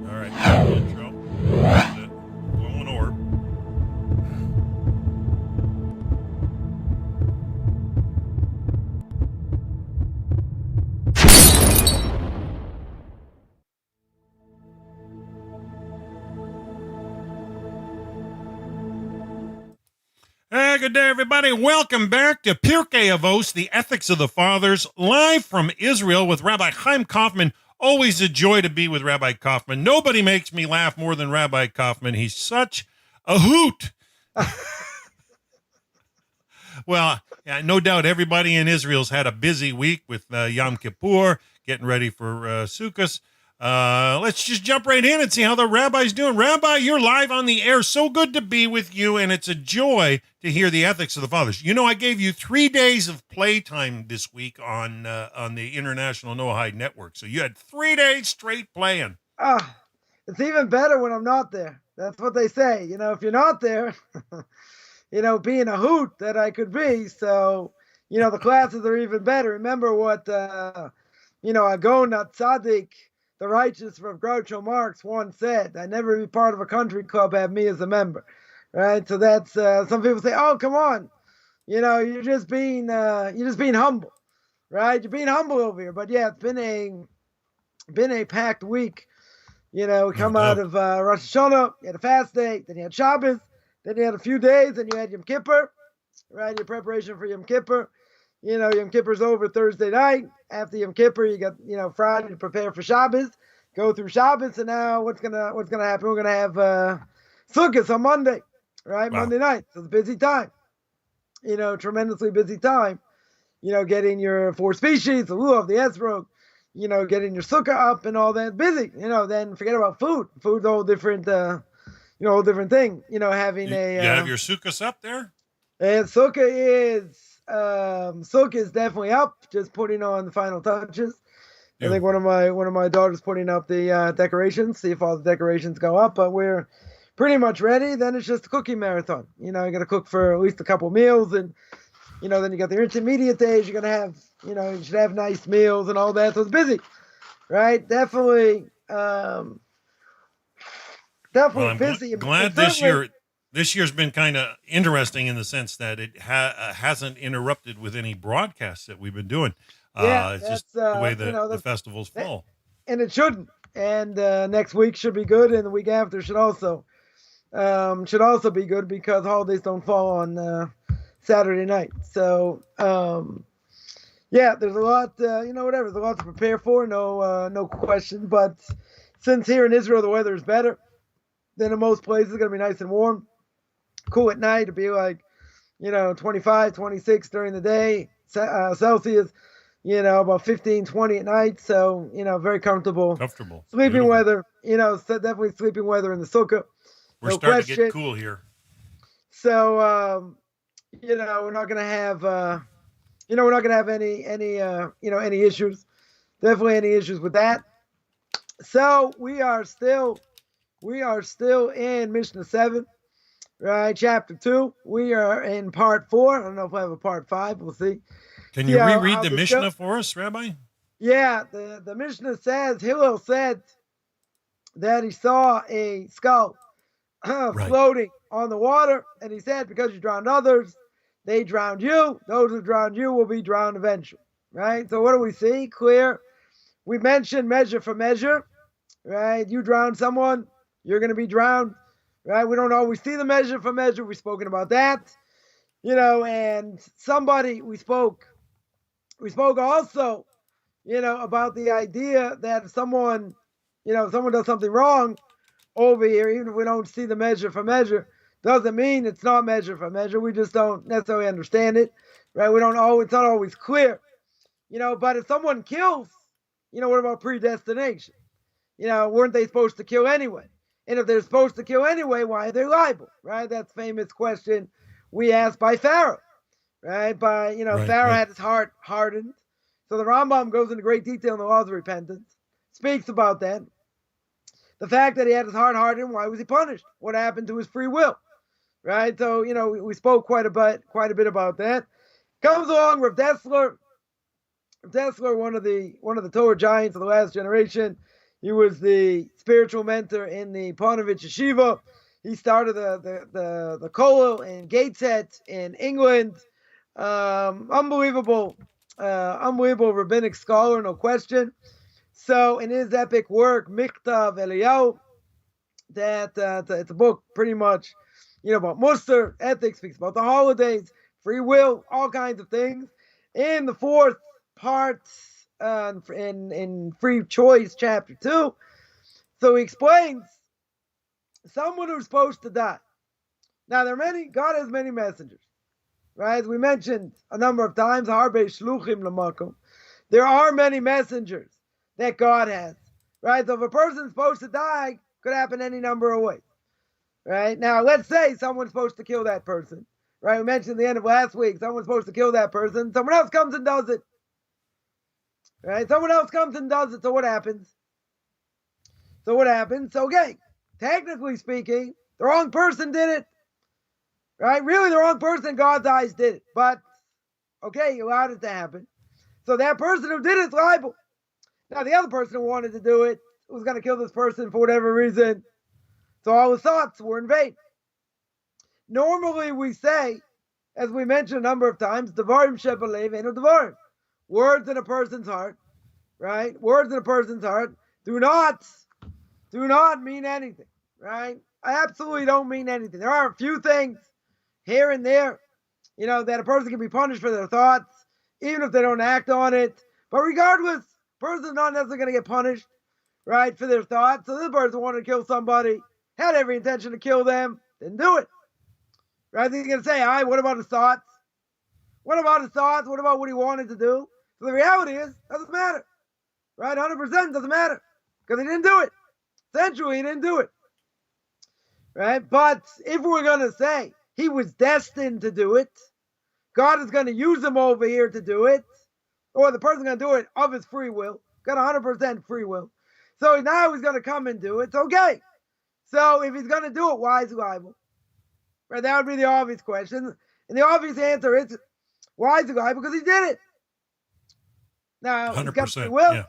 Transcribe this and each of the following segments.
All right. Intro. That's it. Glowing orb. Hey, good day, everybody. Welcome back to Pirkei Avos, the Ethics of the Fathers, live from Israel with Rabbi Chaim Coffman. Always a joy to be with Rabbi Coffman. Nobody makes me laugh more than Rabbi Coffman. He's such a hoot. Well, yeah, no doubt everybody in Israel's had a busy week with Yom Kippur, getting ready for Sukkot. Let's just jump right in and see how the rabbi's doing. Rabbi, you're live on the air. So good to be with you, and it's a joy to hear the ethics of the fathers. You know, I gave you 3 days of playtime this week on the International Noahide Network, so you had 3 days straight playing. It's even better when I'm not there. That's what they say. You know, if you're not there, being a hoot that I could be. So, the classes are even better. Remember what, Agon Tzaddik, the righteous from Groucho Marx, once said, "I never be part of a country club, have me as a member." Right? So that's, some people say, "Oh, come on. You're just being humble." Right? You're being humble over here. But yeah, it's been a packed week. We come out of Rosh Hashanah, you had a fast day, then you had Shabbos, then you had a few days, then you had Yom Kippur, right? Your preparation for Yom Kippur. Yom Kippur's over Thursday night. After Yom Kippur, you got, Friday to prepare for Shabbos, go through Shabbos, and now what's gonna happen? We're gonna have Sukkot on Monday, right? Wow. Monday night. So it's a busy time. Tremendously busy time. Getting your 4 species, the lulav, the esrog, getting your sukkah up and all that. Busy, then forget about food. Food's a whole different, whole different thing. Having you have your sukkahs up there? And sukkah is definitely up, just putting on the final touches. I think one of my daughters putting up the decorations, see if all the decorations go up, but we're pretty much ready. Then it's just a cooking marathon. You got to cook for at least a couple meals, and then you got the intermediate days. You're gonna have, you should have nice meals and all that. So it's busy, right? Definitely busy. Glad this year's been kind of interesting in the sense that it hasn't interrupted with any broadcasts that we've been doing. It's just the way the festivals fall. And it shouldn't. And next week should be good, and the week after should also be good because holidays don't fall on Saturday night. So there's a lot there's a lot to prepare for, no question. But since here in Israel the weather is better than in most places, it's gonna be nice and warm, cool at night. It'll be like 25, 26 during the day, Celsius, about 15, 20 at night. So very comfortable sleeping Beautiful. Weather, definitely sleeping weather in the sukkah. We're starting to get cool here. So we're not gonna have any issues. Definitely any issues with that. So we are still in Mishna 7, right? Chapter 2. We are in part 4. I don't know if I have a part 5. We'll see. Can you reread the Mishna for us, Rabbi? Yeah, the Mishna says, Hillel said that he saw a skull floating on the water, and he said, because you drowned others, they drowned you. Those who drowned you will be drowned eventually, right? So what do we see? Clear. We mentioned measure for measure, right? You drown someone, you're going to be drowned, right? We don't always see the measure for measure. We've spoken about that, and we spoke also, about the idea that if someone does something wrong over here, even if we don't see the measure for measure, doesn't mean it's not measure for measure. We just don't necessarily understand it, right? It's not always clear, but if someone kills, what about predestination? Weren't they supposed to kill anyway? And if they're supposed to kill anyway, why are they liable, right? That's famous question we asked by Pharaoh, right? Pharaoh had his heart hardened. So the Rambam goes into great detail in the laws of repentance, speaks about that. The fact that he had his heart hardened, why was he punished? What happened to his free will? Right? So, we spoke quite a bit about that. Comes along Rav Dessler, one of the Torah giants of the last generation. He was the spiritual mentor in the Panovich Yeshiva. He started the kollel in Gateshead in England. Unbelievable rabbinic scholar, no question. So in his epic work, Michtav Eliyahu, that it's a book pretty much, about Musar, ethics, speaks about the holidays, free will, all kinds of things. In the fourth part, in Free Choice, chapter 2, so he explains someone who's supposed to die. Now, God has many messengers, right? As we mentioned a number of times, Harbe Shluchim Lamakom. There are many messengers that God has, right? So if a person's supposed to die, could happen any number of ways, right? Now, let's say someone's supposed to kill that person, right? We mentioned at the end of last week, someone's supposed to kill that person. Someone else comes and does it, right? Someone else comes and does it. So what happens? So, okay, technically speaking, the wrong person did it, right? Really, the wrong person in God's eyes did it. But, okay, he allowed it to happen. So that person who did it is liable. Now, the other person who wanted to do it was going to kill this person for whatever reason. So all his thoughts were in vain. Normally, we say, as we mentioned a number of times, Devarim shebalev eno devarim. Words in a person's heart, right? Words in a person's heart do not mean anything, right? I absolutely don't mean anything. There are a few things here and there, that a person can be punished for their thoughts, even if they don't act on it. But regardless, a person's not necessarily going to get punished, right, for their thoughts. So this person wanted to kill somebody, had every intention to kill them, didn't do it. Right? He's going to say, all right, what about his thoughts? What about his thoughts? What about what he wanted to do? So the reality is, doesn't matter. Right? 100% doesn't matter. Because he didn't do it. Essentially, he didn't do it. Right? But if we're going to say he was destined to do it, God is going to use him over here to do it, or the person's going to do it of his free will, got 100% free will. So now he's going to come and do it. It's okay. So if he's going to do it, why is he liable? Right? That would be the obvious question. And the obvious answer is, why is he liable? Because he did it. Now, 100%, he's got free will. Yeah.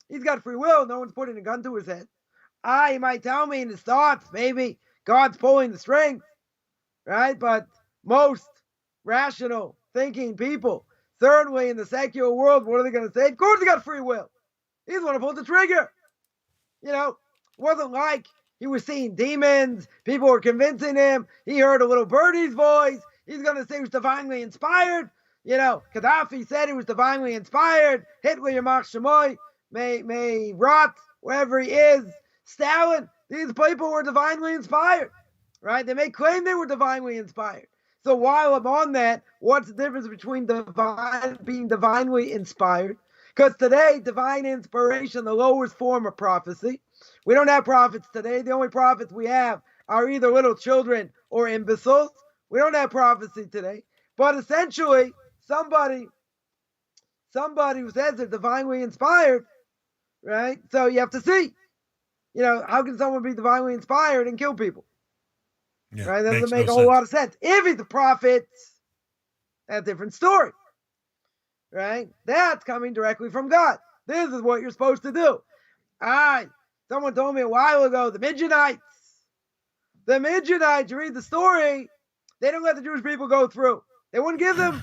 He's got free will. No one's putting a gun to his head. He might tell me in his thoughts, maybe God's pulling the strings, right? But most rational thinking people, certainly in the secular world, what are they going to say? Of course he got free will. He's the one who pulled the trigger. It wasn't like he was seeing demons. People were convincing him. He heard a little birdie's voice. He's going to say he was divinely inspired. Gaddafi said he was divinely inspired. Hitler, Yamach Shemoy, may rot wherever he is. Stalin, these people were divinely inspired, right? They may claim they were divinely inspired. So while I'm on that, what's the difference between being divinely inspired? Because today, divine inspiration, the lowest form of prophecy. We don't have prophets today. The only prophets we have are either little children or imbeciles. We don't have prophecy today. But essentially, somebody who says they're divinely inspired, right? So you have to see, how can someone be divinely inspired and kill people? Yeah, right? That doesn't make a whole lot of sense. If he's a prophet, that's a different story. Right? That's coming directly from God. This is what you're supposed to do. Someone told me a while ago, the Midianites, you read the story, they don't let the Jewish people go through. They wouldn't give them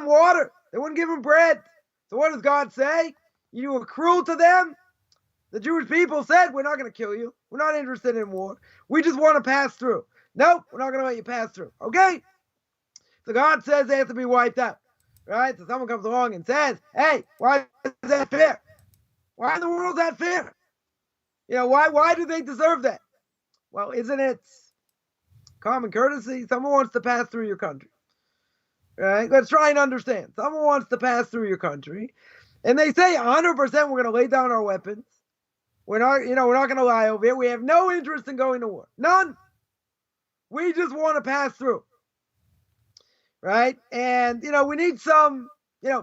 water. They wouldn't give them bread. So what does God say? You were cruel to them. The Jewish people said, we're not going to kill you. We're not interested in war. We just want to pass through. Nope, we're not going to let you pass through. Okay? So God says they have to be wiped out. Right? So someone comes along and says, hey, why is that fair? Why in the world is that fair? Why do they deserve that? Well, isn't it common courtesy? Someone wants to pass through your country. Right? Let's try and understand. Someone wants to pass through your country. And they say 100% we're going to lay down our weapons. We're not going to lie over here. We have no interest in going to war. None. We just want to pass through. Right? And, we need some,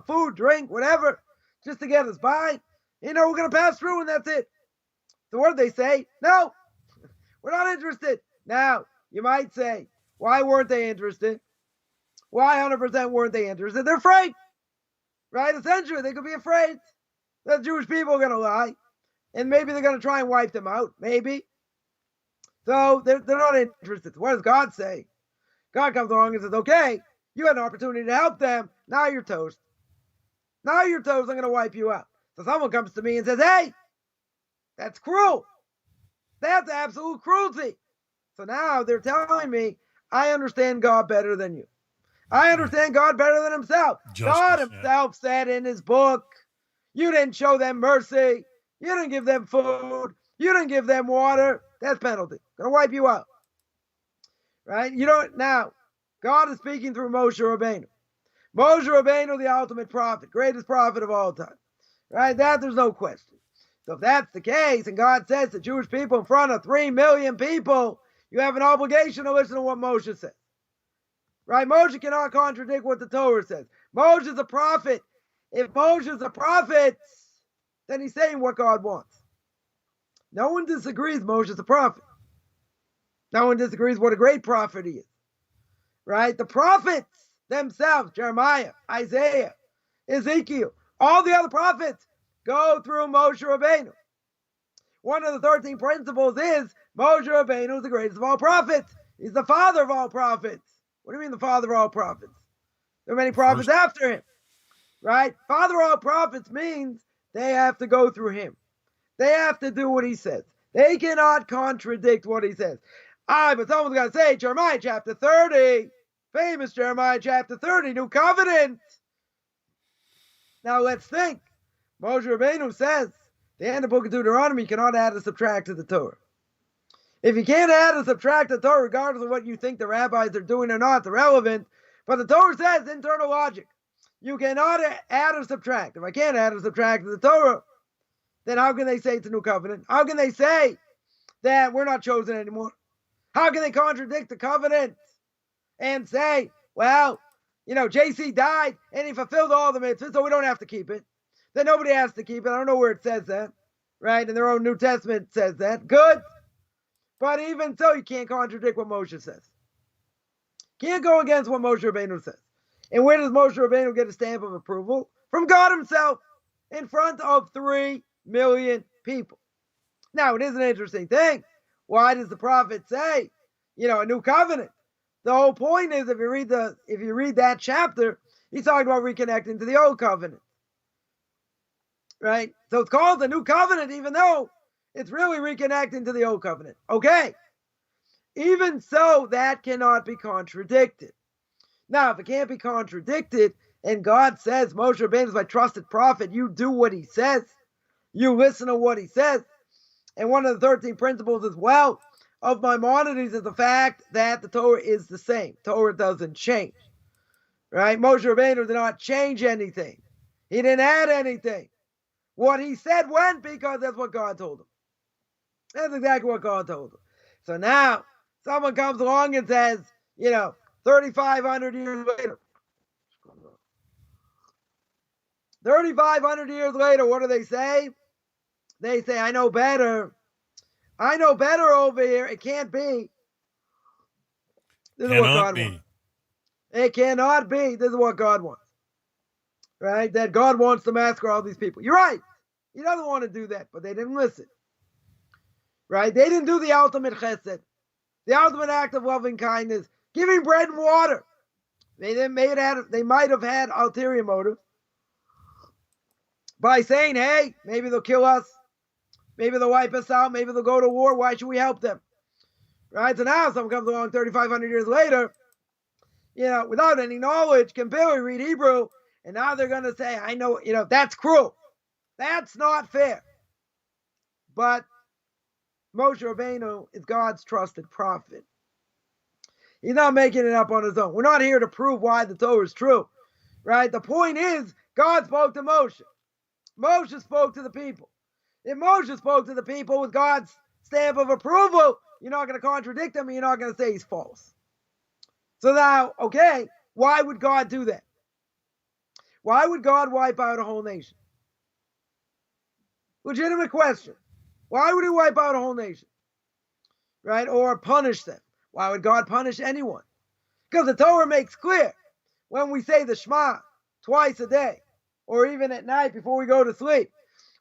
food, drink, whatever, just to get us by. We're going to pass through and that's it. So what do they say? No, we're not interested. Now, you might say, why weren't they interested? Why 100% weren't they interested? They're afraid. Right? Essentially, they could be afraid that Jewish people are going to lie. And maybe they're going to try and wipe them out. Maybe. So they're not interested. What does God say? God comes along and says, okay, you had an opportunity to help them. Now you're toast. Now you're toast. I'm going to wipe you out. So someone comes to me and says, hey, that's cruel. That's absolute cruelty. So now they're telling me, I understand God better than you. I understand God better than himself. God himself said in his book, you didn't show them mercy. You didn't give them food. You didn't give them water. That's penalty. Gonna wipe you out. Right? Now, God is speaking through Moshe Rabbeinu. Moshe Rabbeinu, the ultimate prophet, greatest prophet of all time. Right? That there's no question. So if that's the case, and God says to Jewish people in front of 3 million people, you have an obligation to listen to what Moshe says. Right? Moshe cannot contradict what the Torah says. Moshe is a prophet. If Moshe is a prophet, then he's saying what God wants. No one disagrees Moshe is a prophet. No one disagrees what a great prophet he is. Right? The prophets themselves, Jeremiah, Isaiah, Ezekiel, all the other prophets go through Moshe Rabbeinu. One of the 13 principles is Moshe Rabbeinu is the greatest of all prophets. He's the father of all prophets. What do you mean the father of all prophets? There are many prophets after him. Right? Father of all prophets means they have to go through him. They have to do what he says. They cannot contradict what he says. But someone's got to say, Jeremiah chapter 30, famous Jeremiah chapter 30, New Covenant. Now let's think. Moshe Rabbeinu says, the end of the book of Deuteronomy, you cannot add or subtract to the Torah. If you can't add or subtract the Torah, regardless of what you think the rabbis are doing or not, it's irrelevant. But the Torah says, internal logic, you cannot add or subtract. If I can't add or subtract to the Torah, then how can they say it's a new covenant? How can they say that we're not chosen anymore? How can they contradict the covenant and say, well, JC died and he fulfilled all the mitzvahs, so we don't have to keep it. Then nobody has to keep it. I don't know where it says that, right? In their own New Testament it says that. Good. But even so, you can't contradict what Moshe says. Can't go against what Moshe Rabbeinu says. And where does Moshe Rabbeinu get a stamp of approval? From God himself, in front of 3 million people. Now, it is an interesting thing. Why does the prophet say, a new covenant? The whole point is, if you read that chapter, he's talking about reconnecting to the old covenant. Right? So it's called the new covenant, even though it's really reconnecting to the old covenant. Okay. Even so, that cannot be contradicted. Now, if it can't be contradicted, and God says, Moshe Rabbeinu is my trusted prophet, you do what he says. You listen to what he says. And one of the 13 principles as well of Maimonides is the fact that the Torah is the same. Torah doesn't change. Right? Moshe Rabbeinu did not change anything. He didn't add anything. What he said went because that's what God told him. That's exactly what God told him. So now, someone comes along and says, 3,500 years later. 3,500 years later, what do they say? They say, I know better. I know better over here. It can't be. This is what God wants. It cannot be. This is what God wants. Right? That God wants to massacre all these people. You're right. He doesn't want to do that, but they didn't listen. Right? They didn't do the ultimate chesed. The ultimate act of loving kindness. Giving bread and water. They might have had ulterior motive. By saying, hey, maybe they'll kill us. Maybe they'll wipe us out. Maybe they'll go to war. Why should we help them? Right? So now someone comes along 3,500 years later, without any knowledge, can barely read Hebrew. And now they're going to say, I know, that's cruel. That's not fair. But Moshe Rabbeinu is God's trusted prophet. He's not making it up on his own. We're not here to prove why the Torah is true. Right? The point is, God spoke to Moshe. Moshe spoke to the people. If Moshe spoke to the people with God's stamp of approval, you're not going to contradict him and you're not going to say he's false. So now, okay, why would God do that? Why would God wipe out a whole nation? Legitimate question. Why would he wipe out a whole nation? Right? Or punish them? Why would God punish anyone? Because the Torah makes clear when we say the Shema twice a day, or even at night before we go to sleep,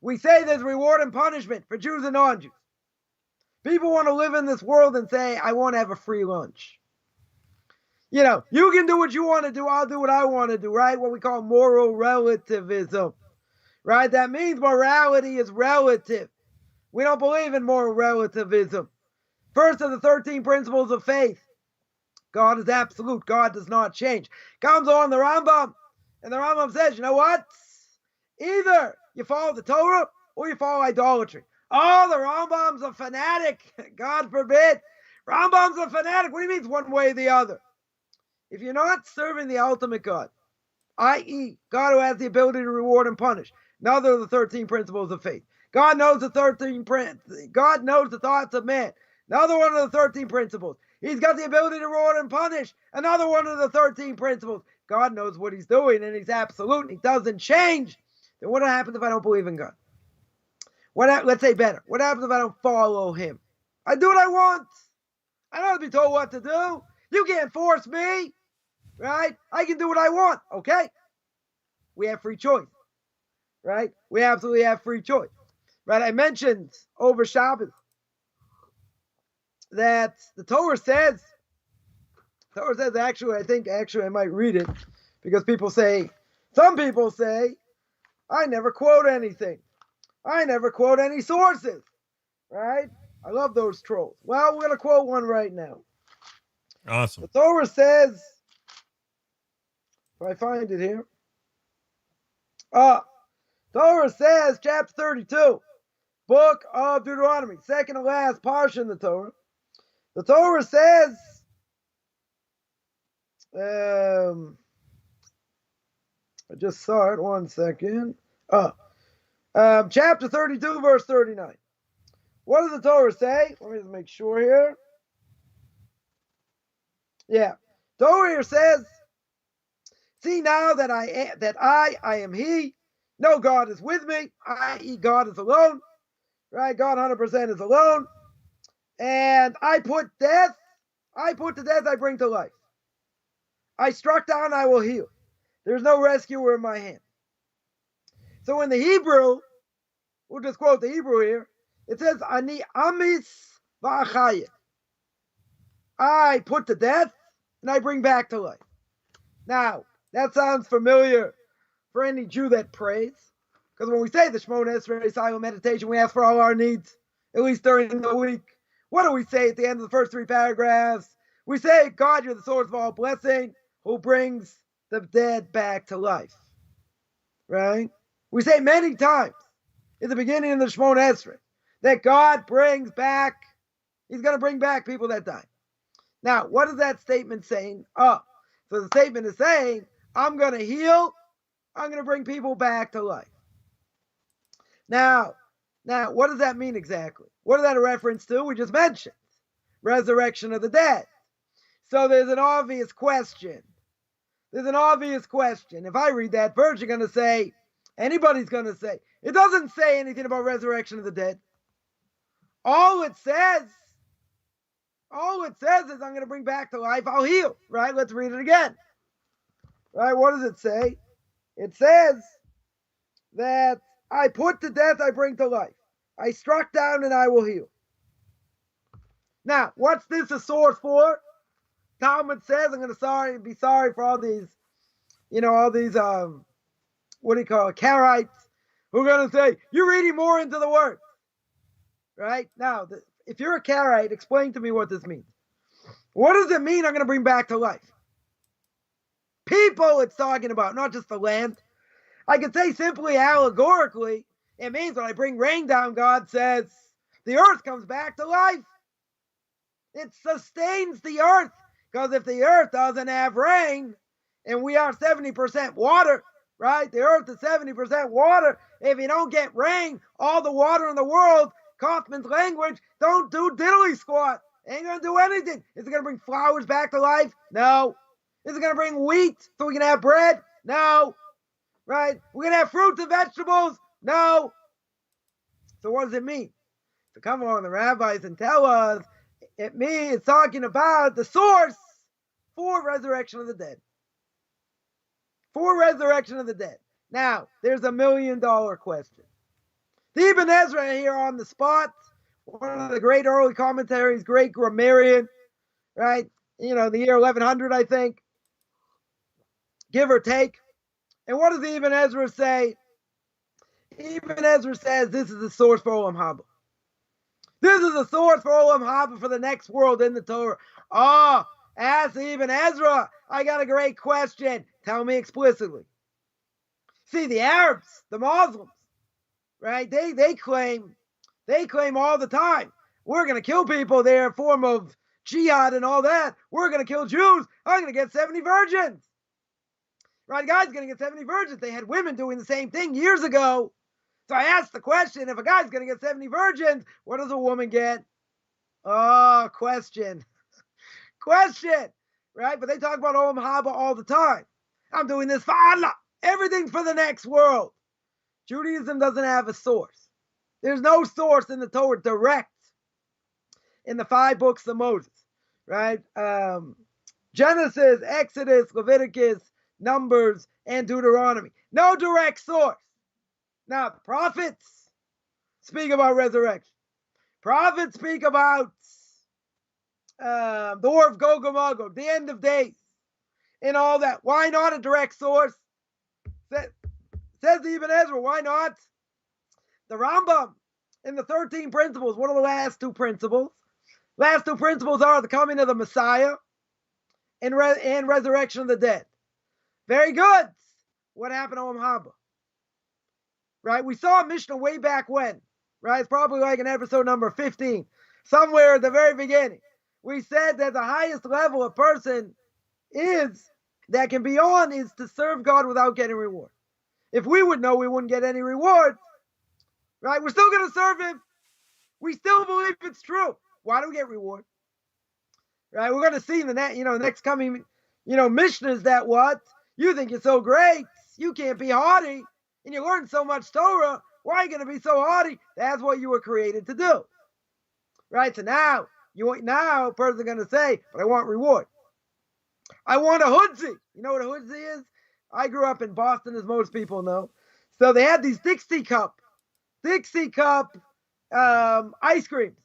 We say there's reward and punishment for Jews and non-Jews. People want to live in this world and say, I want to have a free lunch. You know, you can do what you want to do, I'll do what I want to do, right? What we call moral relativism, right? That means morality is relative. We don't believe in moral relativism. First of the 13 principles of faith, God is absolute. God does not change. Comes on the Rambam, and the Rambam says, you know what? Either you follow the Torah or you follow idolatry. Oh, the Rambam's a fanatic. God forbid. Rambam's a fanatic. What do you mean it's one way or the other? If you're not serving the ultimate God, i.e., God who has the ability to reward and punish, another of the 13 principles of faith. God knows the God knows the thoughts of man. Another one of the 13 principles. He's got the ability to reward and punish. Another one of the 13 principles. God knows what he's doing, and he's absolute, and he doesn't change. Then what happens if I don't believe in God? Let's say better. What happens if I don't follow him? I do what I want. I don't have to be told what to do. You can't force me, right? I can do what I want, okay? We have free choice, right? We absolutely have free choice, right? I mentioned over Shabbos that the Torah says actually, I might read it because some people say, I never quote anything. I never quote any sources, right? I love those trolls. Well, we're going to quote one right now. Awesome. The Torah says, if I find it here, Torah says, chapter 32, book of Deuteronomy, second to last portion of the Torah. The Torah says, I just saw it, 1 second. Chapter 32, verse 39. What does the Torah say? Let me just make sure here. Yeah. Torah here says, see now that I am he. No, God is with me, i.e. God is alone. Right? God 100% is alone. And I put to death, I bring to life. I struck down, I will heal. There's no rescuer in my hand. So in the Hebrew, we'll just quote the Hebrew here. It says, Ani amis va'achayeh. I put to death and I bring back to life. Now, that sounds familiar for any Jew that prays. Because when we say the Shemona Esrei silent meditation, we ask for all our needs, at least during the week. What do we say at the end of the first 3 paragraphs? We say, God, you're the source of all blessing, who brings the dead back to life. Right? We say many times in the beginning of the Shemona Esrei that God brings back, he's going to bring back people that die. Now, what is that statement saying? So the statement is saying, I'm going to heal, I'm going to bring people back to life. Now, what does that mean exactly? What is that a reference to? We just mentioned resurrection of the dead. So there's an obvious question. If I read that verse, you're going to say, anybody's going to say, it doesn't say anything about resurrection of the dead. All it says is I'm going to bring back to life, I'll heal, right? Let's read it again. Right? What does it say? It says that I put to death, I bring to life. I struck down and I will heal. Now, what's this a source for? Talmud says, I'm going to be sorry for all these, Karaites, who are going to say, you're reading more into the word. Right? Now, if you're a Karaite, explain to me what this means. What does it mean I'm going to bring back to life? People it's talking about, not just the land. I could say simply allegorically, it means when I bring rain down, God says, the earth comes back to life. It sustains the earth. Because if the earth doesn't have rain, and we are 70% water, right? The earth is 70% water. If you don't get rain, all the water in the world, Coffman's language, don't do diddly squat. Ain't going to do anything. Is it going to bring flowers back to life? No. Is it going to bring wheat so we can have bread? No. Right? We're going to have fruits and vegetables? No. So what does it mean? So come along, the rabbis, and tell us, it means it's talking about the source for resurrection of the dead. For resurrection of the dead. Now, there's $1 million question. The Ibn Ezra here on the spot, one of the great early commentaries, great grammarian, right? The year 1100, I think, give or take. And what does the Ibn Ezra say? Ibn Ezra says this is the source for Olam Haba. This is the source for Olam Haba for the next world in the Torah. Ask Ibn Ezra, I got a great question. Tell me explicitly. See, the Arabs, the Muslims, right? They claim all the time, we're going to kill people. They're a form of jihad and all that. We're going to kill Jews. I'm going to get 70 virgins. Right? A guy's going to get 70 virgins. They had women doing the same thing years ago. So I asked the question, if a guy's going to get 70 virgins, what does a woman get? Question. Question. Right? But they talk about Olam Haba all the time. I'm doing this for Allah. Everything for the next world. Judaism doesn't have a source. There's no source in the Torah direct in the 5 books of Moses, right? Genesis, Exodus, Leviticus, Numbers, and Deuteronomy. No direct source. Now, the prophets speak about resurrection. Prophets speak about the war of Gog and Magog, the end of days, and all that. Why not a direct source? Says the Ibn Ezra, why not? The Rambam in the 13 principles, what are the last 2 principles? Last 2 principles are the coming of the Messiah and resurrection of the dead. Very good. What happened to Olam Haba? Right? We saw Mishna way back when. Right? It's probably like in episode number 15. Somewhere at the very beginning. We said that the highest level a person that can be on is to serve God without getting reward. If we would know we wouldn't get any reward, right? We're still going to serve him. We still believe it's true. Why do we get reward? Right? We're going to see in the next coming, Mishnas that what? You think you're so great. You can't be haughty. And you learn so much Torah. Why are you going to be so haughty? That's what you were created to do. Right? So now a person's going to say, but I want reward. I want a hoodsie. You know what a hoodsie is? I grew up in Boston, as most people know. So they had these Dixie cup ice creams,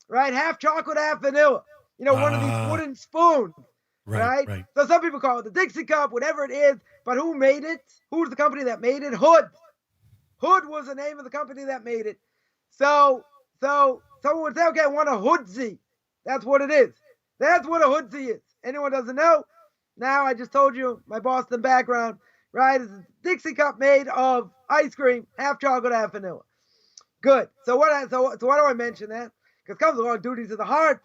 right? Half chocolate, half vanilla. One of these wooden spoons, right? So some people call it the Dixie cup, whatever it is. But who made it? Who's the company that made it? Hood. Hood was the name of the company that made it. So someone would say, okay, I want a hoodsie. That's what it is. That's what a hoodsie is. Anyone doesn't know? Now I just told you my Boston background, right? It's a Dixie cup made of ice cream, half chocolate, half vanilla. Good. So why do I mention that? Because it comes along duties of the heart.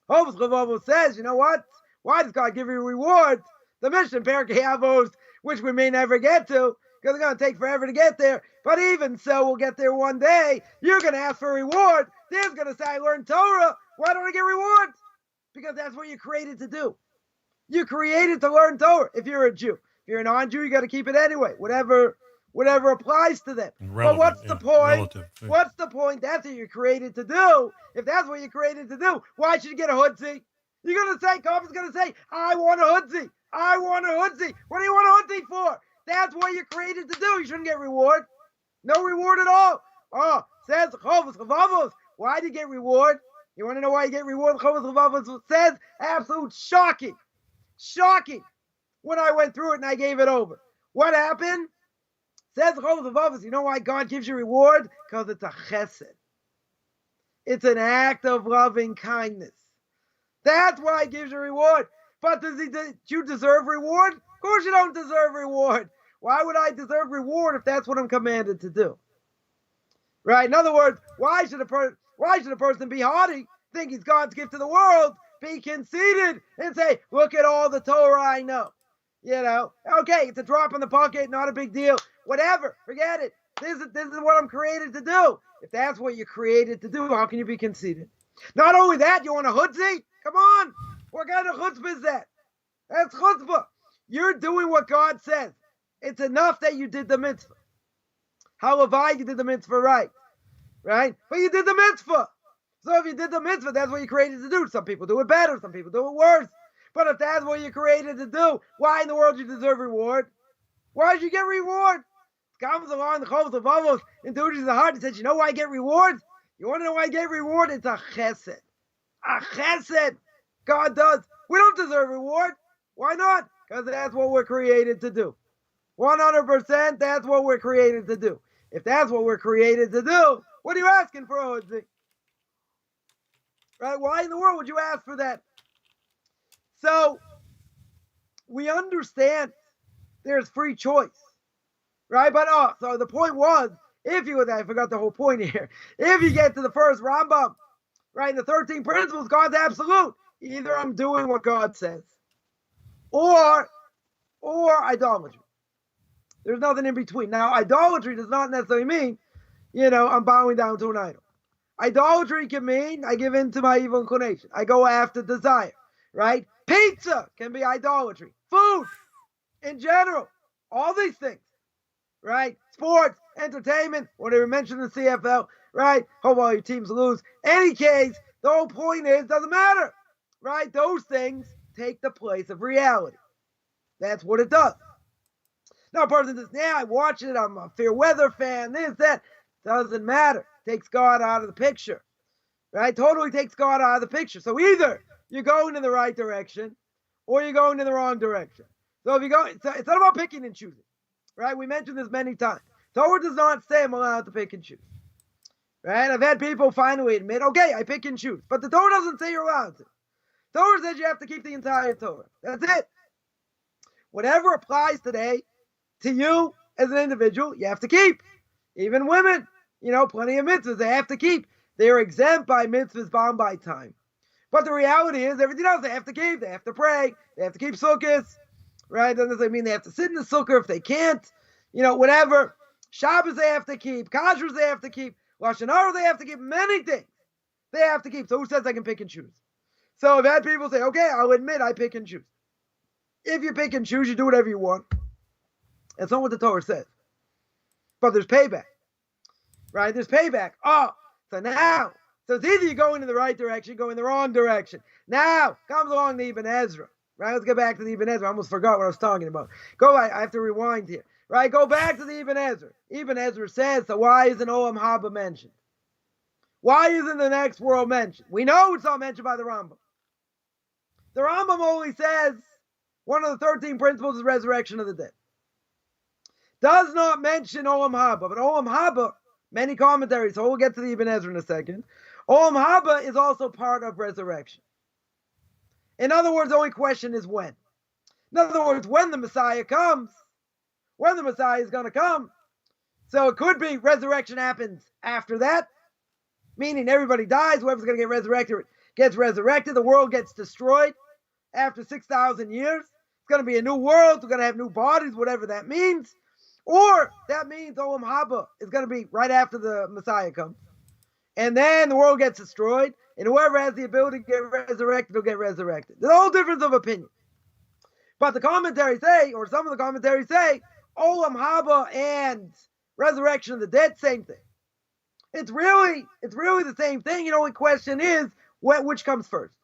Avos says, you know what? Why does God give you rewards? The Mishna Pirkei Avos, which we may never get to, because it's going to take forever to get there. But even so, we'll get there one day. You're going to ask for a reward. There's going to say, I learned Torah. Why don't I get rewards? Because that's what you're created to do. You're created to learn Torah if you're a Jew. If you're a non-Jew, you got to keep it anyway. Whatever applies to them. But what's the point? Relative. What's the point? That's what you're created to do. If that's what you're created to do, why should you get a hoodsie? You're going to say, Coffman's going to say, I want a hoodsie. I want a hoodsie. What do you want a hoodsie for? That's what you're created to do. You shouldn't get reward. No reward at all. Says Avos. Why do you get reward? You want to know why you get reward? Avos says absolute shocking. Shocking. When I went through it and I gave it over. What happened? Says the Avos of Avos, you know why God gives you reward? Because it's a chesed. It's an act of loving kindness. That's why He gives you reward. But do you deserve reward? Of course you don't deserve reward. Why would I deserve reward if that's what I'm commanded to do? Right? In other words, why should a person be haughty, think he's God's gift to the world, be conceited, and say, look at all the Torah I know? Okay, it's a drop in the bucket, not a big deal. Whatever, forget it. This is what I'm created to do. If that's what you're created to do, how can you be conceited? Not only that, you want a hoodsie? Come on. What kind of chutzpah is that? That's chutzpah. You're doing what God says. It's enough that you did the mitzvah. Halavai, you did the mitzvah right? But you did the mitzvah. So if you did the mitzvah, that's what you're created to do. Some people do it better. Some people do it worse. But if that's what you're created to do, why in the world do you deserve reward? Why did you get reward? Comes along the Chovos of Avos, introduces the heart, and says, you know why I get rewards? You want to know why I get reward? It's a chesed. A chesed. God does. We don't deserve reward. Why not? Because that's what we're created to do. 100%, that's what we're created to do. If that's what we're created to do, what are you asking for, Odzi? Right? Why in the world would you ask for that? So, we understand there's free choice. Right? But, so the point was, I forgot the whole point here. If you get to the first Rambam, right, the 13 principles, God's absolute. Either I'm doing what God says, or idolatry. There's nothing in between. Now, idolatry does not necessarily mean, I'm bowing down to an idol. Idolatry can mean I give in to my evil inclination. I go after desire, right? Pizza can be idolatry. Food, in general, all these things, right? Sports, entertainment, whatever mentioned in the CFL, right? Hope all your teams lose. Any case, the whole point is, doesn't matter, right? Those things take the place of reality. That's what it does. Now, a person says, I watch it, I'm a fair weather fan, this, that. Doesn't matter. Takes God out of the picture, right? Totally takes God out of the picture. So either you're going in the right direction or you're going in the wrong direction. So if you go, it's not about picking and choosing, right? We mentioned this many times. Torah does not say I'm allowed to pick and choose, right? I've had people finally admit, okay, I pick and choose. But the Torah doesn't say you're allowed to. Torah says you have to keep the entire Torah. That's it. Whatever applies today to you as an individual, you have to keep. Even women, plenty of mitzvahs they have to keep. They're exempt by mitzvahs bound by time. But the reality is, everything else they have to keep. They have to pray. They have to keep sukkahs, right? Doesn't necessarily mean they have to sit in the sukkah if they can't. Whatever. Shabbos they have to keep. Kashrus they have to keep. Lashon Hara they have to keep. Many things they have to keep. So who says I can pick and choose? So I've had people say, okay, I'll admit I pick and choose. If you pick and choose, you do whatever you want. That's not what the Torah says. But there's payback, right? There's payback. So it's either you go in the right direction, you go in the wrong direction. Now comes along the Ibn Ezra, right? Let's get back to the Ibn Ezra. I almost forgot what I was talking about. I have to rewind here, right? Go back to the Ibn Ezra. Ibn Ezra says, so why isn't Olam Haba mentioned? Why isn't the next world mentioned? We know it's not mentioned by the Rambam. The Rambam only says one of the 13 principles is resurrection of the dead. Does not mention Olam Haba, but Olam Haba, many commentaries, so we'll get to the Ibn Ezra in a second. Olam Haba is also part of resurrection. In other words, the only question is when. In other words, when the Messiah comes, when the Messiah is going to come. So it could be resurrection happens after that, meaning everybody dies, whoever's going to get resurrected gets resurrected, the world gets destroyed after 6,000 years. It's going to be a new world, we're going to have new bodies, whatever that means. Or that means Olam Haba is going to be right after the Messiah comes. And then the world gets destroyed, and whoever has the ability to get resurrected will get resurrected. There's a whole difference of opinion. But the commentaries say, or some of the commentaries say, Olam Haba and resurrection of the dead, same thing. It's really the same thing. The only question is, which comes first?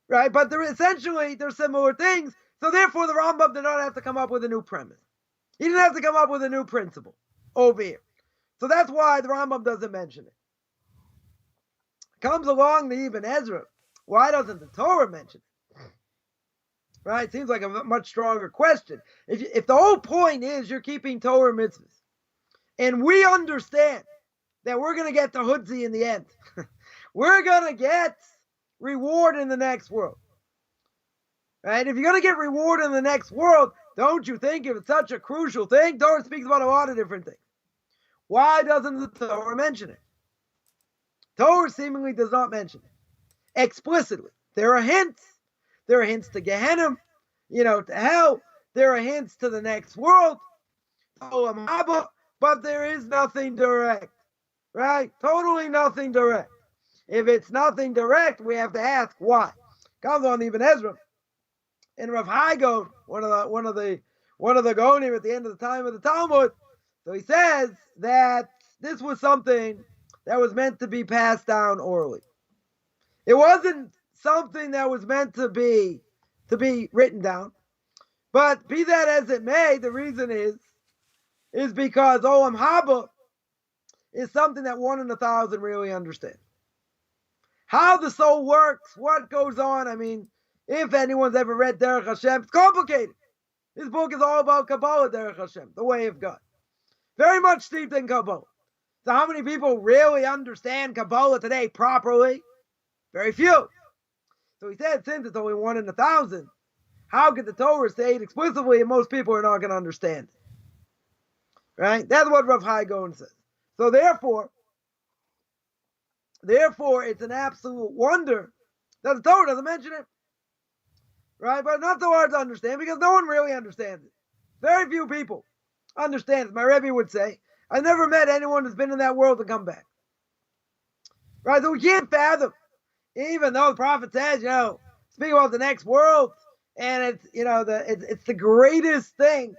Right? But they're similar things. So therefore, the Rambam did not have to come up with a new premise. He didn't have to come up with a new principle over here. So that's why the Rambam doesn't mention it. Comes along the Ibn Ezra. Why doesn't the Torah mention it? Right? Seems like a much stronger question. If the whole point is you're keeping Torah mitzvahs, and we understand that we're going to get the Hudzi in the end. We're going to get reward in the next world. Right? If you're going to get reward in the next world, don't you think if it's such a crucial thing? Torah speaks about a lot of different things. Why doesn't the Torah mention it? Torah seemingly does not mention it explicitly. There are hints. There are hints to Gehenna, to hell. There are hints to the next world, Olam Haba, but there is nothing direct. Right? Totally nothing direct. If it's nothing direct, we have to ask why. Comes on Ibn Ezra. And Rav Haigon, one of the Gonim at the end of the time of the Talmud, so he says that this was something that was meant to be passed down orally. It wasn't something that was meant to be written down. But be that as it may, the reason is is because Olam Haba is something that 1 in 1,000 really understand. How the soul works, what goes on. I mean, if anyone's ever read Derech Hashem, it's complicated. This book is all about Kabbalah, Derech Hashem, the way of God. Very much steeped in Kabbalah. So how many people really understand Kabbalah today properly? Very few. So he said, since it's only 1 in 1,000, how could the Torah say it explicitly and most people are not going to understand it? Right? That's what Rav Hai Gaon says. So therefore, it's an absolute wonder that the Torah doesn't mention it. Right? But not so hard to understand because no one really understands it. Very few people understand it. My Rabbi would say, I've never met anyone who's been in that world to come back. Right? So we can't fathom, even though the prophet says, speak about the next world, and it's, it's the greatest thing.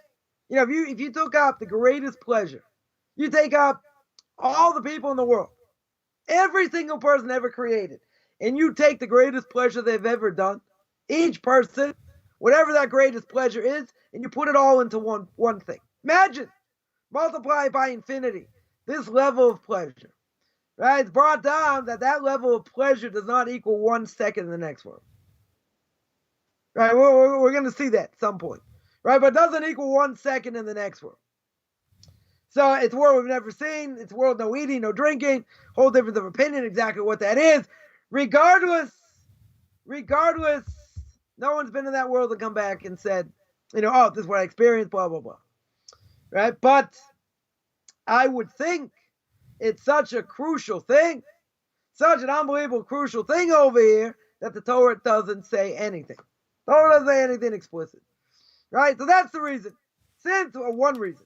If you took up the greatest pleasure, you take up all the people in the world, every single person ever created, and you take the greatest pleasure they've ever done, each person, whatever that greatest pleasure is, and you put it all into one thing. Imagine, multiply by infinity, this level of pleasure. Right? It's brought down that level of pleasure does not equal 1 second in the next world. Right? We're going to see that at some point. Right? But it doesn't equal 1 second in the next world. So it's a world we've never seen. It's a world no eating, no drinking. Whole difference of opinion exactly what that is. Regardless, no one's been in that world to come back and said, this is what I experienced, blah, blah, blah. Right? But I would think it's such a crucial thing, such an unbelievable crucial thing over here that the Torah doesn't say anything. The Torah doesn't say anything explicit. Right? So that's the reason. One reason.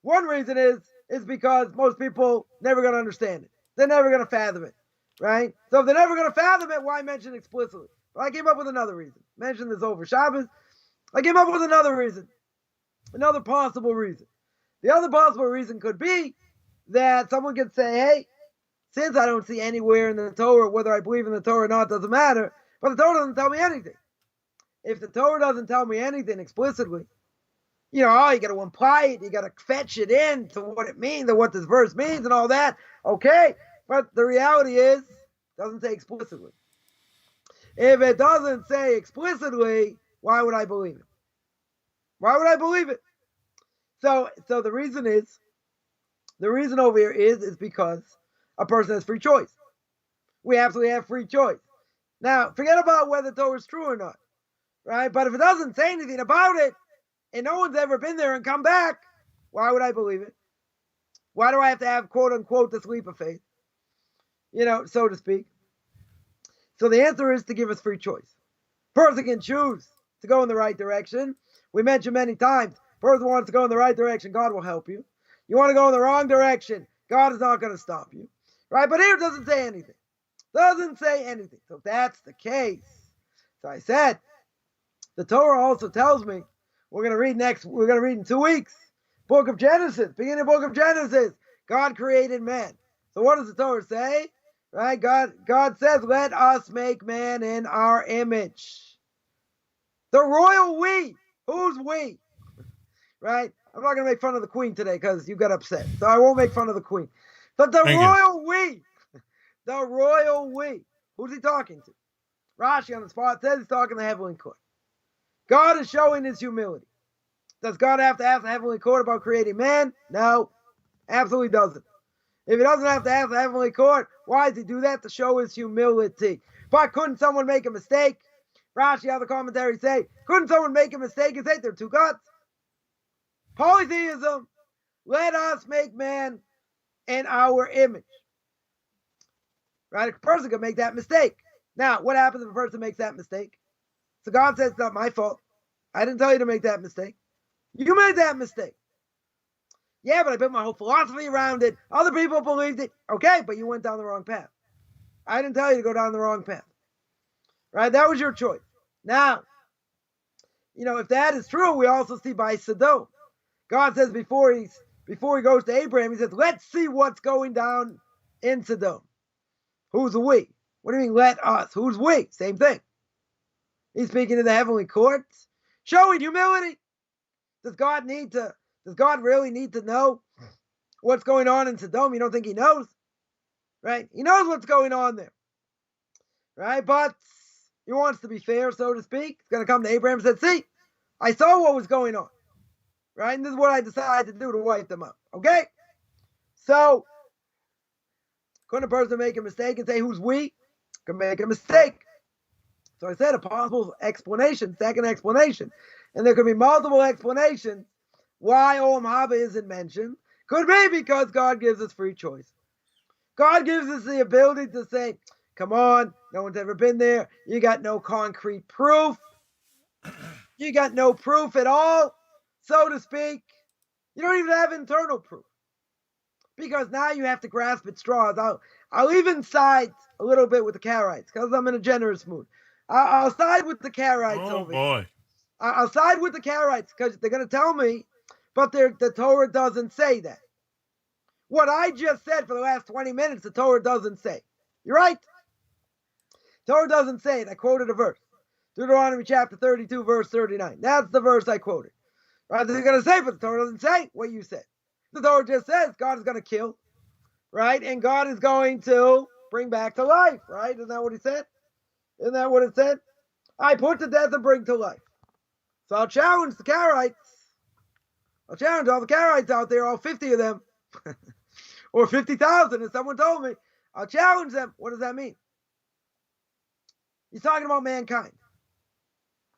One reason is because most people never going to understand it. They're never going to fathom it. Right? So if they're never going to fathom it, why mention it explicitly? Well, I came up with another reason. Mentioned this over Shabbos. I came up with another reason. Another possible reason. The other possible reason could be that someone could say, hey, since I don't see anywhere in the Torah, whether I believe in the Torah or not, doesn't matter, but the Torah doesn't tell me anything. If the Torah doesn't tell me anything explicitly, you got to imply it, you got to fetch it in to what it means and what this verse means and all that. Okay, but the reality is, it doesn't say explicitly. If it doesn't say explicitly, why would I believe it? Why would I believe it? So the reason over here is because a person has free choice. We absolutely have free choice. Now, forget about whether the Torah is true or not, right? But if it doesn't say anything about it, and no one's ever been there and come back, why would I believe it? Why do I have to have, quote unquote, this leap of faith? So to speak. So the answer is to give us free choice. Person can choose to go in the right direction. We mentioned many times, person wants to go in the right direction, God will help you. You want to go in the wrong direction, God is not going to stop you. Right? But here it doesn't say anything. Doesn't say anything. So if that's the case, so I said, the Torah also tells me, we're going to read in 2 weeks, book of Genesis, beginning of book of Genesis, God created man. So what does the Torah say? Right? God says, let us make man in our image. The royal we. Who's we? Right? I'm not going to make fun of the queen today because you got upset. So I won't make fun of the queen. But the royal we. The royal we. Who's he talking to? Rashi on the spot says he's talking to the heavenly court. God is showing his humility. Does God have to ask the heavenly court about creating man? No. Absolutely doesn't. If he doesn't have to ask the heavenly court, why does he do that? To show his humility. But couldn't someone make a mistake? Rashi, other commentaries say, couldn't someone make a mistake and say there are two gods? Polytheism. Let us make man in our image. Right? A person could make that mistake. Now, what happens if a person makes that mistake? So God says, it's not my fault. I didn't tell you to make that mistake. You made that mistake. Yeah, but I built my whole philosophy around it. Other people believed it. Okay, but you went down the wrong path. I didn't tell you to go down the wrong path. Right? That was your choice. Now, if that is true, we also see by Sodom. God says before he goes to Abraham, he says, let's see what's going down in Sodom. Who's we? What do you mean, let us? Who's we? Same thing. He's speaking to the heavenly courts, showing humility. Does God need to Does God really need to know what's going on in Sodom? You don't think he knows? Right? He knows what's going on there. Right? But he wants to be fair, so to speak. He's going to come to Abraham and said, see, I saw what was going on. Right? And this is what I decided to do to wipe them out. Okay? So, couldn't a person make a mistake and say, who's we? Can make a mistake. So I said a possible explanation, second explanation. And there could be multiple explanations why Olam Haba isn't mentioned. Could be because God gives us free choice. God gives us the ability to say, come on, no one's ever been there. You got no concrete proof. You got no proof at all, so to speak. You don't even have internal proof. Because now you have to grasp at straws. I'll even side a little bit with the Karaites because I'm in a generous mood. I'll side with the Karaites over here. I'll side with the Karaites because they're going to tell me, but the Torah doesn't say that. What I just said for the last 20 minutes, the Torah doesn't say. You're right. Torah doesn't say it. I quoted a verse. Deuteronomy chapter 32, verse 39. That's the verse I quoted. Right? They're going to say, but the Torah doesn't say what you said. The Torah just says God is going to kill, right? And God is going to bring back to life, right? Isn't that what he said? Isn't that what it said? I put to death and bring to life. So I'll challenge the Karaites. I'll challenge all the Karaites out there, all 50 of them, or 50,000, as someone told me. I'll challenge them. What does that mean? He's talking about mankind.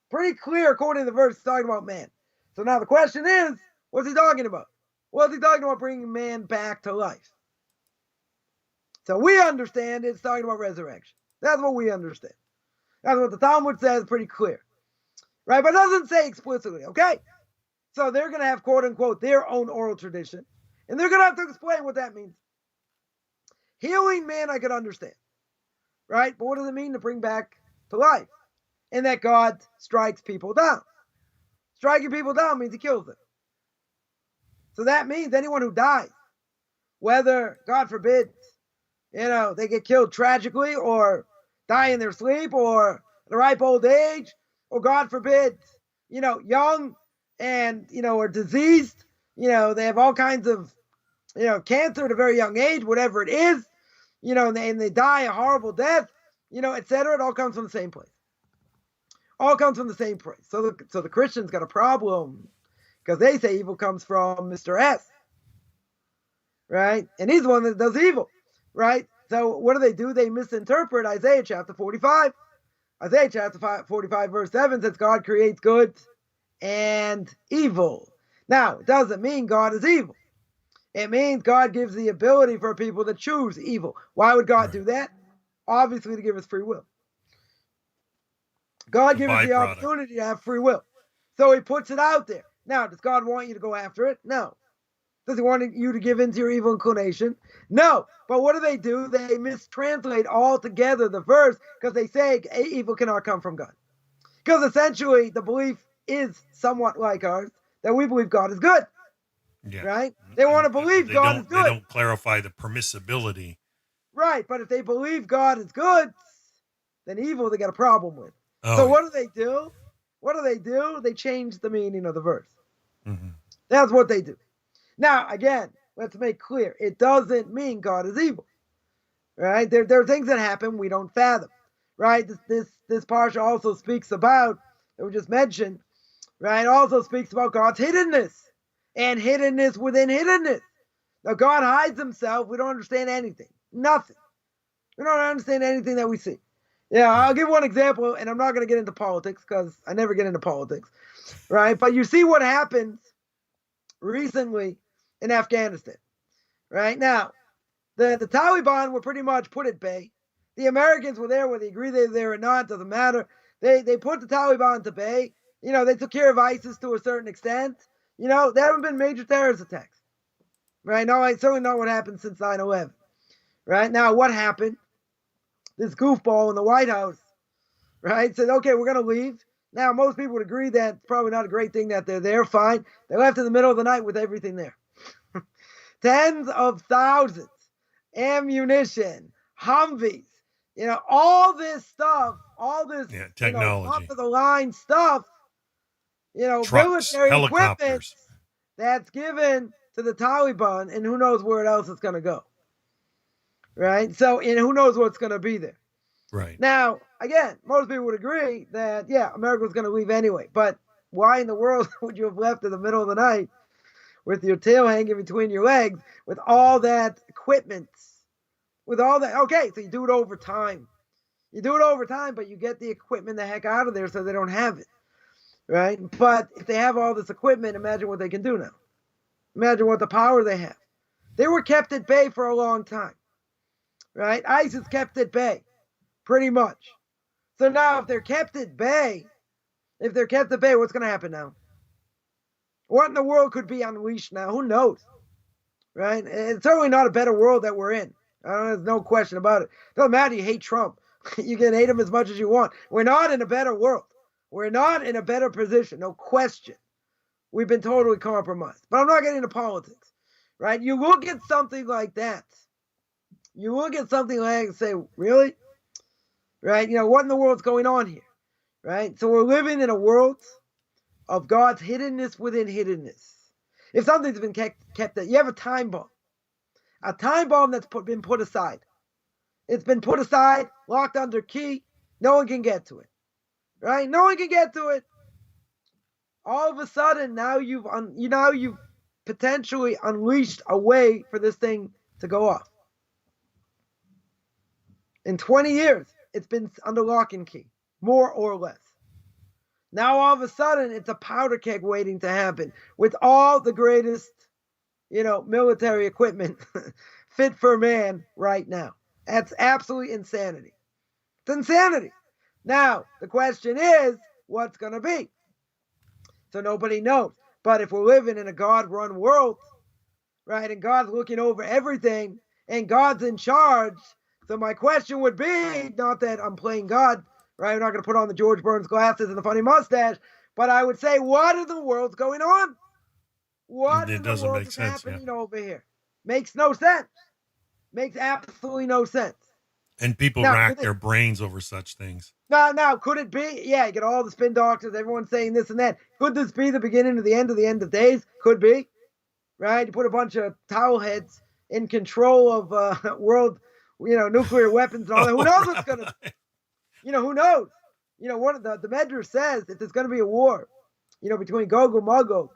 Pretty clear, according to the verse, he's talking about man. So now the question is, what's he talking about? Well, he's talking about bringing man back to life. So we understand it's talking about resurrection. That's what we understand. That's what the Talmud says, pretty clear. Right? But it doesn't say explicitly, okay? So they're going to have, quote unquote, their own oral tradition. And they're going to have to explain what that means. Healing man, I could understand. Right? But what does it mean to bring back to life? And that God strikes people down. Striking people down means he kills them. So that means anyone who dies, whether, God forbid, they get killed tragically or die in their sleep or at a ripe old age, or God forbid, young and, are diseased, they have all kinds of, cancer at a very young age, whatever it is, and they die a horrible death, etc. It all comes from the same place. All comes from the same place. So the Christians got a problem. Because they say evil comes from Mr. S. Right? And he's the one that does evil. Right? So what do? They misinterpret Isaiah chapter 45. Isaiah chapter 45 verse 7 says God creates good and evil. Now, it doesn't mean God is evil. It means God gives the ability for people to choose evil. Why would God do that? Obviously to give us free will. God gives us the opportunity to have free will. So he puts it out there. Now, does God want you to go after it? No. Does he want you to give in to your evil inclination? No. But what do? They mistranslate altogether the verse because they say evil cannot come from God. Because essentially the belief is somewhat like ours, that we believe God is good. Yeah. Right? They want to believe God is good. They don't clarify the permissibility. Right. But if they believe God is good, then evil they got a problem with. So what do? What do? They change the meaning of the verse. Mm-hmm. That's what they do. Now, again, let's make clear. It doesn't mean God is evil. Right? There are things that happen we don't fathom. Right? This parsha also speaks about, that we just mentioned, right? Also speaks about God's hiddenness. And hiddenness within hiddenness. Now, God hides himself. We don't understand anything. Nothing. We don't understand anything that we see. Yeah, I'll give one example, and I'm not going to get into politics because I never get into politics, right? But you see what happened recently in Afghanistan, right? Now, the Taliban were pretty much put at bay. The Americans were there, whether you agree they're there or not, doesn't matter. They put the Taliban to bay. They took care of ISIS to a certain extent. There haven't been major terrorist attacks, right? No, I certainly know what happened since 9/11, right? Now, what happened? This goofball in the White House, right, said, okay, we're going to leave. Now, most people would agree that it's probably not a great thing that they're there. Fine. They left in the middle of the night with everything there. Tens of thousands, ammunition, Humvees, all this stuff, all this technology, top of the line stuff, trucks, military helicopters. equipment, that's given to the Taliban, and who knows where else it's going to go. Right? So, and who knows what's going to be there. Right. Now, again, most people would agree that, yeah, America was going to leave anyway. But why in the world would you have left in the middle of the night with your tail hanging between your legs with all that equipment? With all that, okay, so you do it over time. You do it over time, but you get the equipment the heck out of there so they don't have it. Right? But if they have all this equipment, imagine what they can do now. Imagine what the power they have. They were kept at bay for a long time. Right? ISIS kept at bay, pretty much. So now if they're kept at bay, what's going to happen now? What in the world could be unleashed now? Who knows? Right? It's certainly not a better world that we're in. There's no question about it. Doesn't matter. You hate Trump. You can hate him as much as you want. We're not in a better world. We're not in a better position. No question. We've been totally compromised. But I'm not getting into politics. Right? You look at something like that. You look at something like that and say, really? Right? What in the world's going on here? Right? So we're living in a world of God's hiddenness within hiddenness. If something's been kept you have a time bomb. A time bomb that's been put aside. It's been put aside, locked under key. No one can get to it. Right? No one can get to it. All of a sudden, now you've potentially unleashed a way for this thing to go off. In 20 years, it's been under lock and key, more or less. Now, all of a sudden, it's a powder keg waiting to happen with all the greatest, military equipment fit for man right now. That's absolutely insanity. It's insanity. Now, the question is, what's going to be? So nobody knows. But if we're living in a God-run world, right, and God's looking over everything, and God's in charge, so my question would be, not that I'm playing God, right? I'm not going to put on the George Burns glasses and the funny mustache, but I would say, what in the world's going on? What in the world is happening over here? Makes no sense. Makes absolutely no sense. And people rack their brains over such things. Now, could it be? Yeah, you get all the spin doctors, everyone saying this and that. Could this be the beginning of the end of days? Could be. Right? You put a bunch of towel heads in control of world, nuclear weapons and all that. Who knows what's going to, who knows? One of the Medrash says if there's going to be a war, between Gog and Magog,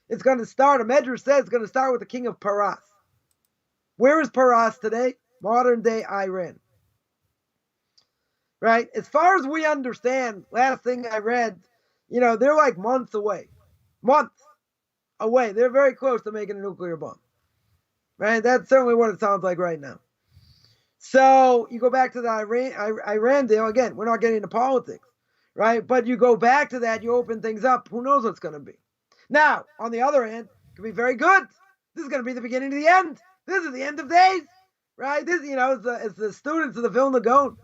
it's going to start, a Medrash says it's going to start with the king of Paras. Where is Paras today? Modern day Iran. Right? As far as we understand, last thing I read, they're like months away. Months away. They're very close to making a nuclear bomb. Right? That's certainly what it sounds like right now. So you go back to the Iran deal. Again, we're not getting into politics. Right? But you go back to that, you open things up. Who knows what's going to be? Now, on the other hand, it could be very good. This is going to be the beginning of the end. This is the end of days. Right? This, it's the students of the Vilna Gaon,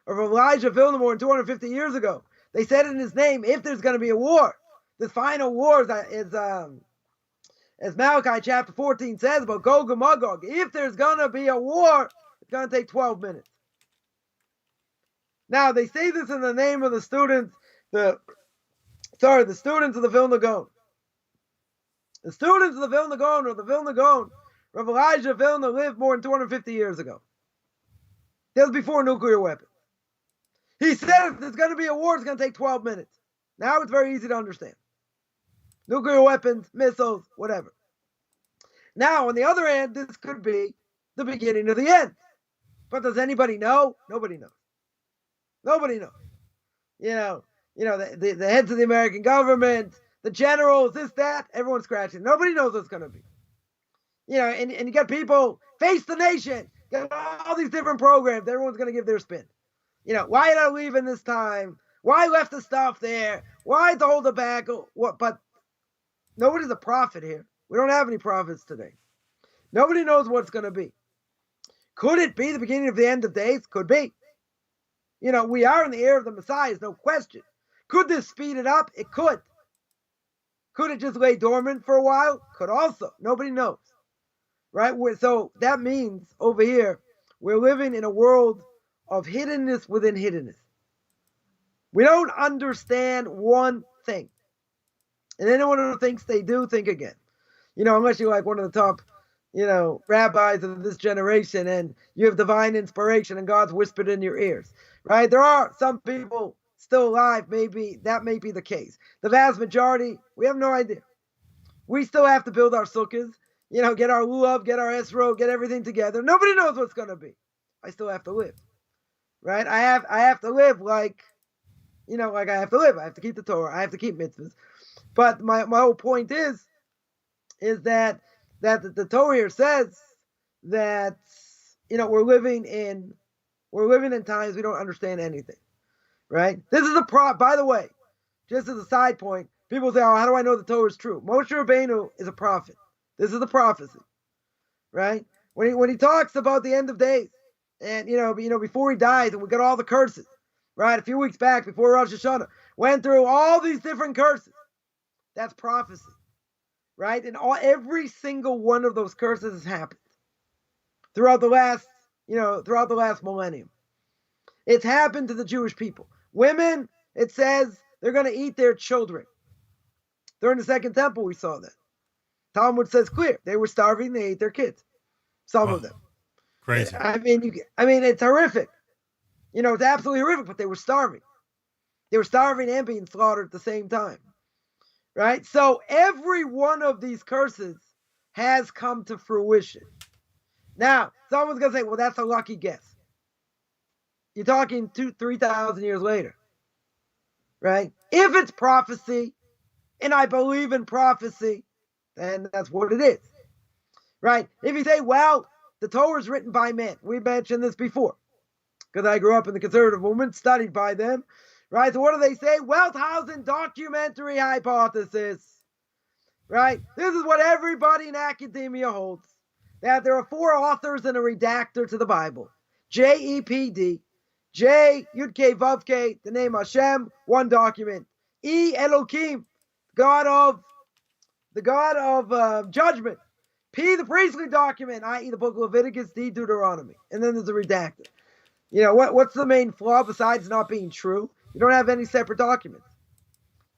of Elijah Vilna more than 250 years ago. They said in his name, if there's going to be a war, the final war is as Malachi chapter 14 says about Gog and Magog, if there's going to be a war, it's going to take 12 minutes. Now, they say this in the name of the students, the students of the Vilna Gaon. The students of the Vilna Gaon, or the Vilna Gaon, Rabbi Elijah Vilna lived more than 250 years ago. That was before nuclear weapons. He said if there's going to be a war, it's going to take 12 minutes. Now it's very easy to understand. Nuclear weapons, missiles, whatever. Now, on the other hand, this could be the beginning of the end. But does anybody know? Nobody knows. Nobody knows. The heads of the American government, the generals, this, that, everyone's scratching. Nobody knows what's going to be. And you got people, face the nation, got all these different programs. Everyone's going to give their spin. Why did I leave in this time? Why left the stuff there? Why to hold it back? What? But nobody's a prophet here. We don't have any prophets today. Nobody knows what it's going to be. Could it be the beginning of the end of days? Could be. We are in the era of the Messiah, there's no question. Could this speed it up? It could. Could it just lay dormant for a while? Could also. Nobody knows. Right? So that means over here, we're living in a world of hiddenness within hiddenness. We don't understand one thing. And anyone who thinks they do, think again. unless you're like one of the top, rabbis of this generation and you have divine inspiration and God's whispered in your ears, right? There are some people still alive, maybe that may be the case. The vast majority, we have no idea. We still have to build our sukkahs, get our lulav, get our esro, get everything together. Nobody knows what's going to be. I still have to live, right? I have to live like I have to live. I have to keep the Torah. I have to keep mitzvahs. But my whole point is that the Torah here says that we're living in times we don't understand anything, right? This is by the way, just as a side point, people say, "Oh, how do I know the Torah is true?" Moshe Rabbeinu is a prophet. This is a prophecy, right? When he talks about the end of days, and before he dies, and we got all the curses, right? A few weeks back, before Rosh Hashanah, went through all these different curses. That's prophecy, right? And every single one of those curses has happened throughout the last millennium. It's happened to the Jewish people. Women, it says they're going to eat their children. During the Second Temple, we saw that. Talmud says clear. They were starving. They ate their kids. Some of them. Crazy. I mean, it's horrific. It's absolutely horrific, but they were starving. They were starving and being slaughtered at the same time. Right? So every one of these curses has come to fruition. Now, someone's going to say, well, that's a lucky guess. You're talking 2,000-3,000 years later. Right? If it's prophecy, and I believe in prophecy, then that's what it is. Right? If you say, well, the Torah is written by men. We mentioned this before. Because I grew up in the conservative movement, studied by them. Right? So what do they say? Welthausen documentary hypothesis. Right? This is what everybody in academia holds. That there are 4 authors and a redactor to the Bible. JEPD. J, Yud-K, Vav-K, the name Hashem, 1 document. E, Elohim, the God of judgment. P, the priestly document, i.e. the book of Leviticus. D, Deuteronomy. And then there's a redactor. What's the main flaw besides not being true? You don't have any separate documents.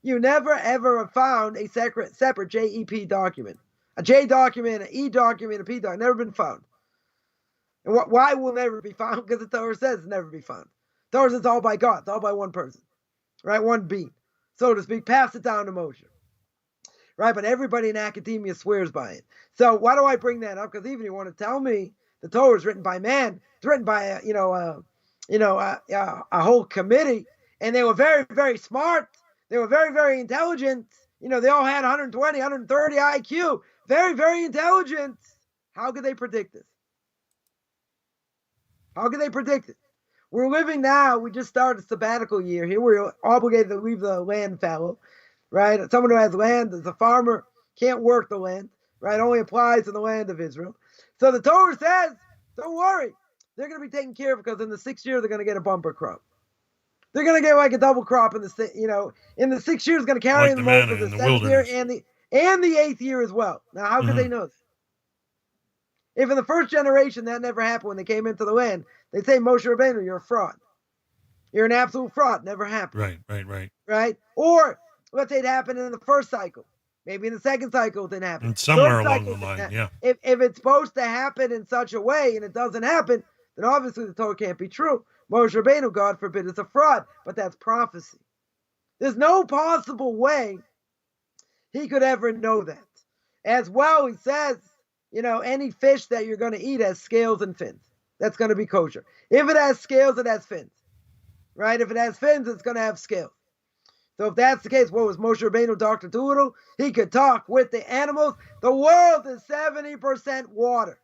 You never, ever have found a separate JEP document. A J document, an E document, a P document. Never been found. And why will never be found? Because the Torah says it's never be found. The Torah says it's all by God. It's all by one person. Right? One being. So to speak. Pass it down to Moshe. Right? But everybody in academia swears by it. So why do I bring that up? Because even if you want to tell me the Torah is written by man, it's written by a whole committee, and they were very, very smart. They were very, very intelligent. They all had 120, 130 IQ. Very, very intelligent. How could they predict this? How could they predict it? We're living now. We just started a sabbatical year here. We're obligated to leave the land fallow, right? Someone who has land, as a farmer, can't work the land, right? Only applies to the land of Israel. So the Torah says, don't worry. They're going to be taken care of because in the 6th year, they're going to get a bumper crop. They're going to get like a double crop in the 6 years, going to carry like them the over manna the in the 7th year wilderness. and the 8th year as well. Now, how could they know this? If in the first generation that never happened when they came into the land, they'd say, Moshe Rabbeinu, you're a fraud. You're an absolute fraud. Never happened. Right. Right? Or let's say it happened in the first cycle. Maybe in the second cycle it didn't happen. And somewhere Third along cycle the line, didn't yeah. If it's supposed to happen in such a way and it doesn't happen, then obviously the Torah can't be true. Moshe Rabbeinu, God forbid, is a fraud. But that's prophecy. There's no possible way he could ever know that. As well, he says, any fish that you're going to eat has scales and fins. That's going to be kosher. If it has scales, it has fins. Right? If it has fins, it's going to have scales. So if that's the case, what was Moshe Rabbeinu, Dr. Doolittle? He could talk with the animals. The world is 70% water.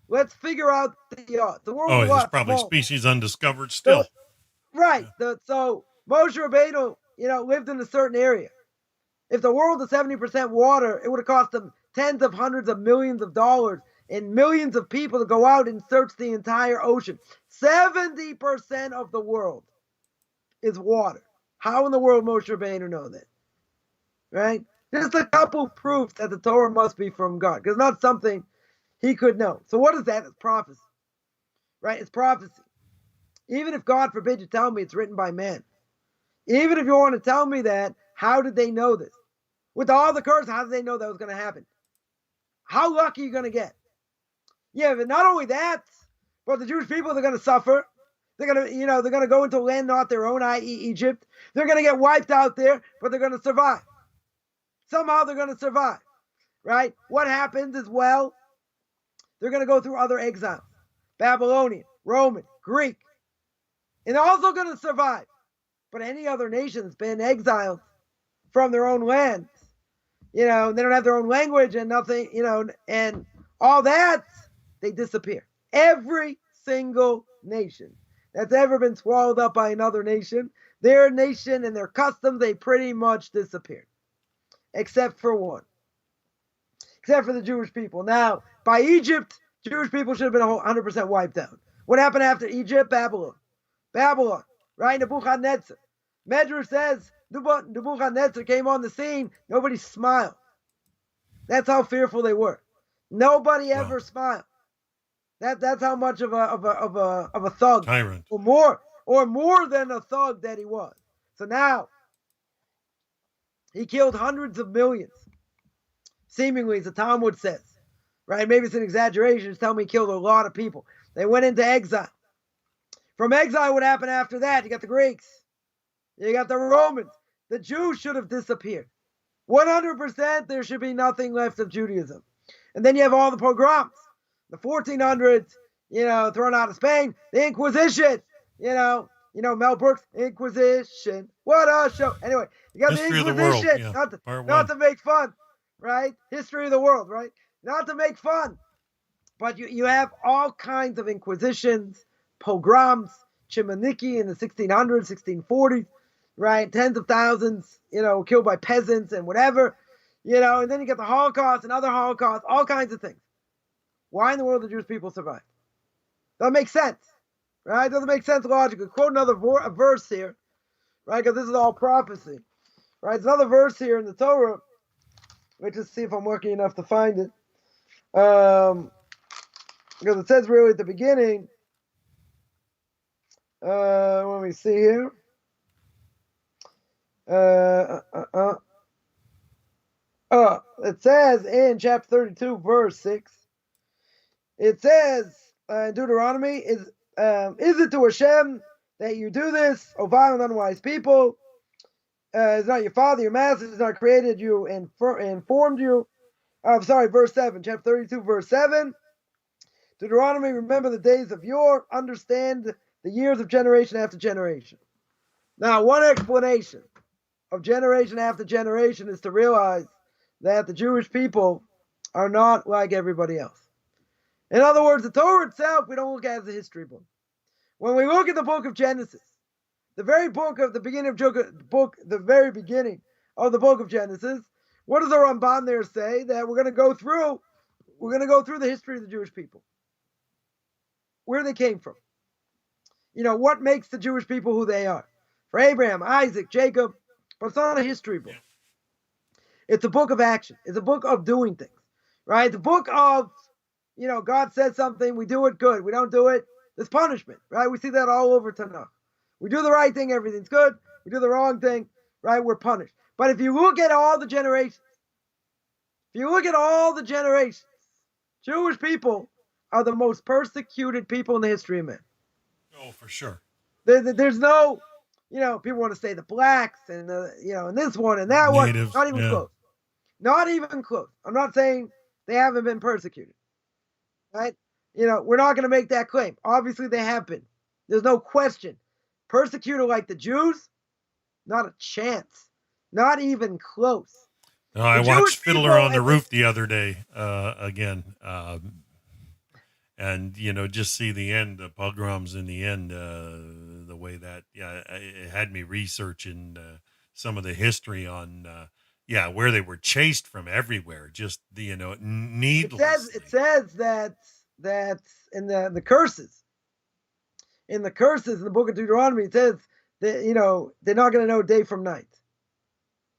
Let's figure out the odds. The world is there's probably small. species undiscovered still. Right. So Moshe Rabbeinu, lived in a certain area. If the world is 70% water, it would have cost them tens of hundreds of millions of dollars and millions of people to go out and search the entire ocean. 70% of the world is water. How in the world Moshe Rabbeinu know that? Right? Just a couple proofs that the Torah must be from God. Because it's not something he could know. So what is that? It's prophecy. Right? It's prophecy. Even if God forbid you tell me it's written by man. Even if you want to tell me that, how did they know this? With all the curse, how did they know that was going to happen? How lucky are you going to get? Yeah, but not only that, but the Jewish people, they're going to suffer. They're going to, they're going to go into a land not their own, i.e. Egypt. They're going to get wiped out there, but they're going to survive. Somehow they're going to survive, right? What happens as well? They're going to go through other exiles. Babylonian, Roman, Greek. And they're also going to survive. But any other nation that's been exiled from their own land, they don't have their own language and nothing, and all that, they disappear. Every single nation that's ever been swallowed up by another nation, their nation and their customs, they pretty much disappeared. Except for one. Except for the Jewish people. Now, by Egypt, Jewish people should have been 100% wiped out. What happened after Egypt? Babylon, right? Nebuchadnezzar. Medrash says Nebuchadnezzar came on the scene. Nobody smiled. That's how fearful they were. Nobody ever smiled. That's how much of a thug, tyrant, or more than a thug that he was. So now he killed hundreds of millions, seemingly, as the Talmud says. Right? Maybe it's an exaggeration. Just tell me he killed a lot of people. They went into exile. From exile, what happened after that? You got the Greeks. You got the Romans. The Jews should have disappeared. 100%, there should be nothing left of Judaism. And then you have all the pogroms. The 1400s, thrown out of Spain. The Inquisition. Mel Brooks, Inquisition. What a show. Anyway, you got History the Inquisition. of the world, not to make fun, right? History of the world, right? Not to make fun. But you have all kinds of inquisitions, pogroms, Chimaniki in the 1600s, 1640s, right? Tens of thousands, killed by peasants and whatever, and then you get the Holocaust and other Holocausts, all kinds of things. Why in the world the Jewish people survive? Doesn't make sense, right? Doesn't make sense logically. Quote another verse here, right? Because this is all prophecy, right? There's another verse here in the Torah. Let me just see if I'm lucky enough to find it. Because it says really at the beginning, let me see here. It says in chapter 32, verse 6, it says in Deuteronomy, is it to Hashem that you do this, O vile and unwise people? Is not your father, your master, has not created you and formed you. Verse 7, chapter 32, verse 7. Deuteronomy, remember the days of yore, understand the years of generation after generation. Now, one explanation of generation after generation is to realize that the Jewish people are not like everybody else. In other words, the Torah itself, we don't look at as a history book. When we look at the book of Genesis, the very book of the beginning of the very beginning of the book of Genesis, what does the Ramban there say? That we're going to go through the history of the Jewish people. Where they came from. What makes the Jewish people who they are. For Abraham, Isaac, Jacob, but it's not a history book. It's a book of action. It's a book of doing things, right? The book of, God said something, we do it, good. We don't do it, there's punishment, right? We see that all over Tanakh. We do the right thing, everything's good. We do the wrong thing, right? We're punished. But if you look at all the generations, Jewish people are the most persecuted people in the history of man. Oh, for sure. There's no, people want to say the blacks and and this one and that Natives, one. Not even close. Not even close. I'm not saying they haven't been persecuted, right? We're not going to make that claim. Obviously, they have been. There's no question. Persecuted like the Jews, not a chance. Not even close. No, I watched Fiddler on the Roof the other day again. And, just see the end, the pogroms in the end, the way that, it had me researching some of the history on, where they were chased from everywhere, just, needless. It says that in the curses, in the book of Deuteronomy, it says that, they're not going to know day from night.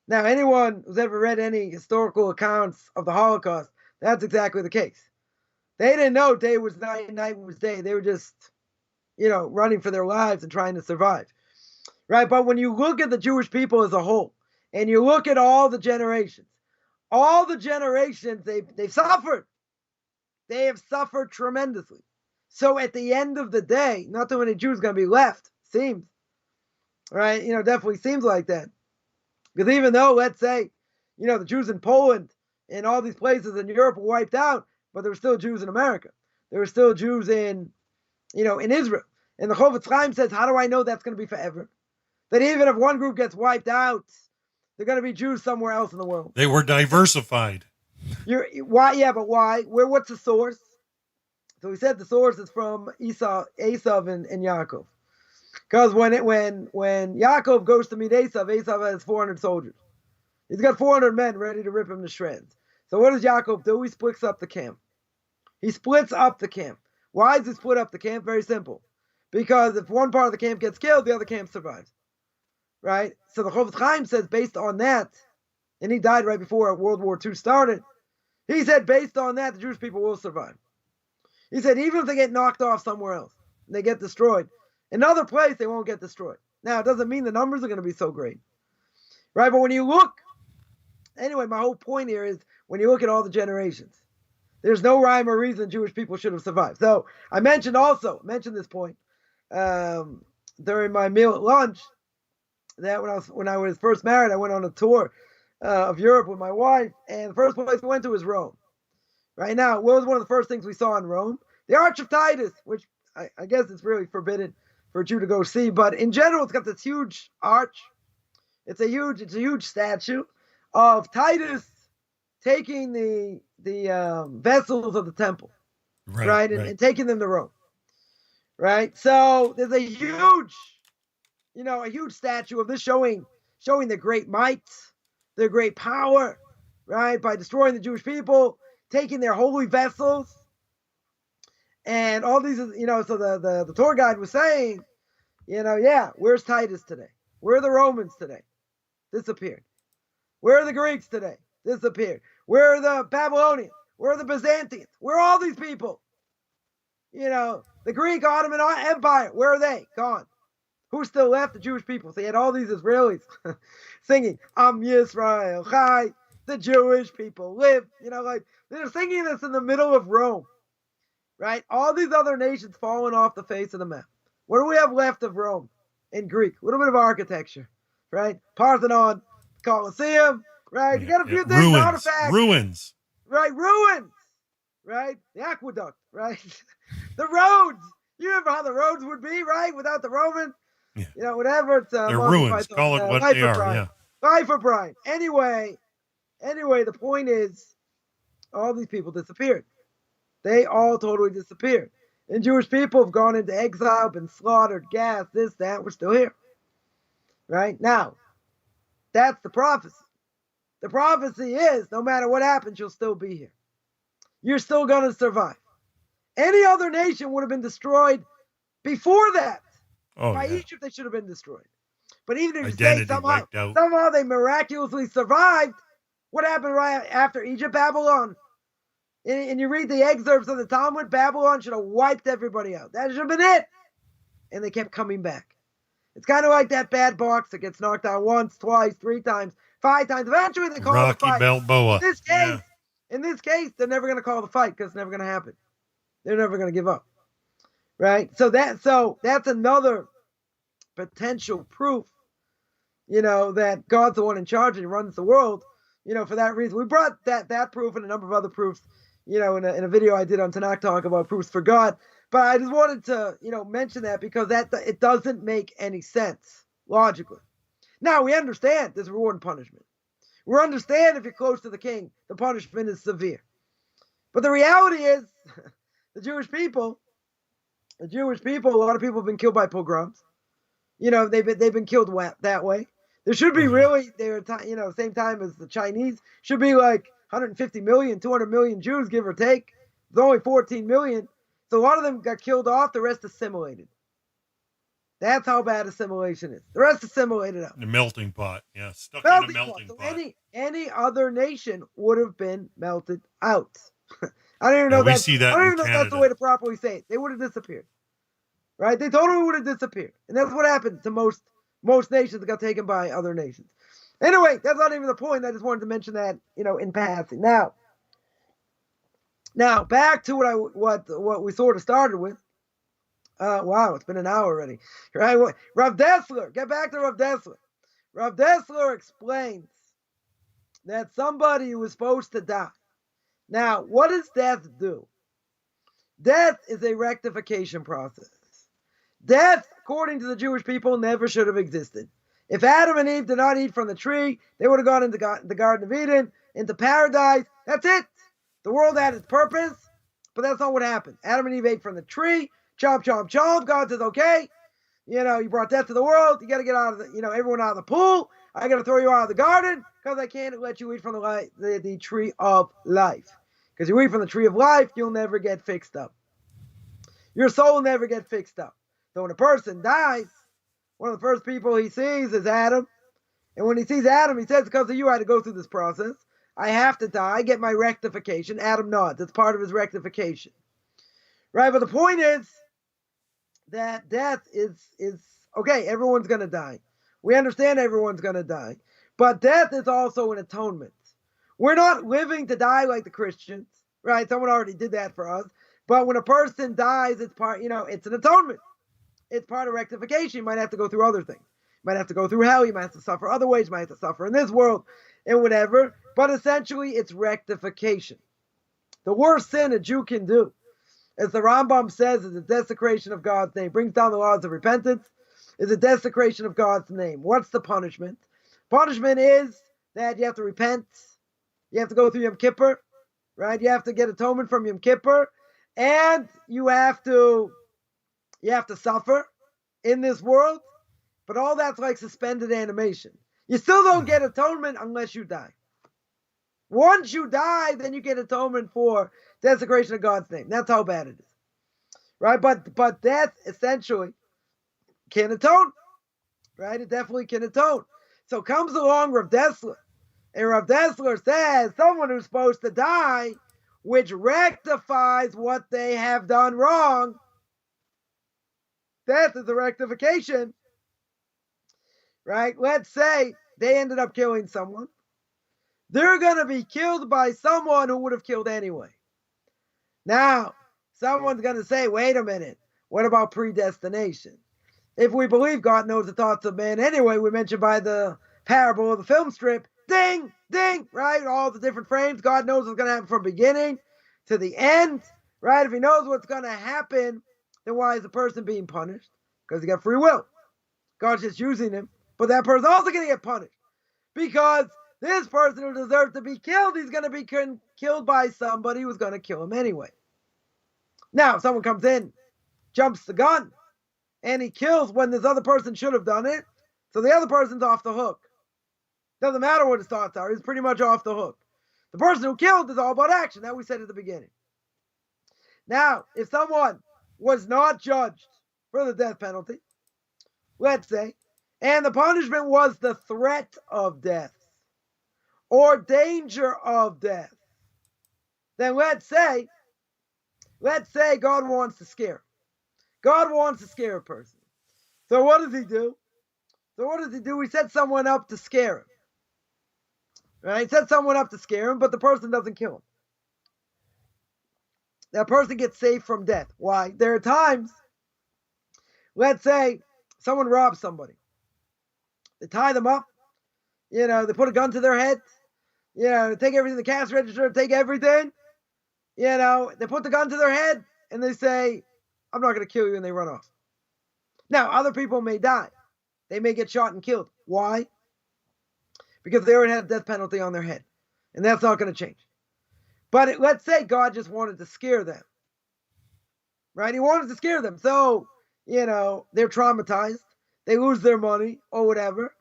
Now, anyone who's ever read any historical accounts of the Holocaust, that's exactly the case. They didn't know day was night and night was day. They were just, running for their lives and trying to survive. Right? But when you look at the Jewish people as a whole, and you look at all the generations, all the generations, they've suffered. They have suffered tremendously. So at the end of the day, not too many Jews going to be left, seems. Right? Definitely seems like that. Because even though, let's say, the Jews in Poland and all these places in Europe were wiped out, but there were still Jews in America. There were still Jews in Israel. And the Chaim says, how do I know that's going to be forever? That even if one group gets wiped out, they're going to be Jews somewhere else in the world. They were diversified. Why? Yeah, but why? What's the source? So he said the source is from Esav and Yaakov. Because when Yaakov goes to meet Esav has 400 soldiers. He's got 400 men ready to rip him to shreds. So what does Yaakov do? He splits up the camp. Why does he split up the camp? Very simple. Because if one part of the camp gets killed, the other camp survives. Right? So the Chaim says, based on that, and he died right before World War II started, he said, based on that, the Jewish people will survive. He said, even if they get knocked off somewhere else, and they get destroyed, another place, they won't get destroyed. Now, it doesn't mean the numbers are going to be so great. Right? But when you look, anyway, my whole point here is, when you look at all the generations, there's no rhyme or reason Jewish people should have survived. So I mentioned this point during my meal at lunch, that when I was first married, I went on a tour of Europe with my wife, and the first place we went to was Rome. Right now, what was one of the first things we saw in Rome? The Arch of Titus, which I guess it's really forbidden for a Jew to go see, but in general, it's got this huge arch. It's a huge statue of Titus taking the vessels of the temple, right? And taking them to Rome, right? So there's a huge statue of this showing the great might, their great power, right? By destroying the Jewish people, taking their holy vessels, and all these, so the tour guide was saying, where's Titus today? Where are the Romans today? Disappeared. Where are the Greeks today? Disappeared. Where are the Babylonians? Where are the Byzantines? Where are all these people? The Greek Ottoman Empire, where are they? Gone. Who's still left? The Jewish people. So you had all these Israelis singing, Am Yisrael Chai, the Jewish people live. They're singing this in the middle of Rome, right? All these other nations falling off the face of the map. What do we have left of Rome in Greek? A little bit of architecture, right? Parthenon, Colosseum, right? You got a few things, artifacts. Ruins. Right, ruins. Right? The aqueduct, right? The roads. You remember how the roads would be, right? Without the Romans? Yeah. Whatever. It's, they're ruins. Call it what they are, Brian. Life for Brian. Anyway, the point is, all these people disappeared. They all totally disappeared. And Jewish people have gone into exile, been slaughtered, gassed, this, that. We're still here. Right? Now, that's the prophecy. The prophecy is, no matter what happens, you'll still be here. You're still going to survive. Any other nation would have been destroyed before that. By Egypt, they should have been destroyed. But even if you say somehow they miraculously survived, what happened right after Egypt? Babylon. And you read the excerpts of the Talmud, Babylon should have wiped everybody out. That should have been it. And they kept coming back. It's kind of like that bad box that gets knocked out once, twice, 3 times, 5 times. Eventually they call it a fight. Rocky Balboa. In this case, they're never going to call the fight because it's never going to happen. They're never going to give up. Right? So that's another potential proof, that God's the one in charge and he runs the world. For that reason, we brought that proof and a number of other proofs, in a video I did on Tanakh Talk about proofs for God. But I just wanted to, mention that because it doesn't make any sense logically. Now we understand there's reward and punishment. We understand if you're close to the king, the punishment is severe. But the reality is, the Jewish people, a lot of people have been killed by pogroms. They've been killed that way. There should be same time as the Chinese, should be like 150 million, 200 million Jews, give or take. There's only 14 million. So a lot of them got killed off, the rest assimilated. That's how bad assimilation is. The rest assimilated out. The melting pot. Yeah, stuck in a melting pot. So any other nation would have been melted out. I don't even know that's the way to properly say it. They would have disappeared. Right? They totally would have disappeared. And that's what happened to most nations that got taken by other nations. Anyway, that's not even the point. I just wanted to mention that, in passing. Now back to what we sort of started with. Wow, it's been an hour already. Right? Rav Dessler, get back to Rav Dessler. Rav Dessler explains that somebody was supposed to die. Now, what does death do? Death is a rectification process. Death, according to the Jewish people, never should have existed. If Adam and Eve did not eat from the tree, they would have gone into the Garden of Eden, into paradise. That's it. The world had its purpose, but that's not what happened. Adam and Eve ate from the tree. Chomp, chomp, chomp. God says, okay, you brought death to the world. You got to get out of everyone out of the pool. I got to throw you out of the garden because I can't let you eat from the tree of life. Because you eat from the tree of life, you'll never get fixed up. Your soul will never get fixed up. So when a person dies, one of the first people he sees is Adam. And when he sees Adam, he says, because of you, I had to go through this process. I have to die, get my rectification. Adam nods. It's part of his rectification. Right? But the point is that death is okay, everyone's going to die. We understand everyone's going to die. But death is also an atonement. We're not living to die like the Christians. Right? Someone already did that for us. But when a person dies, it's part, it's an atonement. It's part of rectification. You might have to go through other things. You might have to go through hell. You might have to suffer other ways. You might have to suffer in this world and whatever. But essentially, it's rectification. The worst sin a Jew can do, as the Rambam says, is the desecration of God's name. Brings down the laws of repentance, is a desecration of God's name. What's the punishment? Punishment is that you have to repent. You have to go through Yom Kippur, right? You have to get atonement from Yom Kippur. And you have to suffer in this world, but all that's like suspended animation. You still don't get atonement unless you die. Once you die, then you get atonement for desecration of God's name. That's how bad it is. Right? But death essentially can atone. Right? It definitely can atone. So comes along Rav Dessler. And Rav Dessler says someone who's supposed to die, which rectifies what they have done wrong. Death is a rectification, right? Let's say they ended up killing someone. They're going to be killed by someone who would have killed anyway. Now, someone's going to say, wait a minute, what about predestination? If we believe God knows the thoughts of man anyway, we mentioned by the parable of the film strip, ding, ding, right? All the different frames, God knows what's going to happen from beginning to the end, right? If he knows what's going to happen, then why is the person being punished? Because he got free will. God's just using him. But that person's also going to get punished. Because this person who deserves to be killed, he's going to be killed by somebody who's going to kill him anyway. Now, if someone comes in, jumps the gun, and he kills when this other person should have done it, so the other person's off the hook. Doesn't matter what his thoughts are. He's pretty much off the hook. The person who killed is all about action. That we said at the beginning. Now, if someone was not judged for the death penalty, let's say, and the punishment was the threat of death or danger of death, then let's say God wants to scare. God wants to scare a person. So what does he do? He sets someone up to scare him. Right? He sets someone up to scare him, but the person doesn't kill him. That person gets saved from death. Why? There are times, let's say, someone robs somebody. They tie them up. They put a gun to their head. They take everything, the cash register, take everything. They put the gun to their head and they say, I'm not going to kill you, and they run off. Now, other people may die. They may get shot and killed. Why? Because they already had a death penalty on their head. And that's not going to change. But let's say God just wanted to scare them. Right? He wanted to scare them. So, they're traumatized. They lose their money or whatever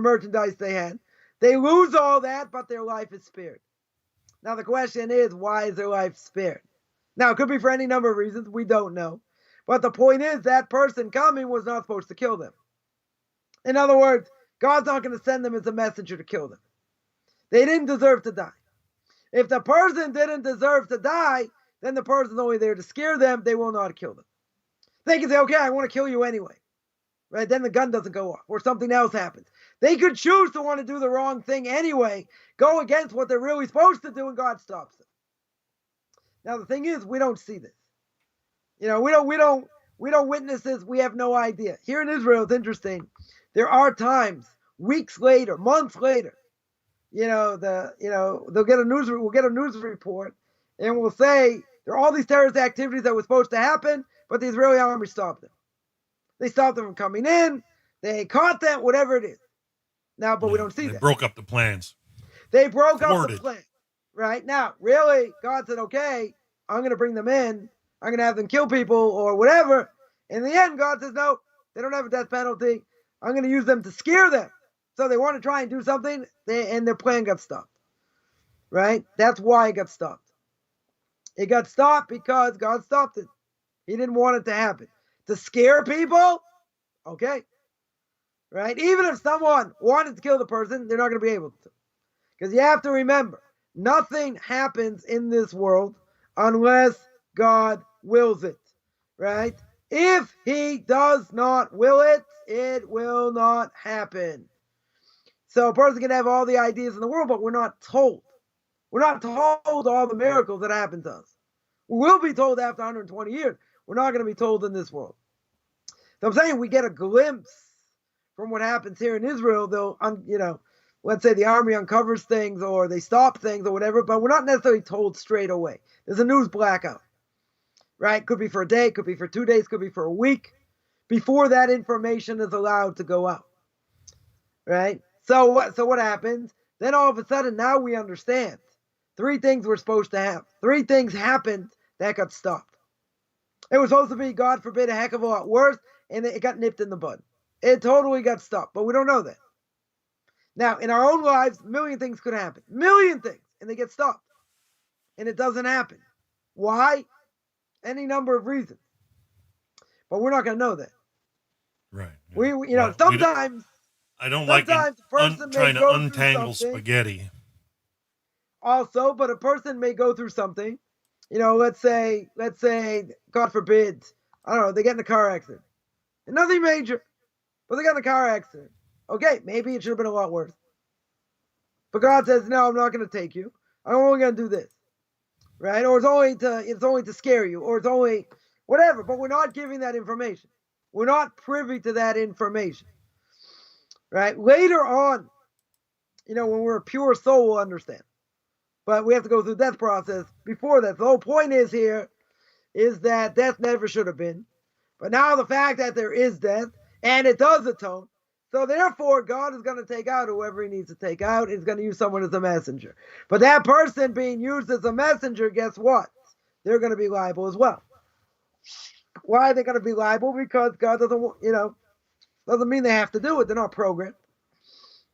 merchandise they had. They lose all that, but their life is spared. Now, the question is, why is their life spared? Now, it could be for any number of reasons. We don't know. But the point is, that person coming was not supposed to kill them. In other words, God's not going to send them as a messenger to kill them. They didn't deserve to die. If the person didn't deserve to die, then the person's only there to scare them. They will not kill them. They can say, okay, I want to kill you anyway. right? Then the gun doesn't go off or something else happens. They could choose to want to do the wrong thing anyway, go against what they're really supposed to do, and God stops them. Now the thing is, we don't see this. We don't witness this. We have no idea. Here in Israel, it's interesting. There are times, weeks later, months later, we'll get a news report, and we'll say there are all these terrorist activities that were supposed to happen, but the Israeli army stopped them. They stopped them from coming in. They caught them, whatever it is. Now, but we don't see that. They broke up the plans. They broke up the plan. Right? Now, really, God said, okay, I'm going to bring them in. I'm going to have them kill people or whatever. In the end, God says, no, they don't have a death penalty. I'm going to use them to scare them. So they want to try and do something, and their plan got stopped. Right? That's why it got stopped. It got stopped because God stopped it. He didn't want it to happen. To scare people? Okay. Right? Even if someone wanted to kill the person, they're not going to be able to. Because you have to remember, nothing happens in this world unless God wills it. Right? If he does not will it, it will not happen. So a person can have all the ideas in the world, but we're not told. We're not told all the miracles that happen to us. We will be told after 120 years. We're not going to be told in this world. So I'm saying we get a glimpse from what happens here in Israel. They'll, let's say the army uncovers things or they stop things or whatever, but we're not necessarily told straight away. There's a news blackout, right? Could be for a day, could be for 2 days, could be for a week before that information is allowed to go out, right? So what happens? Then all of a sudden, now we understand. 3 things we're supposed to have. 3 things happened that got stopped. It was supposed to be, God forbid, a heck of a lot worse, and it got nipped in the bud. It totally got stopped, but we don't know that. Now, in our own lives, a million things could happen. Million things, and they get stopped. And it doesn't happen. Why? Any number of reasons. But we're not going to know that. Right. Sometimes... I don't like trying to untangle spaghetti. Also, but a person may go through something. Let's say, God forbid, I don't know, they get in a car accident. And nothing major, but they got in a car accident. Okay, maybe it should have been a lot worse. But God says, no, I'm not going to take you. I'm only going to do this. Right? Or it's only to scare you, or it's only whatever, but we're not giving that information. We're not privy to that information. Right? Later on, when we're a pure soul, we'll understand. But we have to go through death process before that. The whole point is that death never should have been. But now the fact that there is death, and it does atone, so therefore God is going to take out whoever he needs to take out. He's going to use someone as a messenger. But that person being used as a messenger, guess what? They're going to be liable as well. Why are they going to be liable? Because God doesn't mean they have to do it. They're not programmed.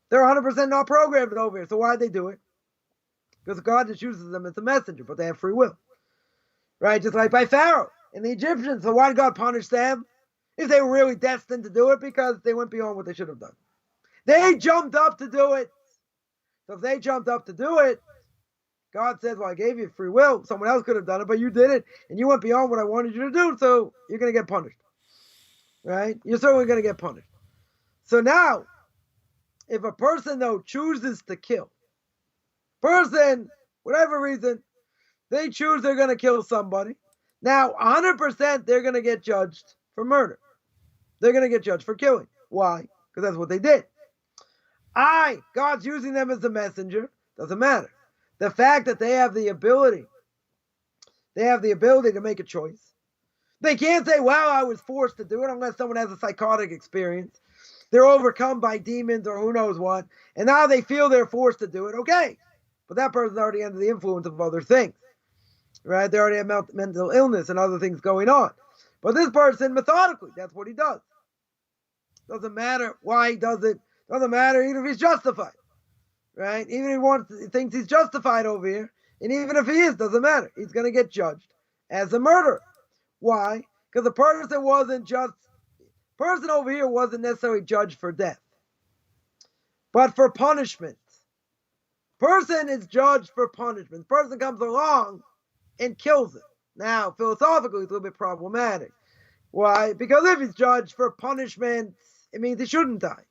They're 100% not programmed over here. So why'd they do it? Because God just uses them as a messenger, but they have free will. Right? Just like by Pharaoh and the Egyptians. So why did God punish them? If they were really destined to do it, because they went beyond what they should have done. They jumped up to do it. So if they jumped up to do it, God says, well, I gave you free will. Someone else could have done it, but you did it, and you went beyond what I wanted you to do, so you're going to get punished. Right? You're certainly going to get punished. So now, if a person, though, chooses to kill, whatever reason, they choose they're going to kill somebody. Now, 100% they're going to get judged for murder. They're going to get judged for killing. Why? Because that's what they did. God's using them as a messenger, doesn't matter. The fact that they have the ability to make a choice. They can't say, well, I was forced to do it, unless someone has a psychotic experience. They're overcome by demons or who knows what, and now they feel they're forced to do it. Okay, but that person's already under the influence of other things, right? They already have mental illness and other things going on. But this person, methodically, that's what he does. Doesn't matter why he does it. Doesn't matter even if he's justified, right? Even if he thinks he's justified over here, and even if he is, doesn't matter. He's going to get judged as a murderer. Why? Because the person over here wasn't necessarily judged for death, but for punishment. Person is judged for punishment. Person comes along and kills it. Now, philosophically, it's a little bit problematic, Why? Because if he's judged for punishment, it means he shouldn't die.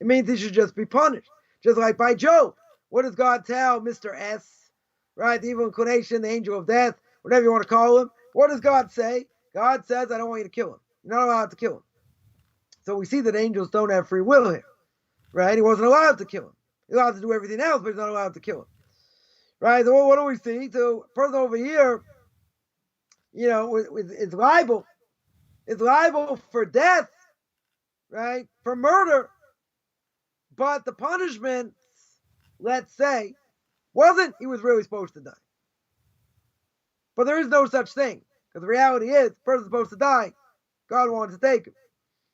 It means he should just be punished. Just like by Job. What does God tell Mr. S? Right? The evil inclination, the angel of death, whatever you want to call him. What does God say? God says, I don't want you to kill him. You're not allowed to kill him. So we see that angels don't have free will here. Right? He wasn't allowed to kill him. He's allowed to do everything else, but he's not allowed to kill him. Right? So what do we see? So person over here, is liable. Is liable for death, right? For murder. But the punishment, let's say, wasn't he was really supposed to die. But there is no such thing. Because the reality is, the person's supposed to die. God wants to take him.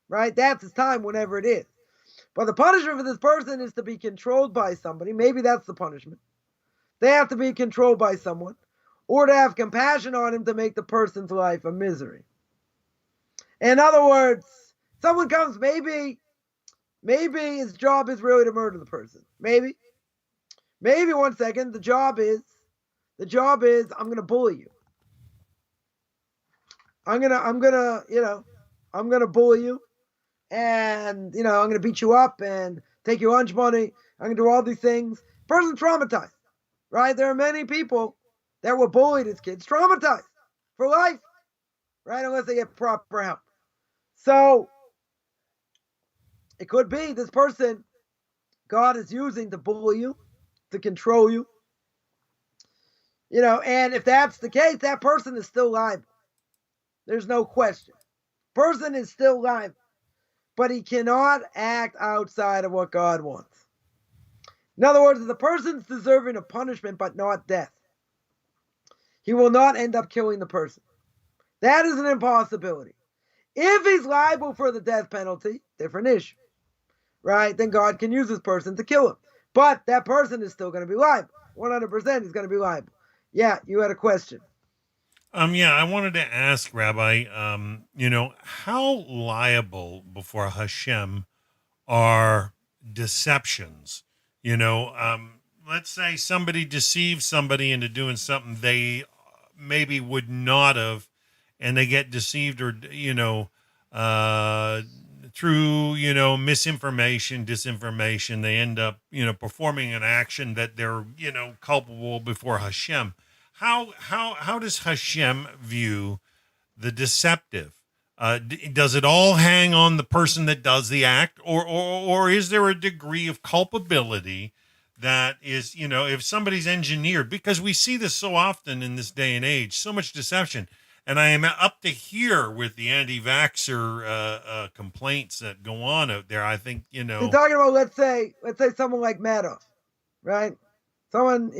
Right? That's his time whenever it is. But the punishment for this person is to be controlled by somebody. Maybe that's the punishment. They have to be controlled by someone. Or to have compassion on him to make the person's life a misery. In other words, someone comes, maybe his job is really to murder the person. Maybe 1 second, the job is, I'm going to bully you. I'm going to bully you. And, I'm going to beat you up and take your lunch money. I'm going to do all these things. Person's traumatized, right? There are many people that were bullied as kids, traumatized for life, right? Unless they get proper help. So, it could be this person God is using to bully you, to control you. And if that's the case, that person is still liable. There's no question. Person is still liable. But he cannot act outside of what God wants. In other words, if the person's deserving of punishment but not death, he will not end up killing the person. That is an impossibility. If he's liable for the death penalty, different issue. Right? Then God can use this person to kill him. But that person is still going to be liable. 100% he's going to be liable. Yeah, you had a question. I wanted to ask, Rabbi, how liable before Hashem are deceptions? Let's say somebody deceives somebody into doing something they maybe would not have, and they get deceived or, through, misinformation, disinformation, they end up, performing an action that they're, culpable before Hashem. How does Hashem view the deceptive? Does it all hang on the person that does the act, or is there a degree of culpability that is, if somebody's engineered? Because we see this so often in this day and age, so much deception. And I am up to here with the anti-vaxxer complaints that go on out there. I think, You're talking about, let's say someone like Madoff, right? Someone,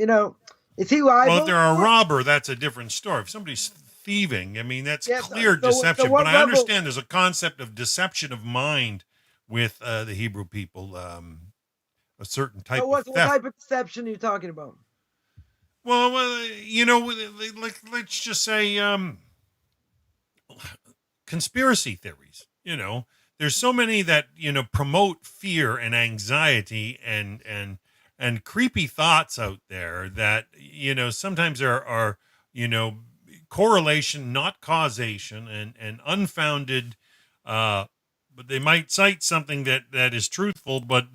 is he liable? Well, if they're a robber, that's a different story. If somebody's thieving, I mean, that's clear deception. But I understand there's a concept of deception of mind with the Hebrew people, a certain type of theft. What type of deception are you talking about? Well, let's just say conspiracy theories. There's so many that, promote fear and anxiety and creepy thoughts out there that, sometimes there are, correlation, not causation, and unfounded, but they might cite something that is truthful, but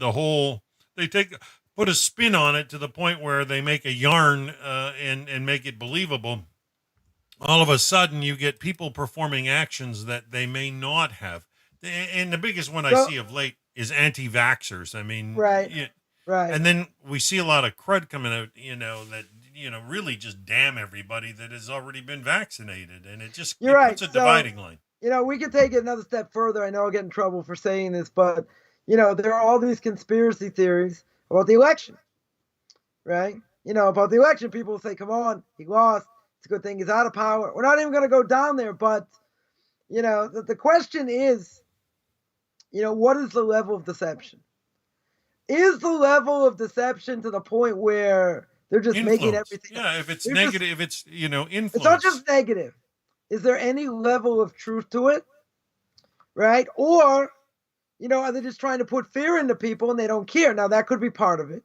they put a spin on it to the point where they make a yarn and make it believable. All of a sudden, you get people performing actions that they may not have. And the biggest one I see of late is anti-vaxxers. I mean, right. Right. And then we see a lot of crud coming out, that, really just damn everybody that has already been vaccinated. And it just puts a dividing line. We could take it another step further. I know I'll get in trouble for saying this, but, there are all these conspiracy theories about the election, right? About the election, people say, come on, he lost. It's a good thing he's out of power. We're not even going to go down there, but, the question is, what is the level of deception? Is the level of deception to the point where they're just making everything? Yeah, if it's negative, if it's, influence. It's not just negative. Is there any level of truth to it? Right? Or, are they just trying to put fear into people and they don't care? Now, that could be part of it.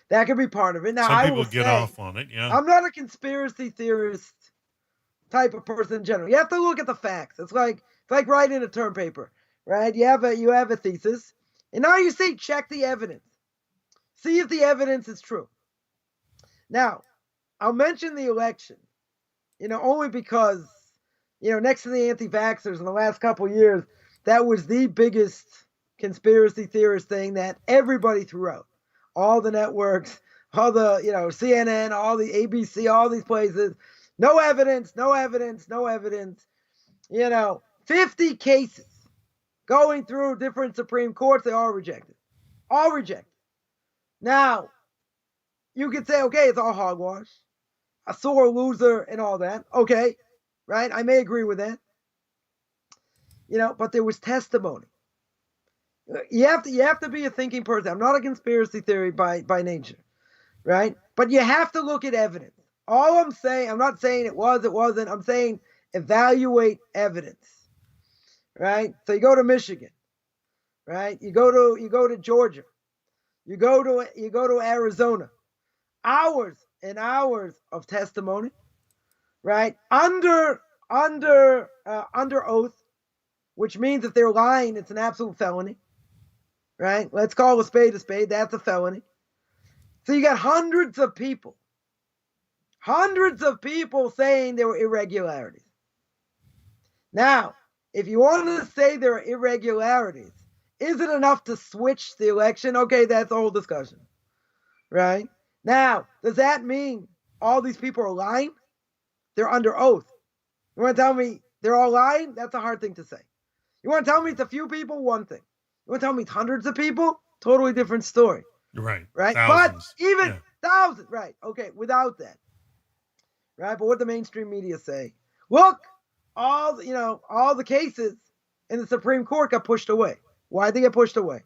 Now, some people get off on it, yeah. I'm not a conspiracy theorist type of person in general. You have to look at the facts. It's like writing a term paper, right? You have a thesis, and now you say check the evidence. See if the evidence is true. Now, I'll mention the election, only because, next to the anti-vaxxers in the last couple of years, that was the biggest conspiracy theorist thing that everybody threw out. All the networks, all the, CNN, all the ABC, all these places. No evidence, no evidence, no evidence. 50 cases going through different Supreme Courts, they all rejected. All rejected. Now, you could say, okay, it's all hogwash. A sore loser and all that. Okay, right? I may agree with that. But there was testimony. You have to be a thinking person. I'm not a conspiracy theory by nature, right? But you have to look at evidence. All I'm saying, I'm not saying it wasn't. I'm saying evaluate evidence, right? So you go to Michigan, right? You go to Georgia, you go to Arizona. Hours and hours of testimony, right? Under oath, which means if they're lying, it's an absolute felony, right? Let's call a spade a spade. That's a felony. So you got hundreds of people saying there were irregularities. Now, if you want to say there are irregularities, is it enough to switch the election? Okay, that's a whole discussion, right? Now, does that mean all these people are lying? They're under oath. You want to tell me they're all lying? That's a hard thing to say. You want to tell me it's a few people? One thing. You want to tell me it's hundreds of people? Totally different story. Right. Right? Thousands. But even thousands, right. Okay, without that. Right? But what the mainstream media say, look, all the cases in the Supreme Court got pushed away. Why did they get pushed away?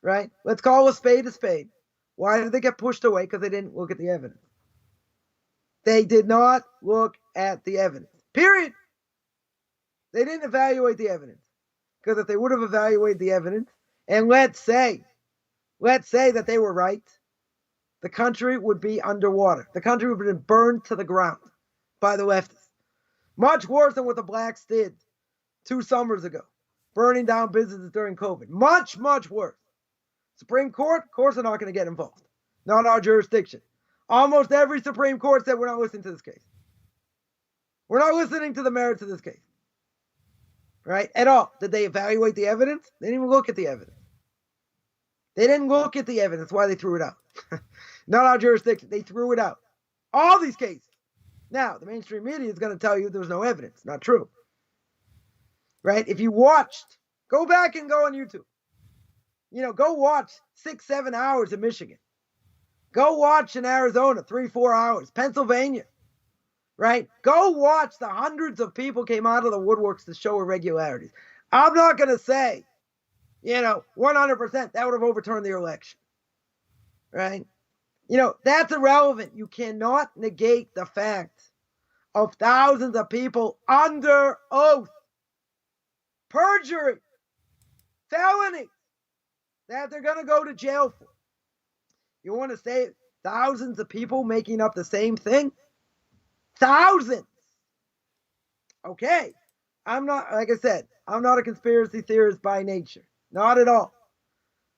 Right? Let's call a spade a spade. Why did they get pushed away? Because they didn't look at the evidence. They did not look at the evidence. Period. They didn't evaluate the evidence. Because if they would have evaluated the evidence, and let's say that they were right, the country would be underwater. The country would have been burned to the ground by the leftists. Much worse than what the blacks did 2 summers ago, burning down businesses during COVID. Much, much worse. Supreme Court, of course, they're not going to get involved. Not our jurisdiction. Almost every Supreme Court said we're not listening to this case. We're not listening to the merits of this case. Right? At all. Did they evaluate the evidence? They didn't even look at the evidence. They didn't look at the evidence. That's why they threw it out. Not our jurisdiction. They threw it out. All these cases. Now, the mainstream media is going to tell you there was no evidence. Not true. Right? If you watched, go back and go on YouTube. Go watch 6-7 hours in Michigan. Go watch in Arizona 3-4 hours. Pennsylvania. Right? Go watch the hundreds of people came out of the woodworks to show irregularities. I'm not going to say, 100% that would have overturned the election. Right? That's irrelevant. You cannot negate the fact of thousands of people under oath. Perjury. Felony. That they're going to go to jail for. You want to say thousands of people making up the same thing? Thousands. Okay. I'm not, like I said, I'm not a conspiracy theorist by nature. Not at all.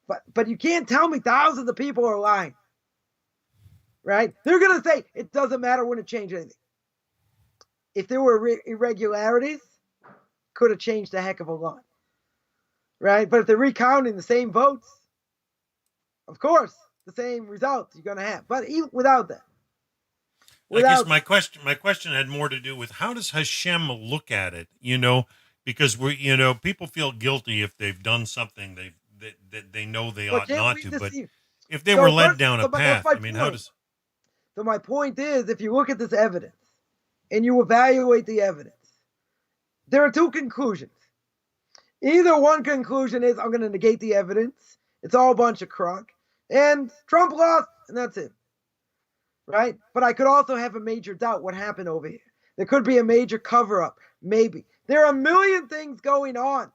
But you can't tell me thousands of people are lying. Right? They're going to say it doesn't matter, wouldn't change anything. If there were irregularities, could have changed a heck of a lot. Right? But if they're recounting the same votes, of course, the same results you're going to have. But even without that. I guess my question had more to do with how does Hashem look at it? Because people feel guilty if they've done something they know they ought not to. But if they were led down a path, how does? So my point is, if you look at this evidence and you evaluate the evidence, there are 2 conclusions. Either one conclusion is I'm going to negate the evidence. It's all a bunch of crock. And Trump lost, and that's it. Right? But I could also have a major doubt what happened over here. There could be a major cover-up, maybe. There are a million things going on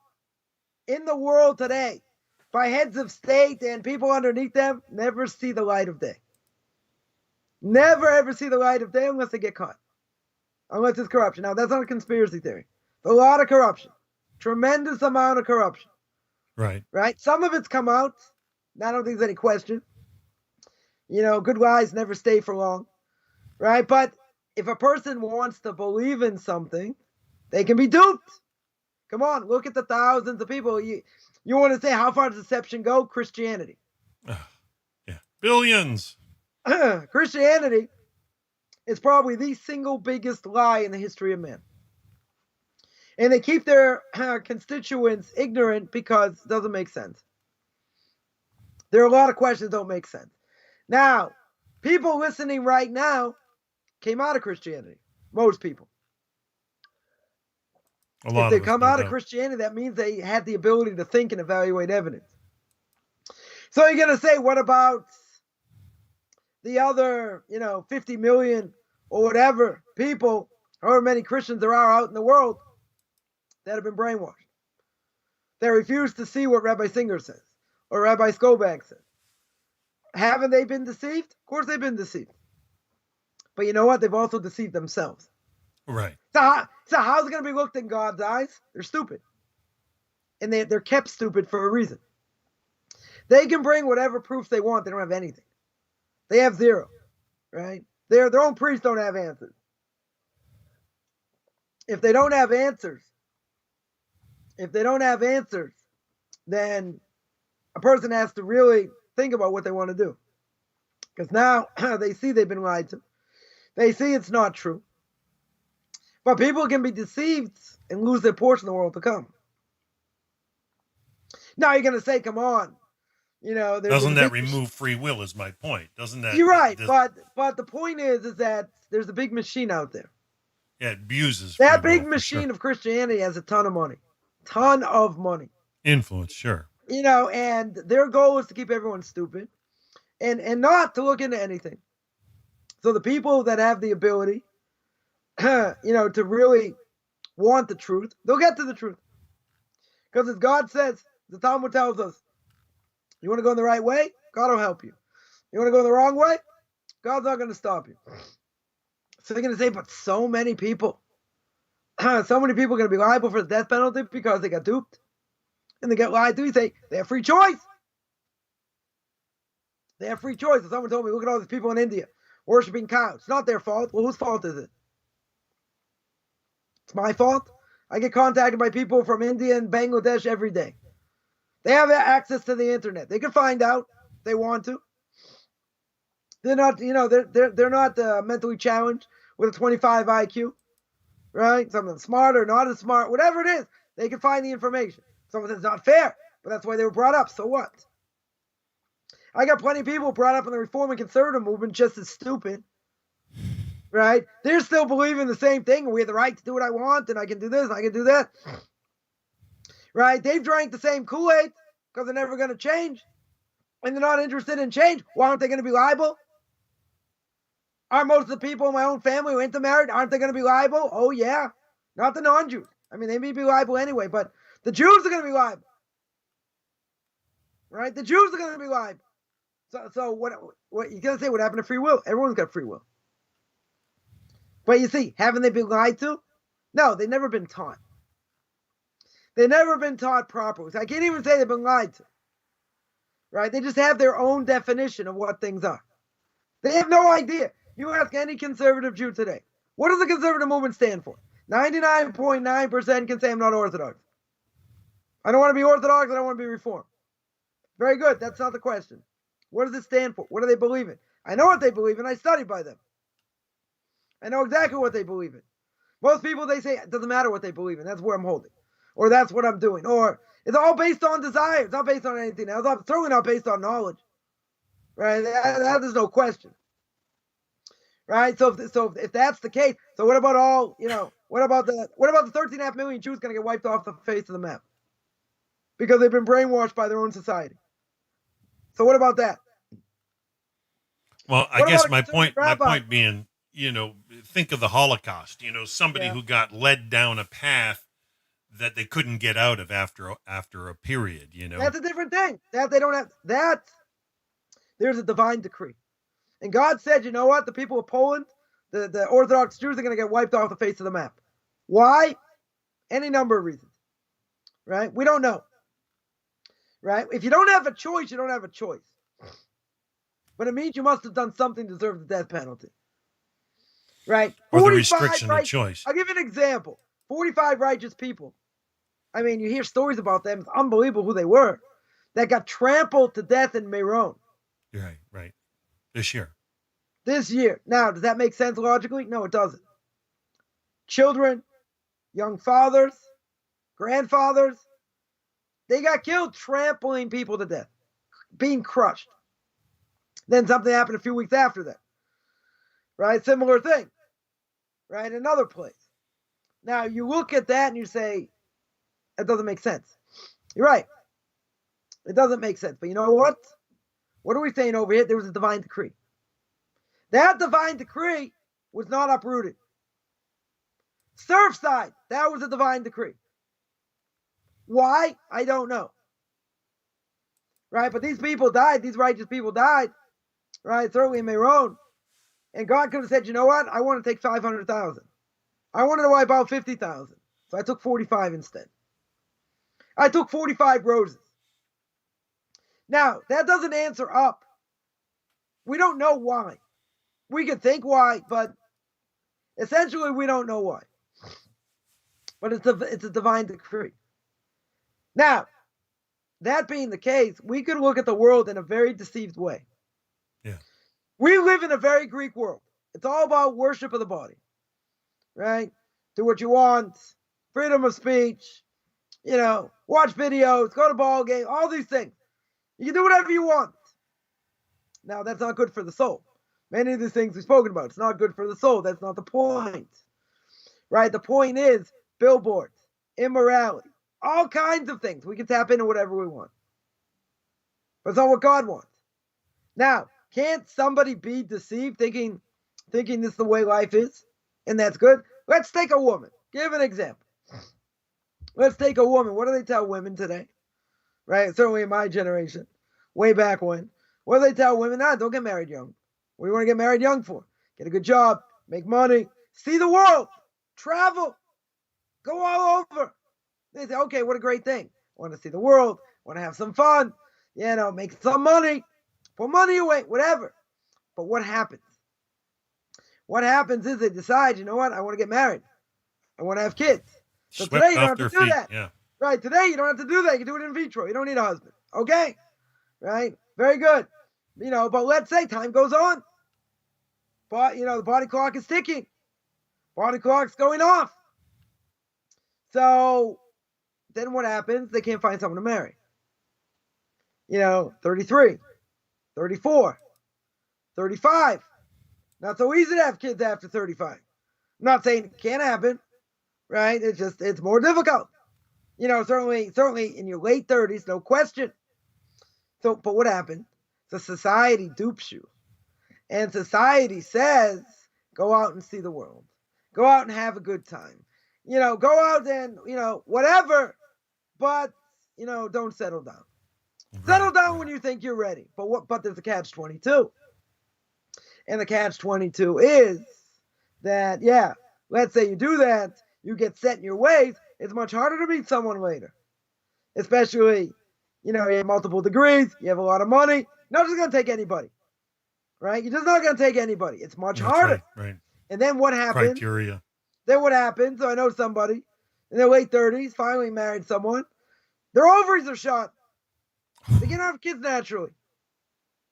in the world today by heads of state and people underneath them never see the light of day. Never ever see the light of day unless they get caught. unless it's corruption. Now, that's not a conspiracy theory. It's a lot of corruption. Tremendous amount of corruption. Right. Right? Some of it's come out. I don't think there's any question. Good lies never stay for long. Right? But if a person wants to believe in something, they can be duped. Come on, look at the thousands of people. You want to say how far does deception go? Christianity. Yeah. Billions. Christianity is probably the single biggest lie in the history of man. And they keep their constituents ignorant because it doesn't make sense. There are a lot of questions that don't make sense. Now, people listening right now came out of Christianity. Most people. If they come out of Christianity, that means they had the ability to think and evaluate evidence. So you're going to say, what about the other, 50 million or whatever people, however many Christians there are out in the world that have been brainwashed? They refuse to see what Rabbi Singer says or Rabbi Skobag says. Haven't they been deceived? Of course they've been deceived. But you know what? They've also deceived themselves. Right. So how's it going to be looked in God's eyes? They're stupid. And they're kept stupid for a reason. They can bring whatever proofs they want. They don't have anything. They have zero. Right? Their own priests don't have answers. If they don't have answers, then a person has to really think about what they want to do. Because now they see they've been lied to. They see it's not true. But people can be deceived and lose their portion of the world to come. Now you're going to say, come on. Doesn't that remove free will is my point. Doesn't that? You're right. But the point is that there's a big machine out there. Yeah, it abuses that big machine of Christianity has a ton of money. Ton of money. Influence, sure. And their goal is to keep everyone stupid and not to look into anything. So the people that have the ability, to really want the truth, they'll get to the truth. Because as God says, the Talmud tells us, you want to go in the right way? God will help you. You want to go the wrong way? God's not going to stop you. So they're going to say, but so many people are going to be liable for the death penalty because they got duped. And they get lied to. You say, they have free choice. They have free choice. And someone told me, look at all these people in India worshiping cows. It's not their fault. Well, whose fault is it? It's my fault. I get contacted by people from India and Bangladesh every day. They have access to the internet. They can find out if they want to. They're not, they're not mentally challenged with a 25 IQ, right? Some of them smarter, not as smart, whatever it is. They can find the information. Someone says it's not fair, but that's why they were brought up. So what? I got plenty of people brought up in the Reform and Conservative movement just as stupid, right? They're still believing the same thing. And we have the right to do what I want, and I can do this, and I can do that, right? They've drank the same Kool-Aid because they're never going to change, and they're not interested in change. Why aren't they going to be liable? Aren't most of the people in my own family who intermarried, aren't they going to be liable? Oh, yeah. Not the non-Jews. I mean, they may be liable anyway, but the Jews are going to be liable. Right? The Jews are going to be liable. So what you're going to say, what happened to free will? Everyone's got free will. But you see, haven't they been lied to? No, they've never been taught. They've never been taught properly. So I can't even say they've been lied to. Right? They just have their own definition of what things are. They have no idea. You ask any conservative Jew today, what does the conservative movement stand for? 99.9% can say I'm not Orthodox. I don't want to be Orthodox. I don't want to be Reformed. Very good. That's not the question. What does it stand for? What do they believe in? I know what they believe in. I study by them. I know exactly what they believe in. Most people, they say, it doesn't matter what they believe in. That's where I'm holding. Or that's what I'm doing. Or it's all based on desire. It's not based on anything else. It's certainly not based on knowledge. Right? That is no question. Right? So if that's the case, so what about all, what about the 13.5 million Jews going to get wiped off the face of the map? Because they've been brainwashed by their own society. So what about that? Well, I guess my point being, think of the Holocaust, somebody who got led down a path that they couldn't get out of after a period, That's a different thing. That they don't have that. There's a divine decree. And God said, you know what? The people of Poland, the Orthodox Jews are going to get wiped off the face of the map. Why? Any number of reasons, right? We don't know, right? If you don't have a choice, you don't have a choice. But it means you must have done something to deserve the death penalty, right? Or the restriction of choice. I'll give you an example. 45 righteous people. I mean, you hear stories about them. It's unbelievable who they were. That got trampled to death in Meron. Right. This year. Now, does that make sense logically? No, it doesn't. Children, young fathers, grandfathers, they got killed trampling people to death, being crushed. Then something happened a few weeks after that, right? Similar thing, right? Another place. Now, you look at that and you say, that doesn't make sense. You're right. It doesn't make sense. But you know what? What are we saying over here? There was a divine decree. That divine decree was not uprooted. Surfside, that was a divine decree. Why? I don't know. Right? But these people died. These righteous people died. Right? Certainly in Meron. And God could have said, you know what? I want to take 500,000. I wanted to wipe out 50,000. So I took 45 instead. I took 45 roses. Now, that doesn't answer up. We don't know why. We could think why, but essentially we don't know why. But it's a divine decree. Now, that being the case, we could look at the world in a very deceived way. Yeah. We live in a very Greek world. It's all about worship of the body, right? Do what you want, freedom of speech, watch videos, go to ball game, all these things. You can do whatever you want. Now, that's not good for the soul. Many of these things we've spoken about, it's not good for the soul. That's not the point, right? The point is billboards, immorality, all kinds of things. We can tap into whatever we want. But it's not what God wants. Now, can't somebody be deceived thinking this is the way life is? And that's good? Let's take a woman. Give an example. Let's take a woman. What do they tell women today? Right? Certainly in my generation. Way back when. What do they tell women? Don't get married young. What do you want to get married young for? Get a good job. Make money. See the world. Travel. Go all over. They say, okay, what a great thing. Want to see the world. Want to have some fun. Make some money. Put money away. Whatever. But what happens? What happens is they decide, you know what? I want to get married. I want to have kids. So today you don't have to do that. Yeah. Right. Today you don't have to do that. You can do it in vitro. You don't need a husband. Okay. Right. Very good. But let's say time goes on. But, the body clock is ticking. Body clock's going off. So then what happens? They can't find someone to marry. 33, 34, 35. Not so easy to have kids after 35. I'm not saying it can't happen, right? It's more difficult. Certainly in your late 30s, no question. So, but what happened? The society dupes you. And society says, go out and see the world. Go out and have a good time. Go out and, whatever. But, don't settle down. Right. Settle down when you think you're ready. But there's a catch-22. And the catch-22 is that, let's say you do that, you get set in your ways, it's much harder to meet someone later. Especially, you have multiple degrees, you have a lot of money. Not just going to take anybody, right? You're just not going to take anybody. It's much harder. Right. And then what happens? Criteria. Then what happens? So I know somebody in their late 30s, finally married someone. Their ovaries are shot. They can't have kids naturally.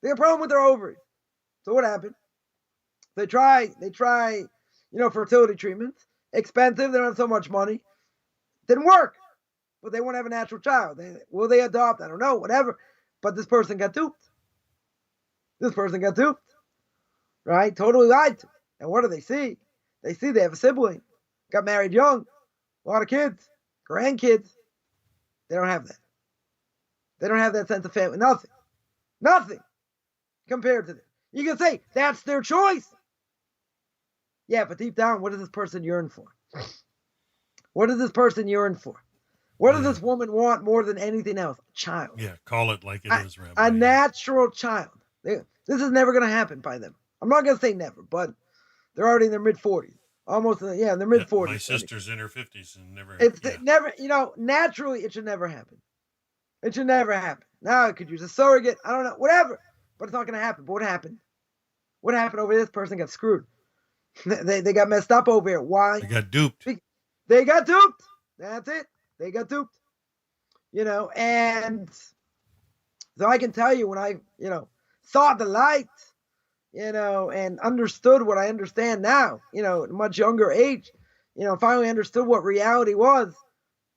They have a problem with their ovaries. So what happened? They try, fertility treatments. Expensive. They don't have so much money. Didn't work. But they want to have a natural child. Will they adopt? I don't know. Whatever. But this person got duped. Right? Totally lied to. And what do they see? They see they have a sibling. Got married young. A lot of kids. Grandkids. They don't have that. They don't have that sense of family. Nothing. Compared to this. You can say, that's their choice. Yeah, but deep down, what does this person yearn for? What does this person yearn for? What does this woman want more than anything else? A child. Yeah, call it like it is, Rabbi. A natural child. This is never going to happen by them. I'm not going to say never, but They're already in their mid-40s. Almost, in their mid-40s. My sister's in her 50s and never. Never, naturally, it should never happen. It should never happen. Now, it could use a surrogate. I don't know, whatever. But it's not going to happen. But what happened? What happened over this person got screwed. They got messed up over here. Why? They got duped. They got duped. That's it. They got duped. And so I can tell you when I, saw the light, and understood what I understand now, at a much younger age, finally understood what reality was,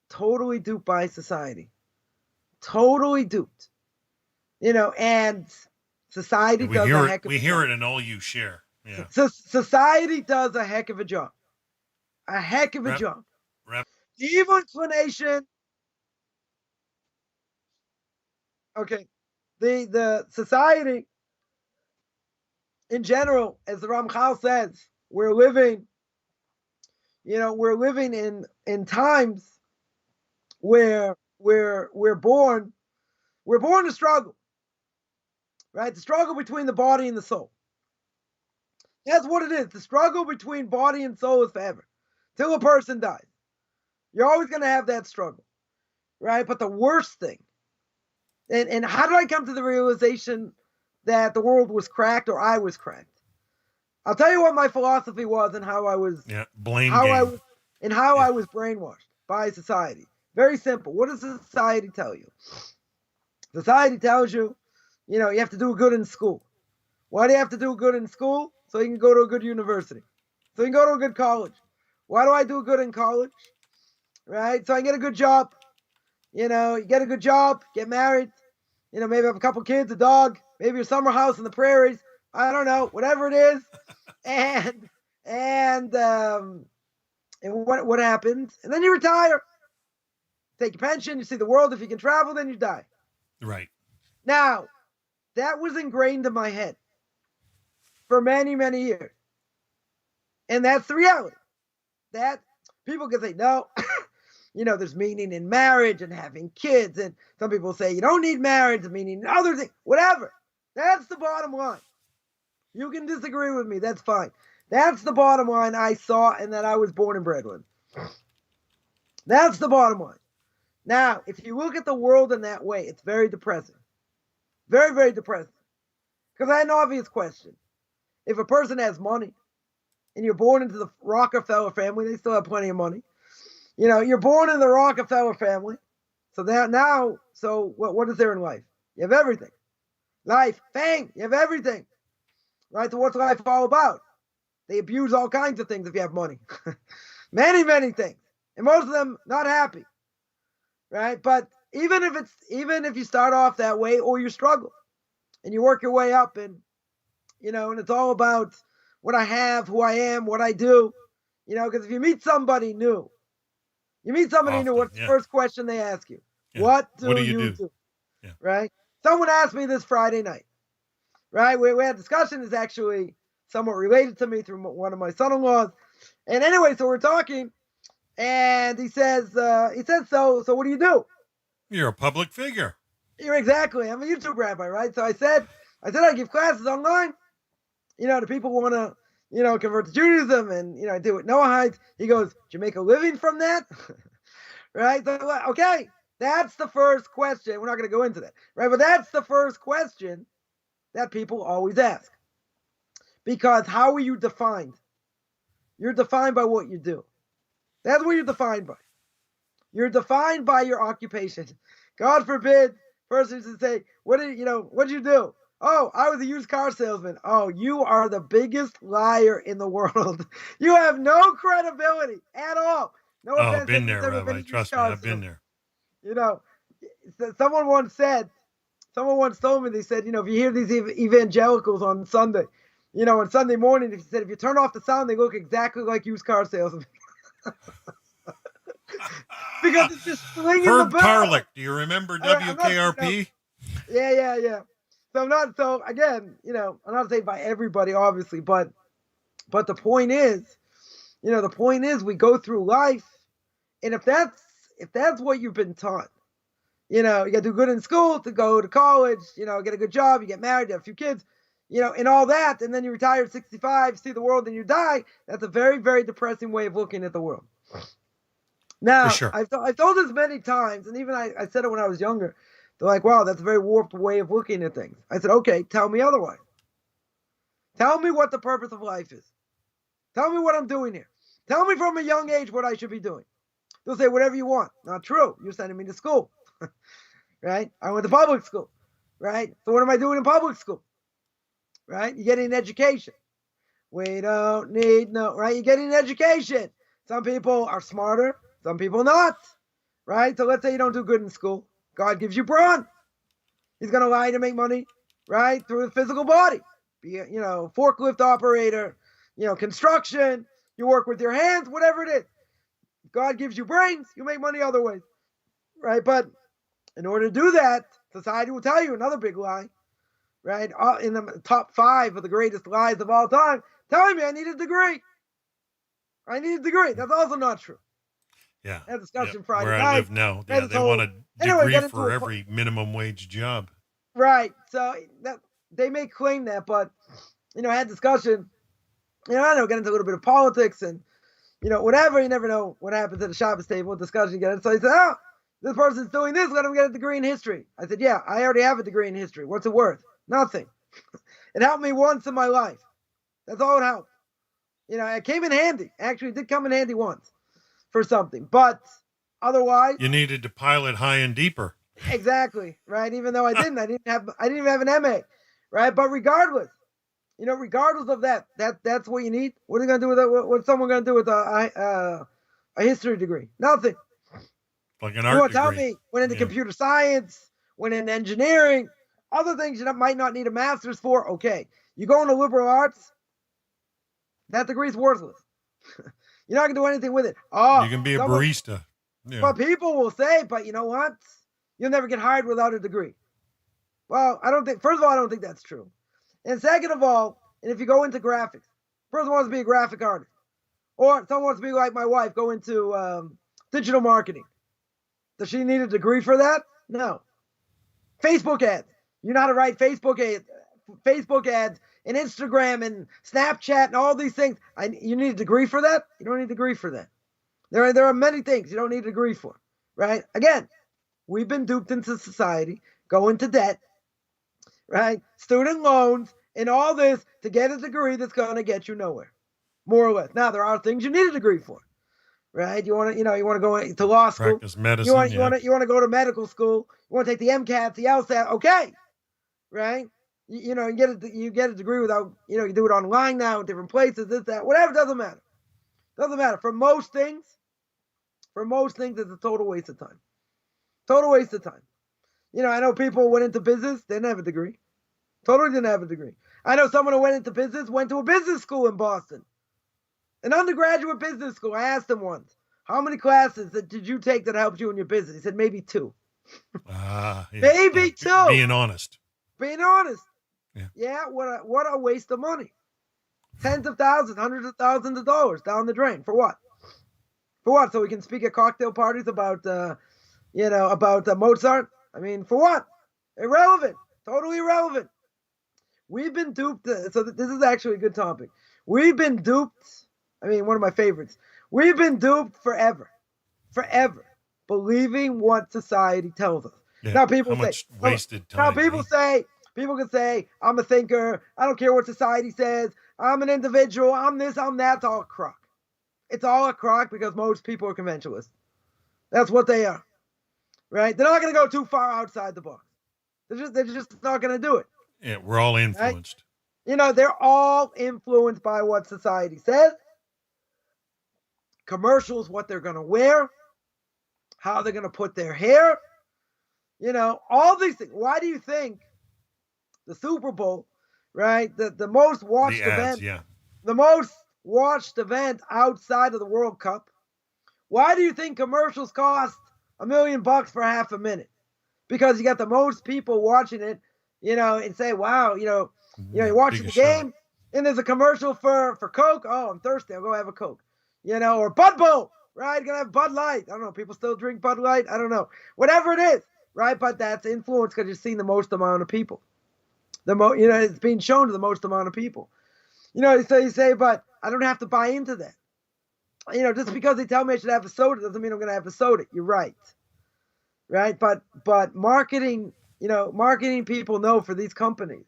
totally duped by society. Totally duped. And society does a heck of a job. We hear it and all you share. Yeah. So society does a heck of a job. A heck of a job. The evil inclination. Okay. The society in general, as the Ramchal says, we're living in times where we're born to struggle. Right? The struggle between the body and the soul. That's what it is. The struggle between body and soul is forever. Till a person dies. You're always going to have that struggle. Right? But the worst thing, and how did I come to the realization that the world was cracked or I was cracked? I'll tell you what my philosophy was and how I was I was brainwashed by society. Very simple. What does society tell you? Society tells you, you have to do good in school. Why do you have to do good in school? So you can go to a good university. So you can go to a good college. Why do I do good in college? Right? So I can get a good job. You get a good job, get married, maybe have a couple kids, a dog, maybe a summer house in the prairies. I don't know, whatever it is. And what happens? And then you retire. Take your pension, you see the world. If you can travel, then you die. Right. Now, that was ingrained in my head for many, many years. And that's the reality. That people can say, no, there's meaning in marriage and having kids. And some people say you don't need marriage, there's meaning in other things, whatever. That's the bottom line. You can disagree with me, that's fine. That's the bottom line I saw and that I was born and bred with. That's the bottom line. Now, if you look at the world in that way, it's very depressing. Very, very depressing. Because I had an obvious question. If a person has money and you're born into the Rockefeller family, they still have plenty of money. You're born in the Rockefeller family. So what is there in life? You have everything. Life, fame, you have everything. Right? So what's life all about? They abuse all kinds of things if you have money. Many, many things. And most of them not happy. Right? But even if you start off that way or you struggle and you work your way up and it's all about what I have, who I am, what I do, because if you meet somebody new, what's the first question they ask you? Yeah. What do you do? Yeah. Right? Someone asked me this Friday night, right? We had a discussion that's actually somewhat related to me through one of my son-in-laws. And anyway, so we're talking and he says, so what do you do? You're a public figure. You're exactly. I'm a YouTube rabbi, right? So I said I give classes online. The people want to, convert to Judaism and, I do it Noahides. He goes, do you make a living from that? Right? So, okay. That's the first question. We're not going to go into that, right? But that's the first question that people always ask. Because how are you defined? You're defined by what you do. That's what you're defined by. You're defined by your occupation. God forbid, person should say, what'd you do? Oh, I was a used car salesman. Oh, you are the biggest liar in the world. You have no credibility at all. No offense. I've been there, Rabbi. Trust me, I've been there. Someone once told me, they said, if you hear these evangelicals on Sunday, on Sunday morning, if you turn off the sound, they look exactly like used car salesmen. Because it's just slinging the bell. Tarlick, do you remember WKRP? Yeah. So I'm not saying by everybody, obviously, but the point is, we go through life, and if that's what you've been taught, you got to do good in school, to go to college, get a good job, you get married, you have a few kids, and all that, and then you retire at 65, see the world, and you die. That's a very, very depressing way of looking at the world. Now, sure. I've told this many times, and even I said it when I was younger. They're like, wow, that's a very warped way of looking at things. I said, okay, tell me otherwise. Tell me what the purpose of life is. Tell me what I'm doing here. Tell me from a young age what I should be doing. They'll say, whatever you want. Not true. You're sending me to school. Right? I went to public school. Right? So what am I doing in public school? Right? You're getting an education. We don't need right? You're getting an education. Some people are smarter. Some people not. Right? So let's say you don't do good in school. God gives you brawn. He's going to allow you to make money, right? Through the physical body. Be a, forklift operator, construction. You work with your hands, whatever it is. God gives you brains. You make money other ways, right? But in order to do that, society will tell you another big lie, right? In the top 5 of the greatest lies of all time, telling me I need a degree. I need a degree. That's also not true. Yeah. That discussion Friday night. Where I live now, they want a degree for every minimum wage job. Right. So they may claim that, but, I had discussion, I know, get into a little bit of politics and, whatever. You never know what happens at a Shabbos table, discussion you get it. So he said, this person's doing this, let him get a degree in history. I said, yeah, I already have a degree in history. What's it worth? Nothing. It helped me once in my life. That's all it helped. It came in handy. Actually, it did come in handy once for something, but otherwise you needed to pilot high and deeper. Exactly, right? Even though I didn't even have an MA, right? But regardless of that's what you need. What are you gonna do with that? What's someone gonna do with a history degree? Nothing. Like an art degree. Tell me, went into computer science, went into engineering, other things you might not need a master's for. Okay, you go into liberal arts, that degree's worthless. You're not gonna do anything with it. You can be a barista. Yeah. But people will say, but you know what? You'll never get hired without a degree. Well, first of all, I don't think that's true. And second of all, and if you go into graphics, person wants to be a graphic artist. Or someone wants to be like my wife, go into digital marketing. Does she need a degree for that? No. Facebook ads. You know how to write Facebook ads and Instagram and Snapchat and all these things. You need a degree for that? You don't need a degree for that. There are many things you don't need a degree for, right? Again, we've been duped into society, go into debt, right? Student loans and all this to get a degree that's going to get you nowhere, more or less. Now, there are things you need a degree for, right? You want to go to law school. Practice medicine. You want to go to medical school. You want to take the MCAT, the LSAT. Okay, right? You get a degree without, you do it online now in different places, this, that, whatever, doesn't matter. Doesn't matter. For most things, it's a total waste of time. Total waste of time. I know people went into business, they didn't have a degree. Totally didn't have a degree. I know someone who went into business, went to a business school in Boston. An undergraduate business school. I asked him once, how many classes did you take that helped you in your business? He said, maybe 2. Maybe 2. Being honest. Yeah, what a waste of money. Tens of thousands, hundreds of thousands of dollars down the drain. For what? So we can speak at cocktail parties about, Mozart? I mean, for what? Irrelevant. Totally irrelevant. We've been duped. So this is actually a good topic. We've been duped. I mean, one of my favorites. We've been duped forever. Believing what society tells us. Yeah, now people how much wasted time. Now people can say, I'm a thinker. I don't care what society says. I'm an individual. I'm this, I'm that. It's all a crock. It's all a crock because most people are conventionalists. That's what they are. Right? They're not going to go too far outside the box. They're just not going to do it. Yeah, we're all influenced. Right? They're all influenced by what society says. Commercials, what they're going to wear, how they're going to put their hair. All these things. Why do you think the Super Bowl, right? The most watched event, the most watched event outside of the World Cup. Why do you think commercials cost $1 million for half a minute? Because you got the most people watching it, and say, wow, you're watching the game and there's a commercial for Coke. Oh, I'm thirsty. I'll go have a Coke, or Bud Bowl, right? Gonna have Bud Light. I don't know. People still drink Bud Light. I don't know. Whatever it is, right? But that's influence because you're seeing the most amount of people. it's being shown to the most amount of people. So you say, but I don't have to buy into that. Just because they tell me I should have a soda doesn't mean I'm going to have a soda. You're right. Right. But marketing people know for these companies,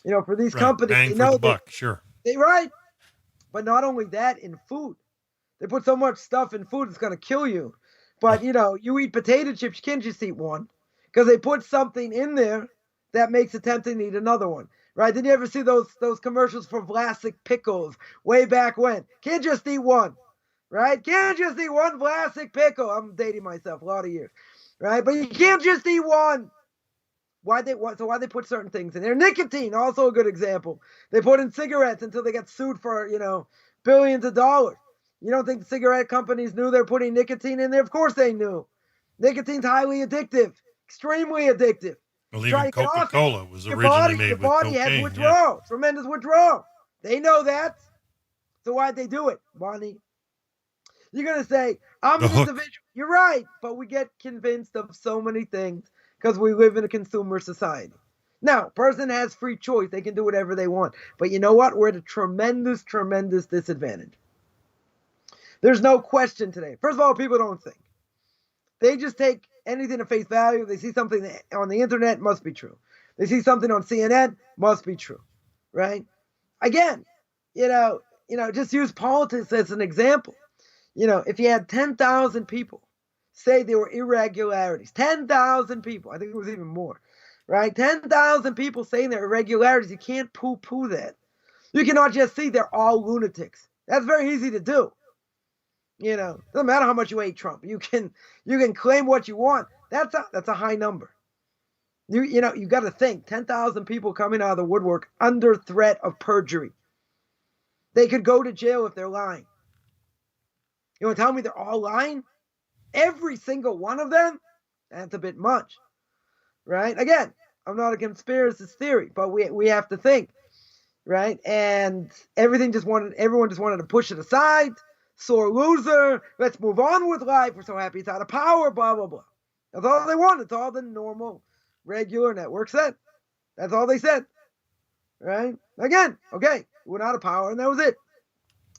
companies, bang for the buck. Sure. They right. But not only that, in food, they put so much stuff in food, it's going to kill you. But, you eat potato chips, you can't just eat one because they put something in there that makes it tempting to eat another one. Right? Did you ever see those commercials for Vlasic pickles way back when? Can't just eat one. Right? Can't just eat one Vlasic pickle. I'm dating myself a lot of years. Right? But you can't just eat one. Why they put certain things in there? Nicotine, also a good example. They put in cigarettes until they get sued for, billions of dollars. You don't think the cigarette companies knew they're putting nicotine in there? Of course they knew. Nicotine's highly addictive, extremely addictive. Well, even Coca-Cola was originally made with cocaine. Your body has withdrawal, tremendous withdrawal. They know that. So why'd they do it? Money. You're going to say, I'm an individual. You're right, but we get convinced of so many things because we live in a consumer society. Now, person has free choice. They can do whatever they want. But you know what? We're at a tremendous, tremendous disadvantage. There's no question today. First of all, people don't think. They just take anything at face value. They see something on the internet, must be true. They see something on CNN, must be true. Right? Again, just use politics as an example. If you had 10,000 people say there were irregularities, 10,000 people, I think it was even more, right? 10,000 people saying there are irregularities, you can't poo-poo that. You cannot just see they're all lunatics. That's very easy to do. Doesn't matter how much you hate Trump. You can claim what you want. That's a high number. You got to think 10,000 people coming out of the woodwork under threat of perjury. They could go to jail if they're lying. You want to tell me they're all lying? Every single one of them? That's a bit much, right? Again, I'm not a conspiracist theory, but we have to think, right? And everyone just wanted to push it aside. Sore loser. Let's move on with life. We're so happy it's out of power. Blah blah blah. That's all they want. It's all the normal, regular network said. That's all they said, right? Again, okay, we're out of power, and that was it.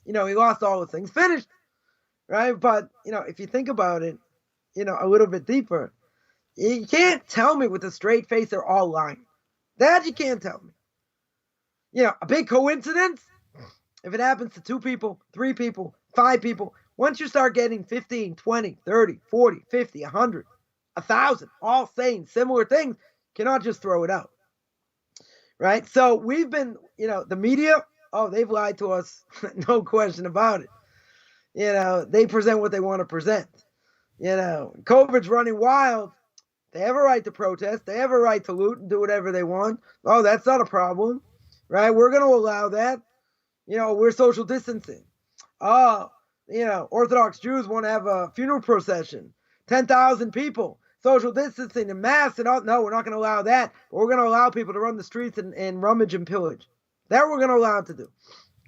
He lost all the things. Finished. Right? But, if you think about it, a little bit deeper, you can't tell me with a straight face they're all lying. That you can't tell me. A big coincidence, if it happens to 2 people, 3 people, 5 people, once you start getting 15, 20, 30, 40, 50, 100, 1,000, all saying similar things, cannot just throw it out. Right? So we've been, the media, they've lied to us, no question about it. They present what they want to present. COVID's running wild. They have a right to protest. They have a right to loot and do whatever they want. Oh, that's not a problem, right? We're going to allow that. We're social distancing. Oh, Orthodox Jews want to have a funeral procession. 10,000 people, social distancing and masks and all. No, we're not going to allow that. But we're going to allow people to run the streets and rummage and pillage. That we're going to allow to do.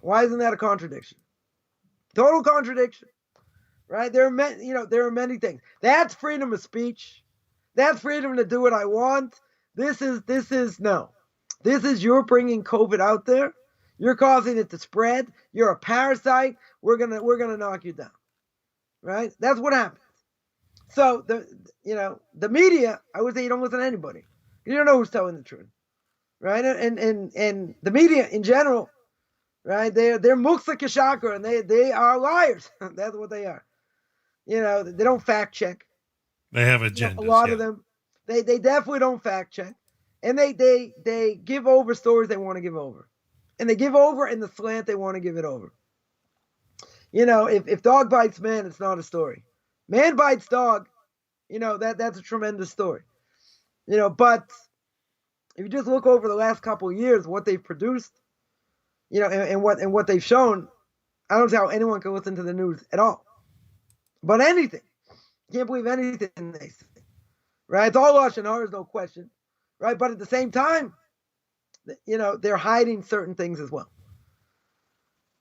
Why isn't that a contradiction? Total contradiction, right? There are many things. That's freedom of speech. That's freedom to do what I want. This is no. This is you're bringing COVID out there. You're causing it to spread. You're a parasite. We're gonna knock you down, right? That's what happens. So the media, I would say you don't listen to anybody. You don't know who's telling the truth, right? And the media in general. Right? They're muksa kishakar, and they are liars. That's what they are. They don't fact check. They have agendas. A lot of them. They definitely don't fact check. And they give over stories they want to give over. And they give over in the slant they want to give it over. If dog bites man, it's not a story. Man bites dog, that's a tremendous story. But if you just look over the last couple of years, what they've produced, and what they've shown, I don't see how anyone can listen to the news at all. But anything. Can't believe anything they say. Right? It's all Lashon Hara, there's no question. Right? But at the same time, they're hiding certain things as well.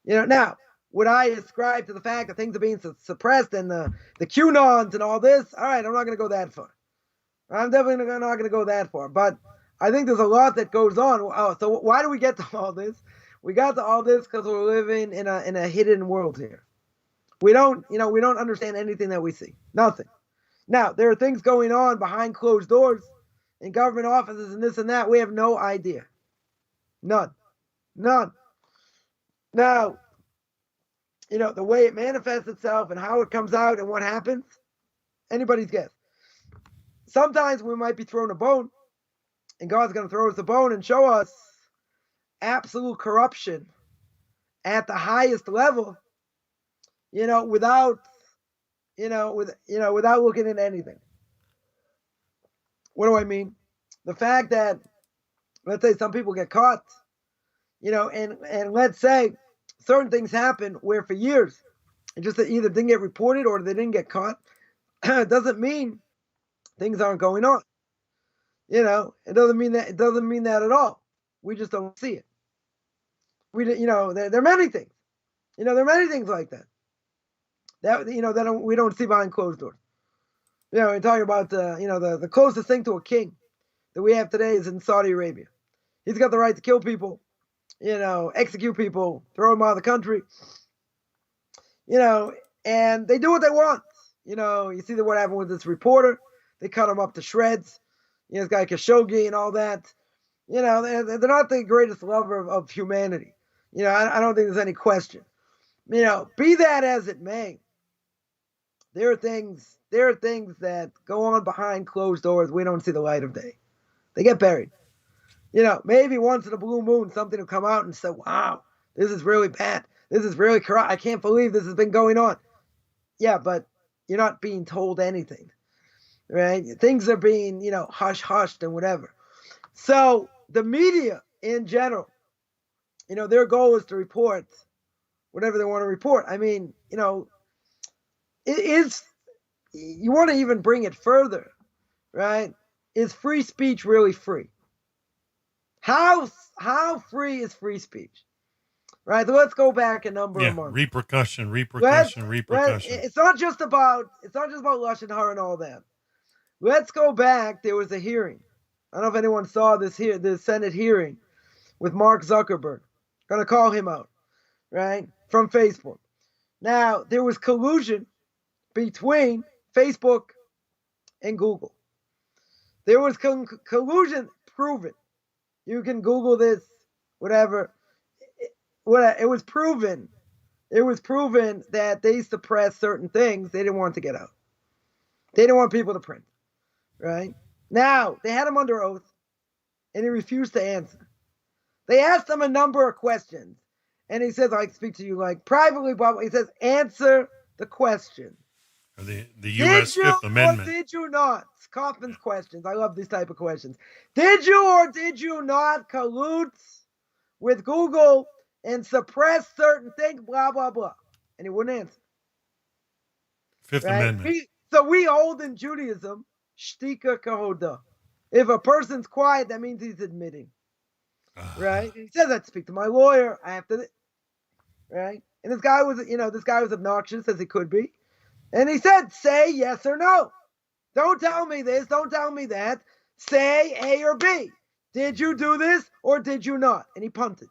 Now, would I ascribe to the fact that things are being suppressed and the QAnons and all this? All right, I'm not going to go that far. I'm definitely not going to go that far. But I think there's a lot that goes on. Oh, so why do we get to all this? We got to all this because we're living in a hidden world here. We don't understand anything that we see. Nothing. Now, there are things going on behind closed doors in government offices and this and that. We have no idea. None. Now, the way it manifests itself and how it comes out and what happens, anybody's guess. Sometimes we might be thrown a bone, and God's going to throw us a bone and show us absolute corruption at the highest level, without looking at anything. What do I mean? The fact that, let's say some people get caught, and let's say certain things happen where for years it just either didn't get reported or they didn't get caught. It doesn't mean things aren't going on. It doesn't mean that at all. We just don't see it. There are many things. There are many things like that. That we don't see behind closed doors. We're talking about the closest thing to a king that we have today is in Saudi Arabia. He's got the right to kill people, execute people, throw them out of the country, and they do what they want. You see what happened with this reporter. They cut him up to shreds. This guy Khashoggi and all that. They're not the greatest lover of humanity. I don't think there's any question. Be that as it may, there are things that go on behind closed doors. We don't see the light of day. They get buried. Maybe once in a blue moon, something will come out and say, wow, this is really bad. This is really corrupt. I can't believe this has been going on. Yeah, but you're not being told anything, right? Things are being, hushed and whatever. So the media in general, their goal is to report whatever they want to report. I mean, it is, you want to even bring it further, right? Is free speech really free? How free is free speech? Right? So let's go back a number of months. Repercussion. It's not just about Lashon Hara and all that. Let's go back. There was a hearing. I don't know if anyone saw this Senate hearing with Mark Zuckerberg. Gonna call him out, right? From Facebook. Now, there was collusion between Facebook and Google. There was collusion proven. You can Google this, whatever. It was proven. It was proven that they suppressed certain things they didn't want to get out. They didn't want people to print, right? Now, they had him under oath, and he refused to answer. They asked him a number of questions, and he says, I can speak to you like privately, but he says, answer the question. The U.S. Fifth Amendment. Or did you not? Coffman's questions. I love these type of questions. Did you or did you not collude with Google and suppress certain things, blah, blah, blah? And he wouldn't answer. Fifth Amendment. So we hold in Judaism, shtika kahoda. If a person's quiet, that means he's admitting. Right? He says, I'd speak to my lawyer. I have to, right? And this guy was obnoxious as he could be. And he said, say yes or no. Don't tell me this. Don't tell me that. Say A or B. Did you do this or did you not? And he punted.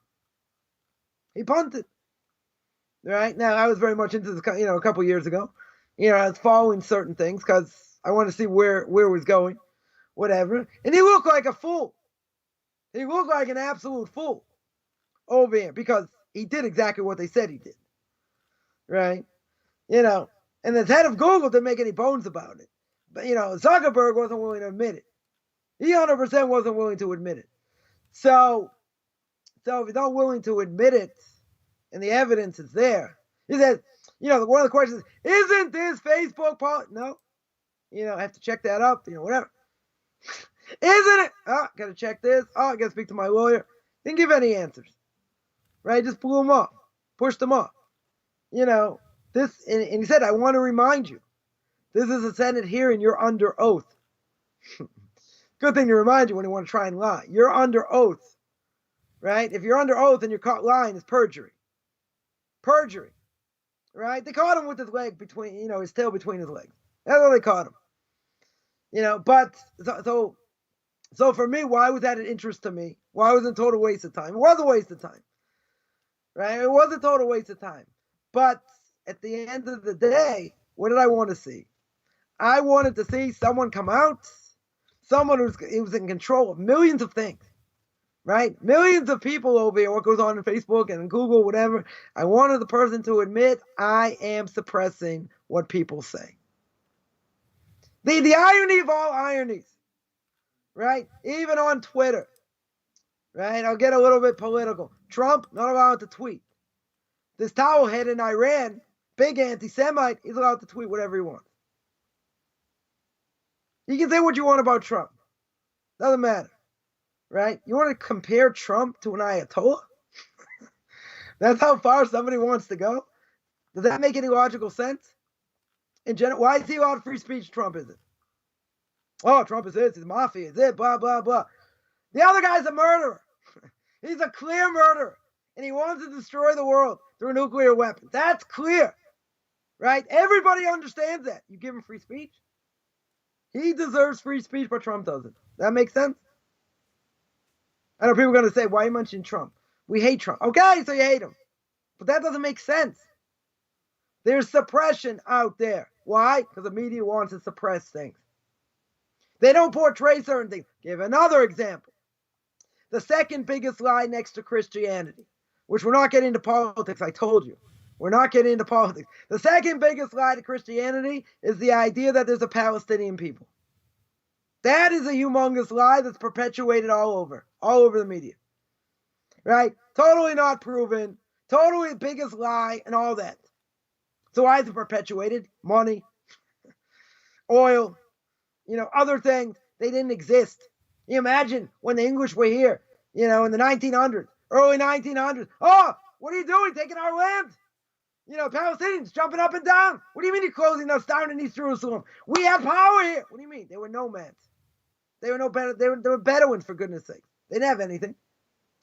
Right? Now, I was very much into this, a couple years ago. I was following certain things because I wanted to see where it was going, whatever. And he looked like a fool. He looked like an absolute fool over here because he did exactly what they said he did. Right? And the head of Google didn't make any bones about it. But, Zuckerberg wasn't willing to admit it. He 100% wasn't willing to admit it. So if he's not willing to admit it and the evidence is there, he says, one of the questions is, isn't this Facebook policy? No. I have to check that up, whatever. Isn't it? Oh, got to check this. Oh, I got to speak to my lawyer. Didn't give any answers. Right? Just blew him off. Pushed him off. This, and he said, I want to remind you, this is a Senate hearing. You're under oath. Good thing to remind you when you want to try and lie. You're under oath. Right? If you're under oath and you're caught lying, it's perjury. Perjury. Right? They caught him with his leg between, his tail between his legs. That's how they caught him. But so So for me, why was that an interest to me? Why was it a total waste of time? It was a waste of time, right? It was a total waste of time. But at the end of the day, what did I want to see? I wanted to see someone come out, someone who was in control of millions of things, right? Millions of people over here, what goes on in Facebook and in Google, whatever. I wanted the person to admit, I am suppressing what people say. The irony of all ironies, right? Even on Twitter, right? I'll get a little bit political. Trump, not allowed to tweet. This towelhead in Iran, big anti-Semite, he's allowed to tweet whatever he wants. You can say what you want about Trump. Doesn't matter, right? You want to compare Trump to an Ayatollah? That's how far somebody wants to go? Does that make any logical sense? In general, why is he allowed free speech? Trump isn't. Oh, Trump is this, he's mafia, is it, blah, blah, blah. The other guy's a murderer. He's a clear murderer. And he wants to destroy the world through nuclear weapons. That's clear, right? Everybody understands that. You give him free speech? He deserves free speech, but Trump doesn't. That makes sense? I know people are going to say, why are you mentioning Trump? We hate Trump. Okay, so you hate him. But that doesn't make sense. There's suppression out there. Why? Because the media wants to suppress things. They don't portray certain things. Give another example. The second biggest lie next to Christianity, which we're not getting into politics, I told you. We're not getting into politics. The second biggest lie to Christianity is the idea that there's a Palestinian people. That is a humongous lie that's perpetuated all over the media. Right? Totally not proven. Totally the biggest lie and all that. So why is it perpetuated? Money, oil, other things. They didn't exist. You imagine when the English were here, in the 1900s, early 1900s. Oh, what are you doing? Taking our land? Palestinians jumping up and down. What do you mean you're closing us down in East Jerusalem? We have power here. What do you mean? They were nomads. They were no better. They were Bedouins, for goodness sake. They didn't have anything.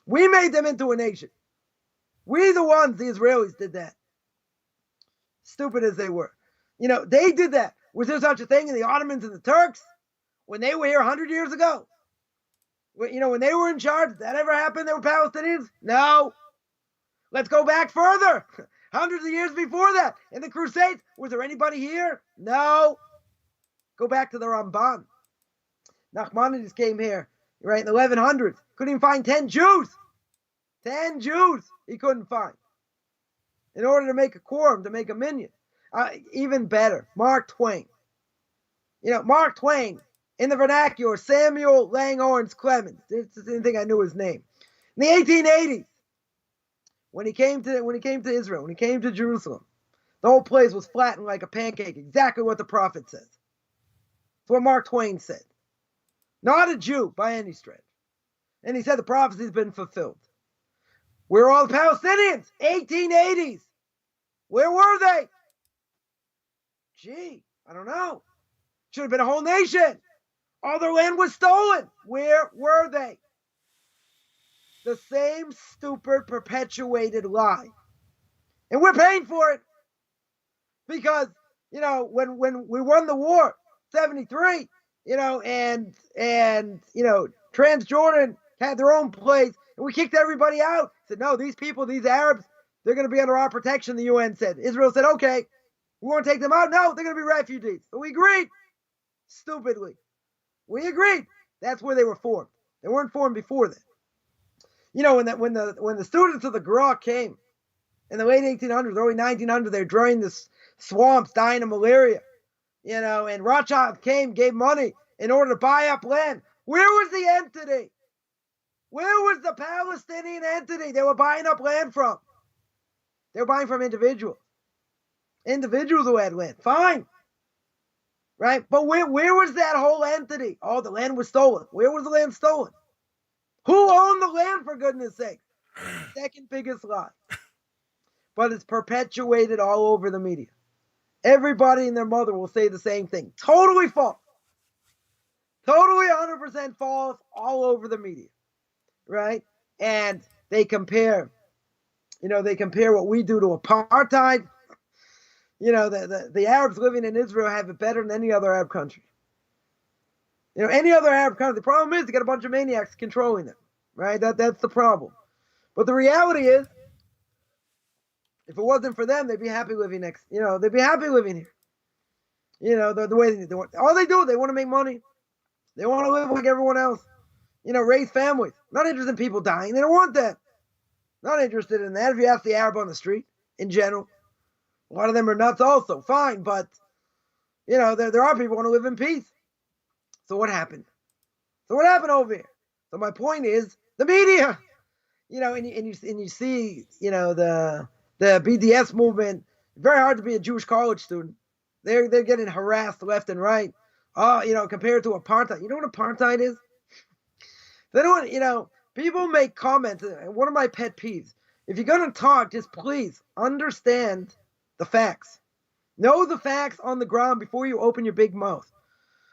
We made them into a nation. We the ones, the Israelis, did that. Stupid as they were. They did that. Was there such a thing in the Ottomans and the Turks when they were here 100 years ago? When they were in charge, did that ever happen? They were Palestinians? No. Let's go back further. Hundreds of years before that. In the Crusades, was there anybody here? No. Go back to the Ramban. Nachmanides came here, right, in the 1100s. Couldn't even find 10 Jews. 10 Jews he couldn't find. In order to make a quorum, to make a minyan. Even better, Mark Twain. Mark Twain, in the vernacular, Samuel Langhorne Clemens. This is the thing I knew his name. In the 1880s, when he came to Israel, when he came to Jerusalem, the whole place was flattened like a pancake, exactly what the prophet says. That's what Mark Twain said. Not a Jew by any stretch. And he said the prophecy's been fulfilled. Where are all the Palestinians? 1880s. Where were they? Gee, I don't know. Should have been a whole nation. All their land was stolen. Where were they? The same stupid perpetuated lie. And we're paying for it. Because, when we won the war, 73, and Transjordan had their own place, and we kicked everybody out. Said, no, these people, these Arabs, they're going to be under our protection, the UN said. Israel said, okay, we want to take them out. No, they're going to be refugees. So we agreed. Stupidly. We agreed. That's where they were formed. They weren't formed before that. When the students of the Gra came in the late 1800s, early 1900s, they're draining the swamps, dying of malaria. And Rothschild came, gave money in order to buy up land. Where was the entity? Where was the Palestinian entity they were buying up land from? They were buying from individuals. Individuals who had land. Fine. Right? But where was that whole entity? Oh, the land was stolen. Where was the land stolen? Who owned the land, for goodness sake? Second biggest lie. But it's perpetuated all over the media. Everybody and their mother will say the same thing. Totally false. Totally 100% false all over the media. Right? And they compare what we do to apartheid. The Arabs living in Israel have it better than any other Arab country. Any other Arab country. The problem is you got a bunch of maniacs controlling them, right? That's the problem. But the reality is, if it wasn't for them, they'd be happy living they'd be happy living here. The way they want. All they do, they want to make money. They want to live like everyone else. Raise families. Not interested in people dying. They don't want that. Not interested in that. If you ask the Arab on the street, in general, a lot of them are nuts also. Fine, but, there are people who want to live in peace. So what happened? Over here? So my point is, the media, and you see, the BDS movement. Very hard to be a Jewish college student. They're getting harassed left and right. Compared to apartheid. You know what apartheid is? They don't, people make comments. One of my pet peeves. If you're going to talk, just please understand the facts. Know the facts on the ground before you open your big mouth.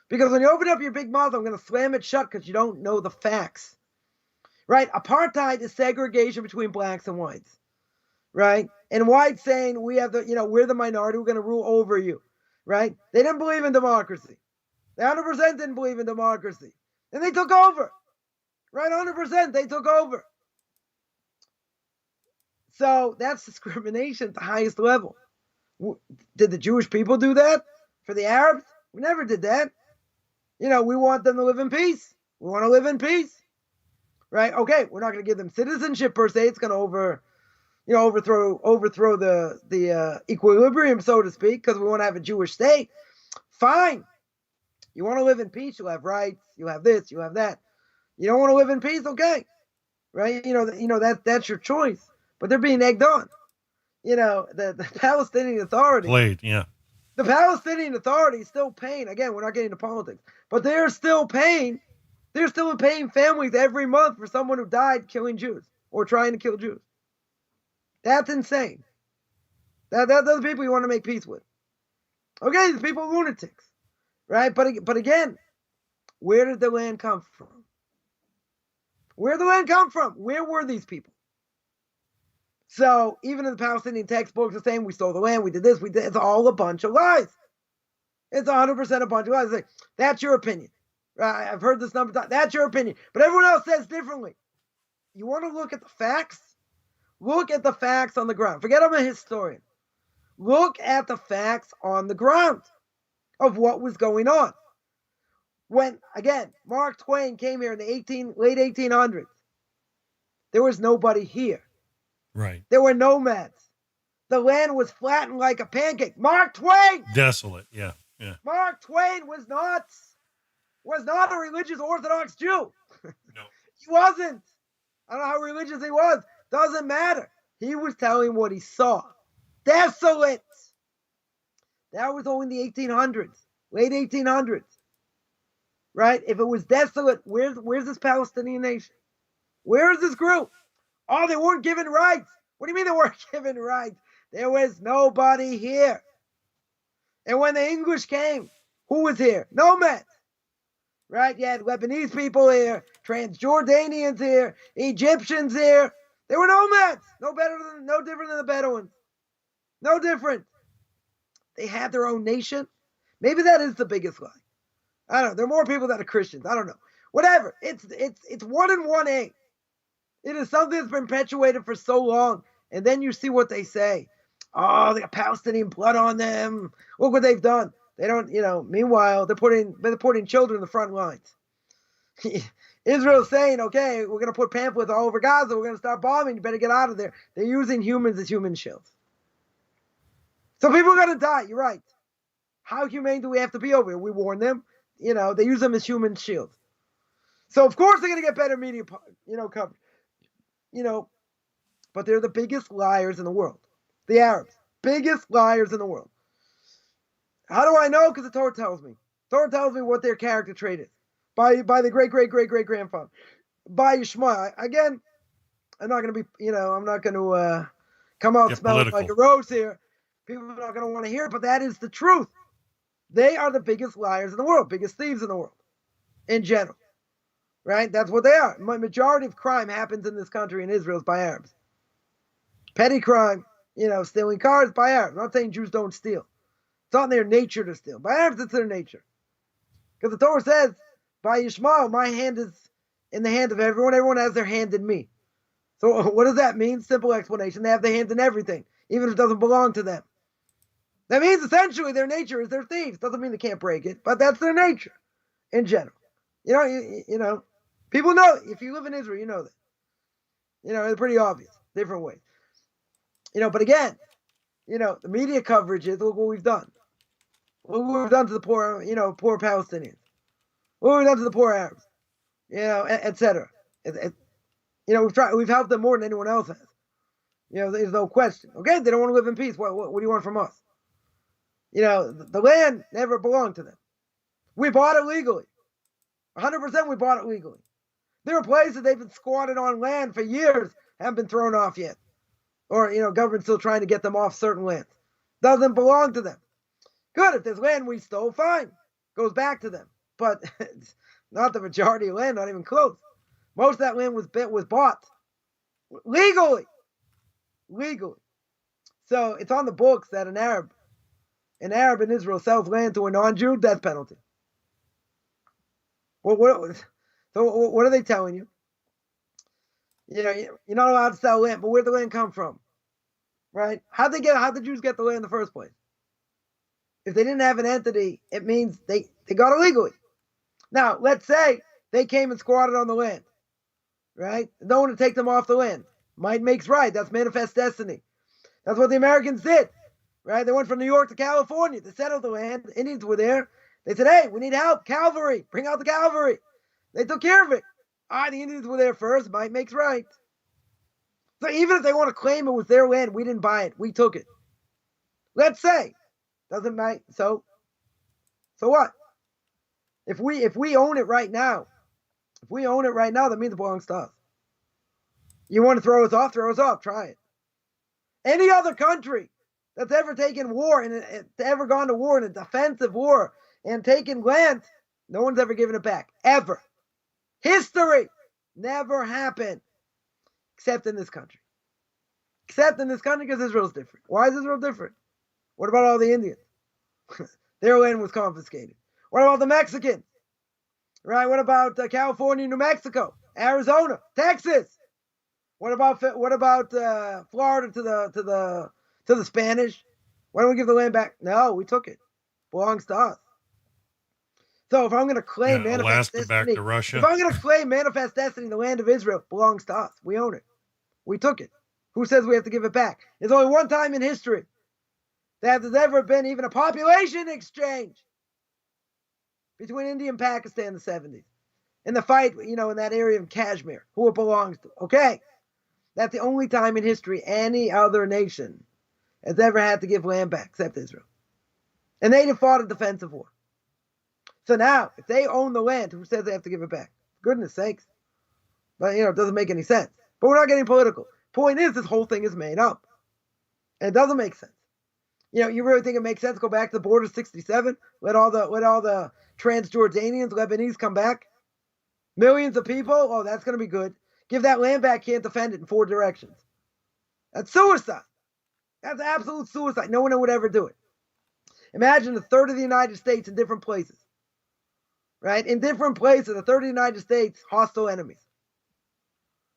Because when you open up your big mouth, I'm going to slam it shut because you don't know the facts. Right? Apartheid is segregation between blacks and whites. Right? And whites saying we have we're the minority, we're going to rule over you. Right? They didn't believe in democracy. They 100% didn't believe in democracy. And they took over. Right? 100% they took over. So that's discrimination at the highest level. Did the Jewish people do that for the Arabs? We never did that. We want them to live in peace. We want to live in peace. Right? Okay, we're not going to give them citizenship per se. It's going to overthrow the equilibrium, so to speak, because we want to have a Jewish state. Fine. You want to live in peace, you'll have rights, you have this, you have that. You don't want to live in peace, okay. Right? That's your choice. But they're being egged on. The Palestinian Authority. The Palestinian Authority is still paying. Again, we're not getting into politics. But they're still paying families every month for someone who died killing Jews or trying to kill Jews. That's insane. Those are the people you want to make peace with. Okay, these people are lunatics. Right? But again, where did the land come from? Where did the land come from? Where were these people? So even in the Palestinian textbooks, they're saying we stole the land, we did this, it's all a bunch of lies. It's 100% a bunch of lies. It's like, that's your opinion. I've heard this number of times. That's your opinion. But everyone else says differently. You want to look at the facts? Look at the facts on the ground. Forget I'm a historian. Look at the facts on the ground of what was going on. When, again, Mark Twain came here in the late 1800s, there was nobody here. Right. There were nomads. The land was flattened like a pancake. Mark Twain! Desolate, yeah. Mark Twain was not a religious Orthodox Jew. No. He wasn't. I don't know how religious he was. Doesn't matter. He was telling what he saw. Desolate. That was only in the 1800s. Late 1800s. Right? If it was desolate, where's this Palestinian nation? Where is this group? Oh, they weren't given rights. What do you mean they weren't given rights? There was nobody here. And when the English came, who was here? Nomads. Right? You had Lebanese people here, Transjordanians here, Egyptians here. They were nomads. No different than the Bedouins. No different. They had their own nation. Maybe that is the biggest lie. I don't know. There are more people that are Christians. I don't know. Whatever. It's 1 and 1A. It is something that's been perpetuated for so long. And then you see what they say. Oh, they got Palestinian blood on them. Look what they've done. They don't, meanwhile, they're putting children in the front lines. Israel's saying, okay, we're going to put pamphlets all over Gaza. We're going to start bombing. You better get out of there. They're using humans as human shields. So people are going to die. You're right. How humane do we have to be over here? We warn them. They use them as human shields. So, of course, they're going to get better media, coverage. But they're the biggest liars in the world. The Arabs. Biggest liars in the world. How do I know? Because the Torah tells me. Torah tells me what their character trait is. By the great-great-great-great-grandfather. By Yishmael. Again, I'm not going to be, I'm not going to come out smelling like a rose here. People are not going to want to hear it, but that is the truth. They are the biggest liars in the world, biggest thieves in the world, in general. Right? That's what they are. The majority of crime happens in this country, in Israel, is by Arabs. Petty crime, stealing cars, by Arabs. I'm not saying Jews don't steal. It's not in their nature to steal. By Arabs, it's their nature. Because the Torah says, by Yishmael, my hand is in the hand of everyone. Everyone has their hand in me. So what does that mean? Simple explanation. They have their hand in everything, even if it doesn't belong to them. That means essentially their nature is they're thieves. Doesn't mean they can't break it, but that's their nature in general. You know, people know. If you live in Israel, you know that. It's pretty obvious. Different ways. But again, the media coverage is, look what we've done. Look what we've done to the poor, poor Palestinians. What we've done to the poor Arabs, etc. We've helped them more than anyone else has. There's no question. Okay, they don't want to live in peace. What do you want from us? The land never belonged to them. We bought it legally. 100% we bought it legally. There are places they've been squatted on land for years, haven't been thrown off yet. Or, government's still trying to get them off certain lands. Doesn't belong to them. Good, if there's land we stole, fine. Goes back to them. But it's not the majority of land, not even close. Most of that land was bought legally. Legally. So it's on the books that an Arab in Israel sells land to a non-Jew, death penalty. So what are they telling you? You're not allowed to sell land, but where'd the land come from? Right? How'd the Jews get the land in the first place? If they didn't have an entity, it means they got it legally. Now, let's say they came and squatted on the land. Right? No one to take them off the land. Might makes right. That's manifest destiny. That's what the Americans did. Right? They went from New York to California to settle the land. The Indians were there. They said, hey, we need help. Cavalry. Bring out the cavalry. They took care of it. The Indians were there first. Might makes right. So even if they want to claim it was their land, we didn't buy it. We took it. Let's say. Doesn't matter. So what? If we own it right now, that means it belongs to us. You want to throw us off? Throw us off. Try it. Any other country that's ever taken war and ever gone to war in a defensive war and taken land, no one's ever given it back. Ever. History never happened. Except in this country. Except in this country because Israel's different. Why is Israel different? What about all the Indians? Their land was confiscated. What about the Mexicans? Right? What about California, New Mexico, Arizona, Texas? What about Florida to the Spanish? Why don't we give the land back? No, we took it. Belongs to us. So if I'm going to claim manifest destiny, back to Russia. If I'm going to claim manifest destiny, the land of Israel belongs to us. We own it. We took it. Who says we have to give it back? There's only one time in history that there's ever been even a population exchange between India and Pakistan in the 70s. In the fight, in that area of Kashmir, who it belongs to. Okay. That's the only time in history any other nation has ever had to give land back except Israel. And they fought a defensive war. So now, if they own the land, who says they have to give it back? Goodness sakes. But, it doesn't make any sense. But we're not getting political. Point is, this whole thing is made up. And it doesn't make sense. You really think it makes sense to go back to the border 67? Let all the Transjordanians, Lebanese come back? Millions of people? Oh, that's going to be good. Give that land back, can't defend it in 4 directions. That's suicide. That's absolute suicide. No one would ever do it. Imagine a third of the United States in different places. Right? In different places, a third of the United States, hostile enemies.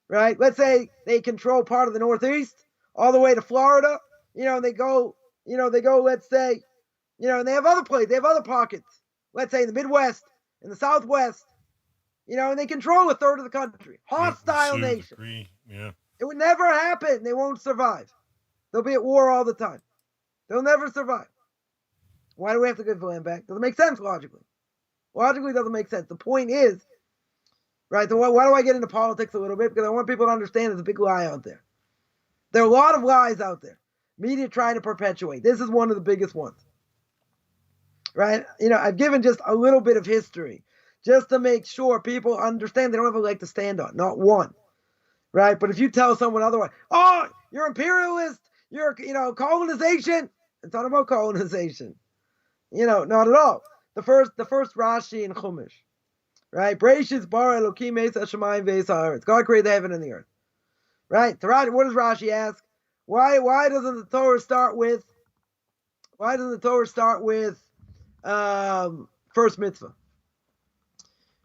Right? Let's say they control part of the Northeast, all the way to Florida, and they go, let's say, and they have other places, they have other pockets. Let's say in the Midwest, in the Southwest, and they control a third of the country. Hostile nation. Agree. Yeah. It would never happen. They won't survive. They'll be at war all the time. They'll never survive. Why do we have to give the land back? Doesn't make sense logically. Logically, it doesn't make sense. The point is, right, why do I get into politics a little bit? Because I want people to understand there's a big lie out there. There are a lot of lies out there. Media trying to perpetuate. This is one of the biggest ones. Right? I've given just a little bit of history just to make sure people understand they don't have a leg to stand on. Not one. Right? But if you tell someone otherwise, oh, you're imperialist, you're, colonization. It's not about colonization. Not at all. The first Rashi in Chumash. Right? Bereshis bara Elokim es hashamayim ve'es haaretz. God created the heaven and the earth. Right? What does Rashi ask? Why doesn't the Torah start with first mitzvah?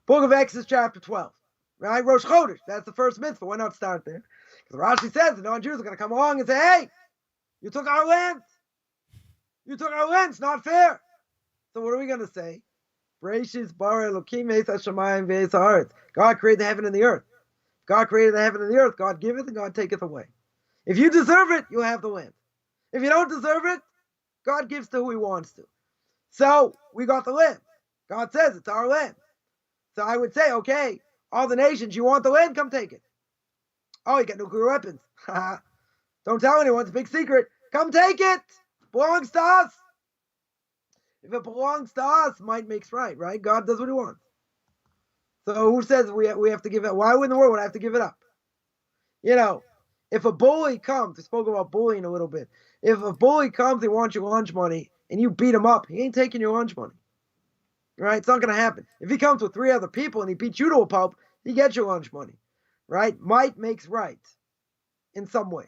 Book of Exodus, chapter 12. Right? Rosh Chodesh. That's the first mitzvah. Why not start there? Because Rashi says the non-Jews are going to come along and say, hey, you took our land. You took our land. It's not fair. So what are we going to say? Bereshis bara Elokim es hashamayim ve'es haaretz. God created the heaven and the earth. God created the heaven and the earth. God giveth and God taketh away. If you deserve it, you'll have the land. If you don't deserve it, God gives to who he wants to. So we got the land. God says it's our land. So I would say, okay, all the nations, you want the land? Come take it. Oh, you got nuclear weapons. Don't tell anyone. It's a big secret. Come take it. Belongs to us. If it belongs to us, might makes right, right? God does what he wants. So who says we have to give it? Why in the world would I have to give it up? You know, if a bully comes, we spoke about bullying a little bit. If a bully comes, he wants your lunch money, and you beat him up, he ain't taking your lunch money. Right? It's not going to happen. If he comes with 3 other people and he beats you to a pulp, he gets your lunch money. Right? Might makes right in some ways.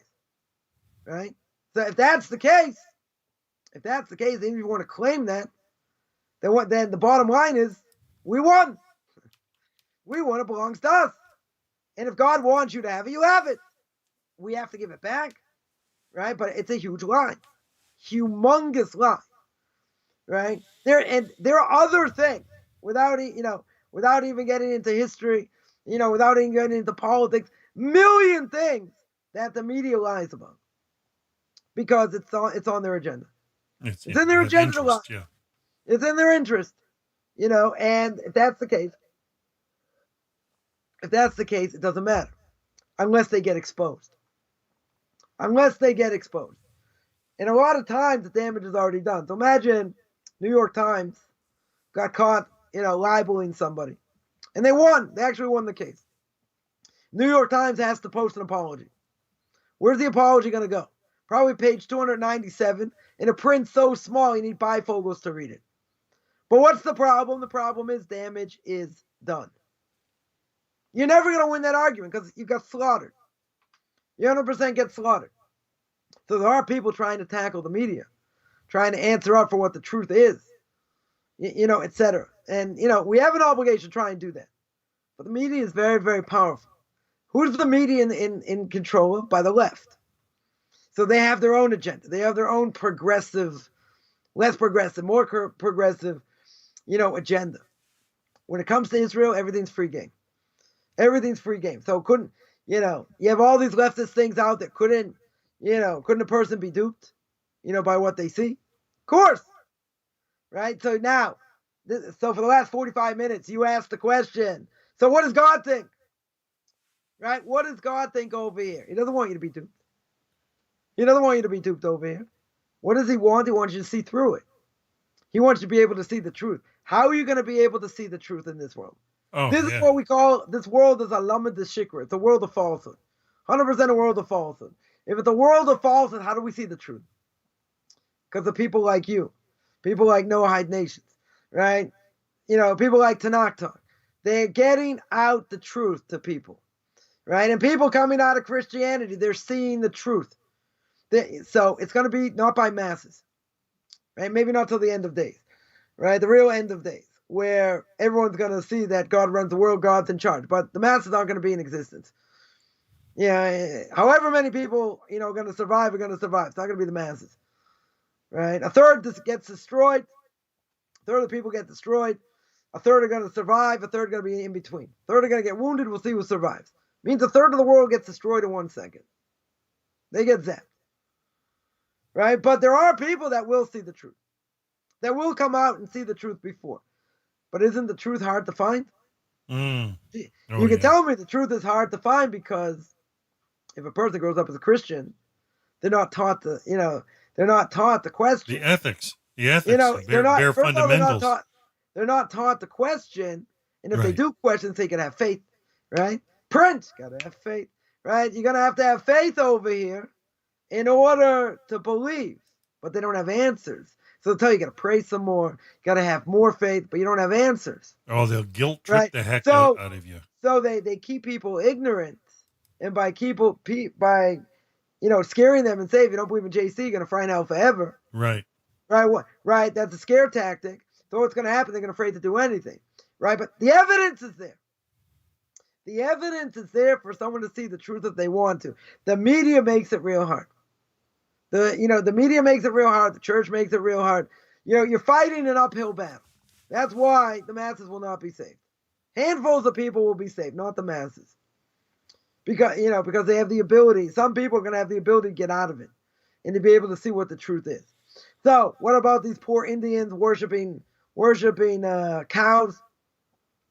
Right? So if that's the case, even if you want to claim that, then the bottom line is we won. We won. It belongs to us. And if God wants you to have it, you have it. We have to give it back. Right? But it's a huge lie. Humongous lie. Right? There are other things without even getting into history, without even getting into politics, million things that the media lies about because it's on their agenda. It's in their agenda to lie. Yeah. It's in their interest, and if that's the case, it doesn't matter unless they get exposed. And a lot of times the damage is already done. So imagine New York Times got caught, libeling somebody. And they won. They actually won the case. New York Times has to post an apology. Where's the apology going to go? Probably page 297 in a print so small you need bifocals to read it. But what's the problem? The problem is damage is done. You're never going to win that argument because you got slaughtered. You 100% get slaughtered. So there are people trying to tackle the media, trying to answer up for what the truth is, etc. And, we have an obligation to try and do that. But the media is very, very powerful. Who's the media in control of? By the left. So they have their own agenda. They have their own progressive, less progressive, more progressive, agenda. When it comes to Israel, everything's free game. Everything's free game. So you have all these leftist things out that couldn't a person be duped, by what they see? Of course. Right? So now, so for the last 45 minutes, you asked the question, so what does God think? Right? What does God think over here? He doesn't want you to be duped. He doesn't want you to be duped over here. What does he want? He wants you to see through it. He wants you to be able to see the truth. How are you going to be able to see the truth in this world? This is what we call, this world is a lamad shikra. It's a world of falsehood. 100% a world of falsehood. If it's a world of falsehood, how do we see the truth? Because of people like you. People like Noahide Nations. Right? People like Tanakh Talk. They're getting out the truth to people. Right? And people coming out of Christianity, they're seeing the truth. So it's going to be not by masses. Right? Maybe not till the end of days. Right? The real end of days. Where everyone's going to see that God runs the world, God's in charge. But the masses aren't going to be in existence. However many people, are going to survive are going to survive. It's not going to be the masses. Right? A third gets destroyed. A third of the people get destroyed. A third are going to survive. A third are going to be in between. A third are going to get wounded. We'll see who survives. Means a third of the world gets destroyed in 1 second. They get zapped. Right? But there are people that will see the truth. That will come out and see the truth before. But isn't the truth hard to find? You can tell me the truth is hard to find because if a person grows up as a Christian, they're not taught they're not taught the question. The ethics. Bare fundamentals. They're not taught the question. And if they do questions, they can have faith. Right? Prince, gotta have faith. Right? You're gonna have to have faith over here in order to believe. But they don't have answers. So they'll tell you, you got to pray some more, you got to have more faith, but you don't have answers. Oh, they'll guilt trip the heck out of you. So they keep people ignorant, and by scaring them and say, if you don't believe in JC, you're going to fry in hell forever. Right. Right. Right. That's a scare tactic. So what's going to happen? They're going to be afraid to do anything. right? But the evidence is there. The evidence is there for someone to see the truth if they want to. The media makes it real hard. The media makes it real hard. The church makes it real hard. You're fighting an uphill battle. That's why the masses will not be saved. Handfuls of people will be saved, not the masses. Because they have the ability. Some people are going to have the ability to get out of it and to be able to see what the truth is. So, what about these poor Indians worshiping cows,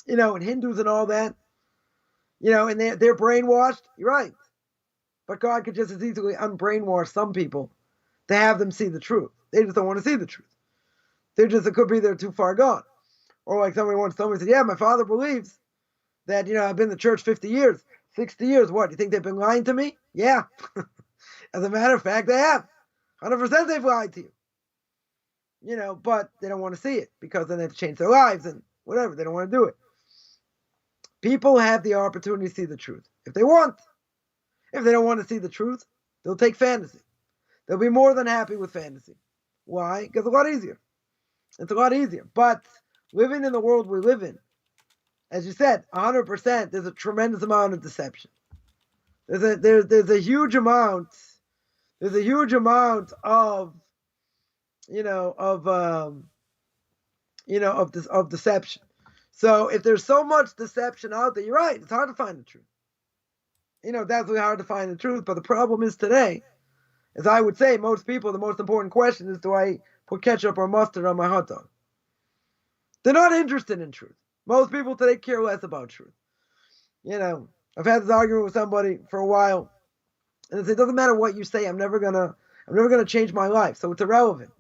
and Hindus and all that, and they're brainwashed? You're right. But God could just as easily unbrainwash some people to have them see the truth. They just don't want to see the truth. It could be they're too far gone. Or like somebody once told me, said, yeah, my father believes that, I've been in the church 50 years, 60 years. What, do you think they've been lying to me? Yeah. As a matter of fact, they have. 100% they've lied to you. But they don't want to see it because then they have to change their lives and whatever. They don't want to do it. People have the opportunity to see the truth if they want. If they don't want to see the truth, they'll take fantasy. They'll be more than happy with fantasy. Why? Because it's a lot easier. It's a lot easier. But living in the world we live in, as you said, 100%, there's a tremendous amount of deception. There's a huge amount. There's a huge amount of deception. So if there's so much deception out there, you're right. It's hard to find the truth. That's really hard to find the truth. But the problem is today, as I would say, most people, the most important question is, do I put ketchup or mustard on my hot dog? They're not interested in truth. Most people today care less about truth. I've had this argument with somebody for a while, and they say, it doesn't matter what you say, I'm never gonna change my life, so it's irrelevant.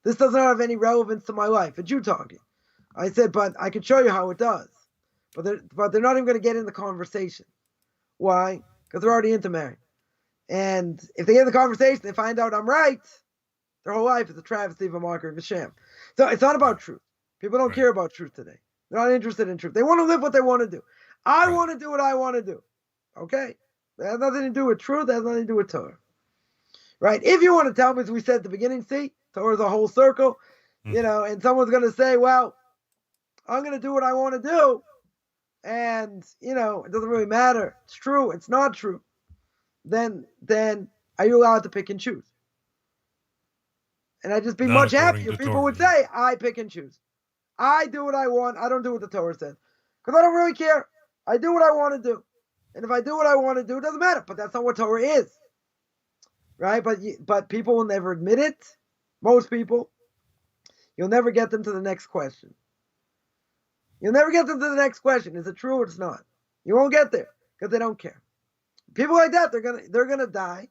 This doesn't have any relevance to my life. It's you talking. I said, but I can show you how it does. But they're not even going to get in the conversation. Why? Because they're already into marrying. And if they get in the conversation, they find out I'm right, their whole life is a travesty of a mockery of a sham. So it's not about truth. People don't care about truth today. They're not interested in truth. They want to live what they want to do. I want to do what I want to do. Okay? That has nothing to do with truth. That has nothing to do with Torah. Right? If you want to tell me, as we said at the beginning, see, Torah is a whole circle, and someone's going to say, well, I'm going to do what I want to do, and, it doesn't really matter. It's true. It's not true. Then are you allowed to pick and choose? And I'd just be much happier if people would say, I pick and choose. I do what I want. I don't do what the Torah says. Because I don't really care. I do what I want to do. And if I do what I want to do, it doesn't matter. But that's not what Torah is. Right? But people will never admit it. Most people. You'll never get them to the next question. You'll never get them to the next question. Is it true or it's not? You won't get there. Because they don't care. People like that, they're gonna die.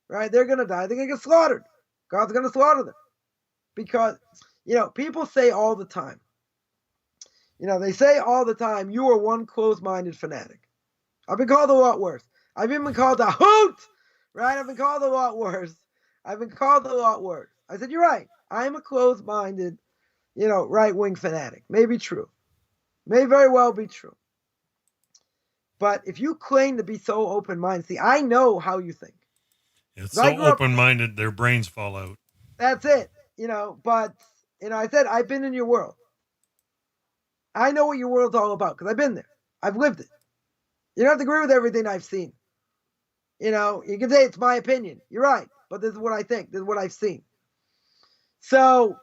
Right? They're gonna die. They're gonna get slaughtered. God's gonna slaughter them. Because, people say all the time. They say all the time, you are one closed-minded fanatic. I've been called a lot worse. I've even been called a hoot, right? I've been called a lot worse. I said, you're right. I'm a closed-minded, right-wing fanatic. May be true. May very well be true. But if you claim to be so open-minded, see, I know how you think. It's so open-minded, their brains fall out. That's it. But, I said, I've been in your world. I know what your world's all about because I've been there. I've lived it. You don't have to agree with everything I've seen. You can say it's my opinion. You're right. But this is what I think. This is what I've seen. So,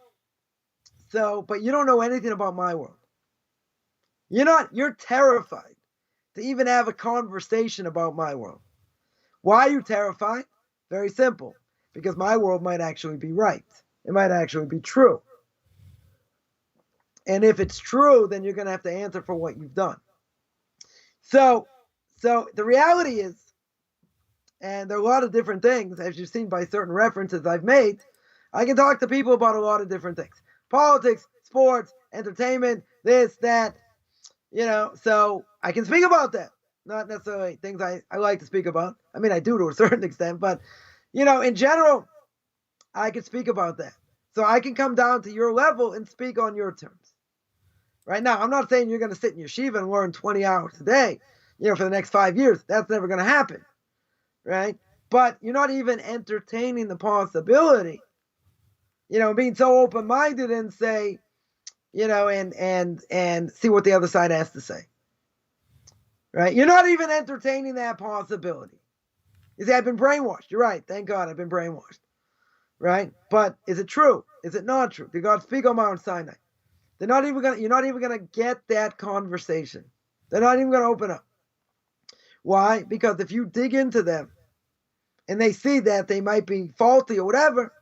but you don't know anything about my world. You're terrified to even have a conversation about my world. Why are you terrified? Very simple. Because my world might actually be right. It might actually be true. And if it's true, then you're going to have to answer for what you've done. So the reality is, and there are a lot of different things, as you've seen by certain references I've made, I can talk to people about a lot of different things. Politics, sports, entertainment, this, that, so I can speak about that. Not necessarily things I like to speak about. I mean, I do to a certain extent, but, in general, I can speak about that. So I can come down to your level and speak on your terms. Right now, I'm not saying you're going to sit in your yeshiva and learn 20 hours a day, for the next 5 years. That's never going to happen. Right? But you're not even entertaining the possibility, being so open-minded and say, and see what the other side has to say. Right? You're not even entertaining that possibility. You say, I've been brainwashed. You're right. Thank God I've been brainwashed. Right? But is it true? Is it not true? Did God speak on Mount Sinai? You're not even gonna get that conversation. They're not even gonna open up. Why? Because if you dig into them and they see that they might be faulty or whatever,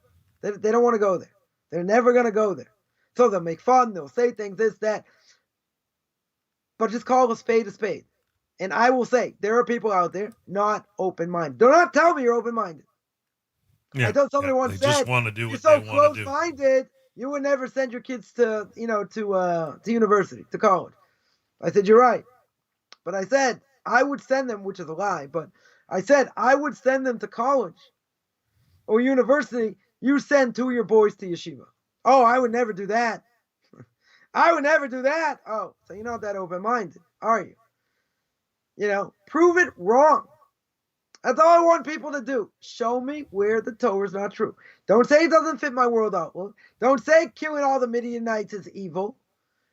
they don't want to go there. They're never gonna go there. So they'll make fun, they'll say things, this, that. But just call a spade a spade. And I will say, there are people out there not open-minded. Do not tell me you're open-minded. Yeah, I told somebody once they just said, want to do you're what so they want to do. close-minded, you would never send your kids to university, to college. I said, you're right. But I said, I would send them, which is a lie, but I said, I would send them to college or university. You send two of your boys to yeshiva. Oh, I would never do that. I would never do that. Oh, so you're not that open-minded, are you? Prove it wrong. That's all I want people to do. Show me where the Torah is not true. Don't say it doesn't fit my world outlook. Don't say killing all the Midianites is evil,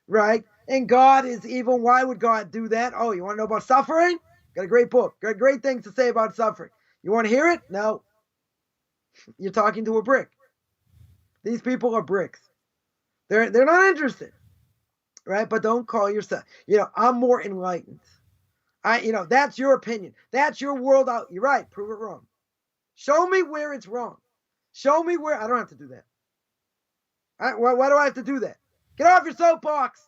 right? And God is evil. Why would God do that? Oh, you want to know about suffering? Got a great book. Got great things to say about suffering. You want to hear it? No. You're talking to a brick. These people are bricks. They're not interested, right? But don't call yourself. I'm more enlightened. That's your opinion. That's your world out. You're right. Prove it wrong. Show me where it's wrong. Show me where. I don't have to do that. Why do I have to do that? Get off your soapbox.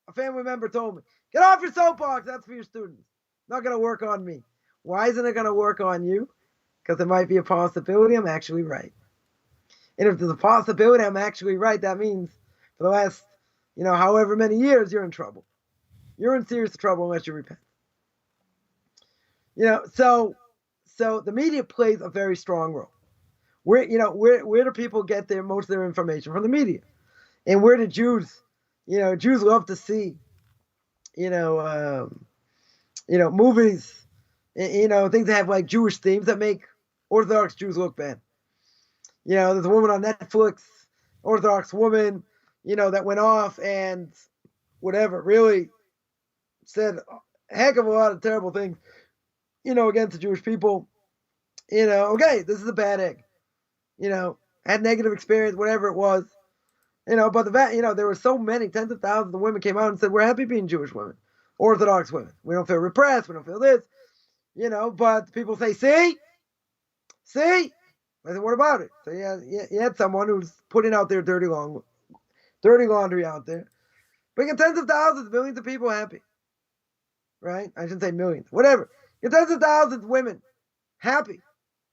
A family member told me, get off your soapbox. That's for your students. Not going to work on me. Why isn't it going to work on you? Because there might be a possibility I'm actually right. And if there's a possibility I'm actually right, that means for the last, however many years, you're in trouble. You're in serious trouble unless you repent. So the media plays a very strong role. Where do people get most of their information? From the media. And where do Jews love to see, movies, things that have like Jewish themes that make Orthodox Jews look bad. There's a woman on Netflix, Orthodox woman, that went off and whatever, really said a heck of a lot of terrible things, against the Jewish people. Okay, this is a bad egg. Had negative experience, whatever it was. But there were so many, tens of thousands of women came out and said, we're happy being Jewish women, Orthodox women. We don't feel repressed. We don't feel this. But people say, see? I said, what about it? So you had someone who's putting out their dirty laundry out there, making tens of thousands, millions of people happy. Right? I shouldn't say millions, whatever. You're tens of thousands of women happy,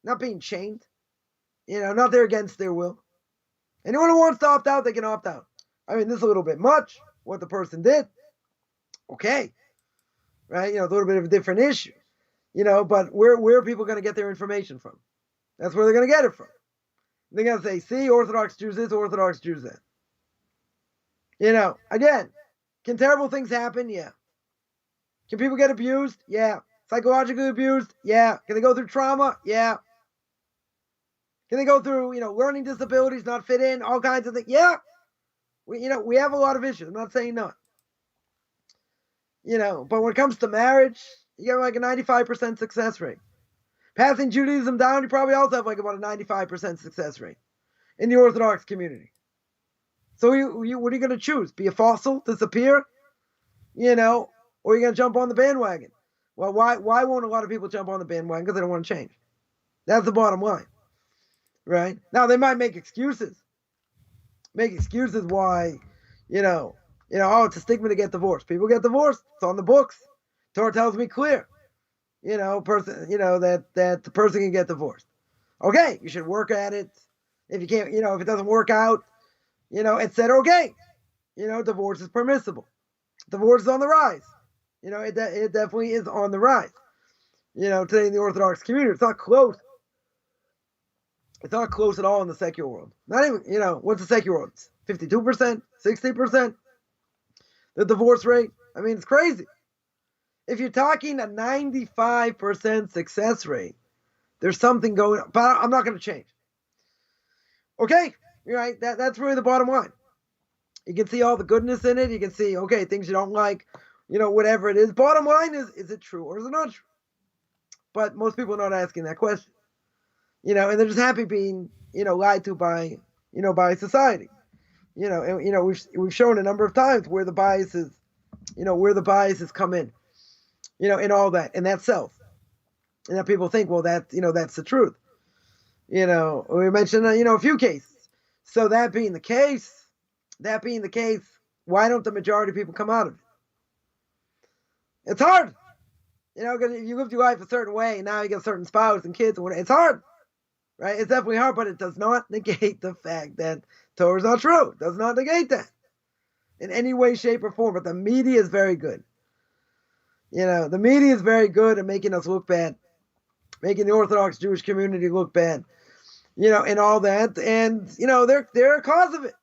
not being chained, not there against their will. Anyone who wants to opt out, they can opt out. I mean, this is a little bit much, what the person did. Okay. Right? A little bit of a different issue. But where are people going to get their information from? That's where they're going to get it from. They're going to say, see, Orthodox Jews this, Orthodox Jews that. Again, can terrible things happen? Yeah. Can people get abused? Yeah. Psychologically abused? Yeah. Can they go through trauma? Yeah. Can they go through, learning disabilities, not fit in, all kinds of things? Yeah. We have a lot of issues. I'm not saying not. But when it comes to marriage, you get like a 95% success rate. Passing Judaism down, you probably also have like about a 95% success rate in the Orthodox community. So what are you going to choose? Be a fossil, disappear? Or are you going to jump on the bandwagon? Well, why won't a lot of people jump on the bandwagon? Because they don't want to change. That's the bottom line. Right? Now, they might make excuses. Why, oh, it's a stigma to get divorced. People get divorced. It's on the books. Torah tells me clear. That the person can get divorced. Okay, you should work at it. If you can't, if it doesn't work out, it said, okay, divorce is permissible. Divorce is on the rise. It definitely is on the rise. Today in the Orthodox community, it's not close. It's not close at all in the secular world. Not even, what's the secular world? 52%, 60%. The divorce rate. I mean, it's crazy. If you're talking a 95% success rate, there's something going on. But I'm not going to change. Okay, you're right. That's really the bottom line. You can see all the goodness in it. You can see, okay, things you don't like, whatever it is. Bottom line is it true or is it not true? But most people are not asking that question, and they're just happy being, lied to by, by society, and we've shown a number of times where the biases, come in, and all that, and that self, and that people think, well, that's the truth. We mentioned, a few cases. So that being the case, why don't the majority of people come out of it? It's hard. Because you lived your life a certain way, and now you get a certain spouse and kids, and whatever. It's hard, right? It's definitely hard, but it does not negate the fact that Torah is not true. It does not negate that in any way, shape, or form. But the media is very good. The media is very good at making us look bad, making the Orthodox Jewish community look bad, and all that. And, they're a cause of it.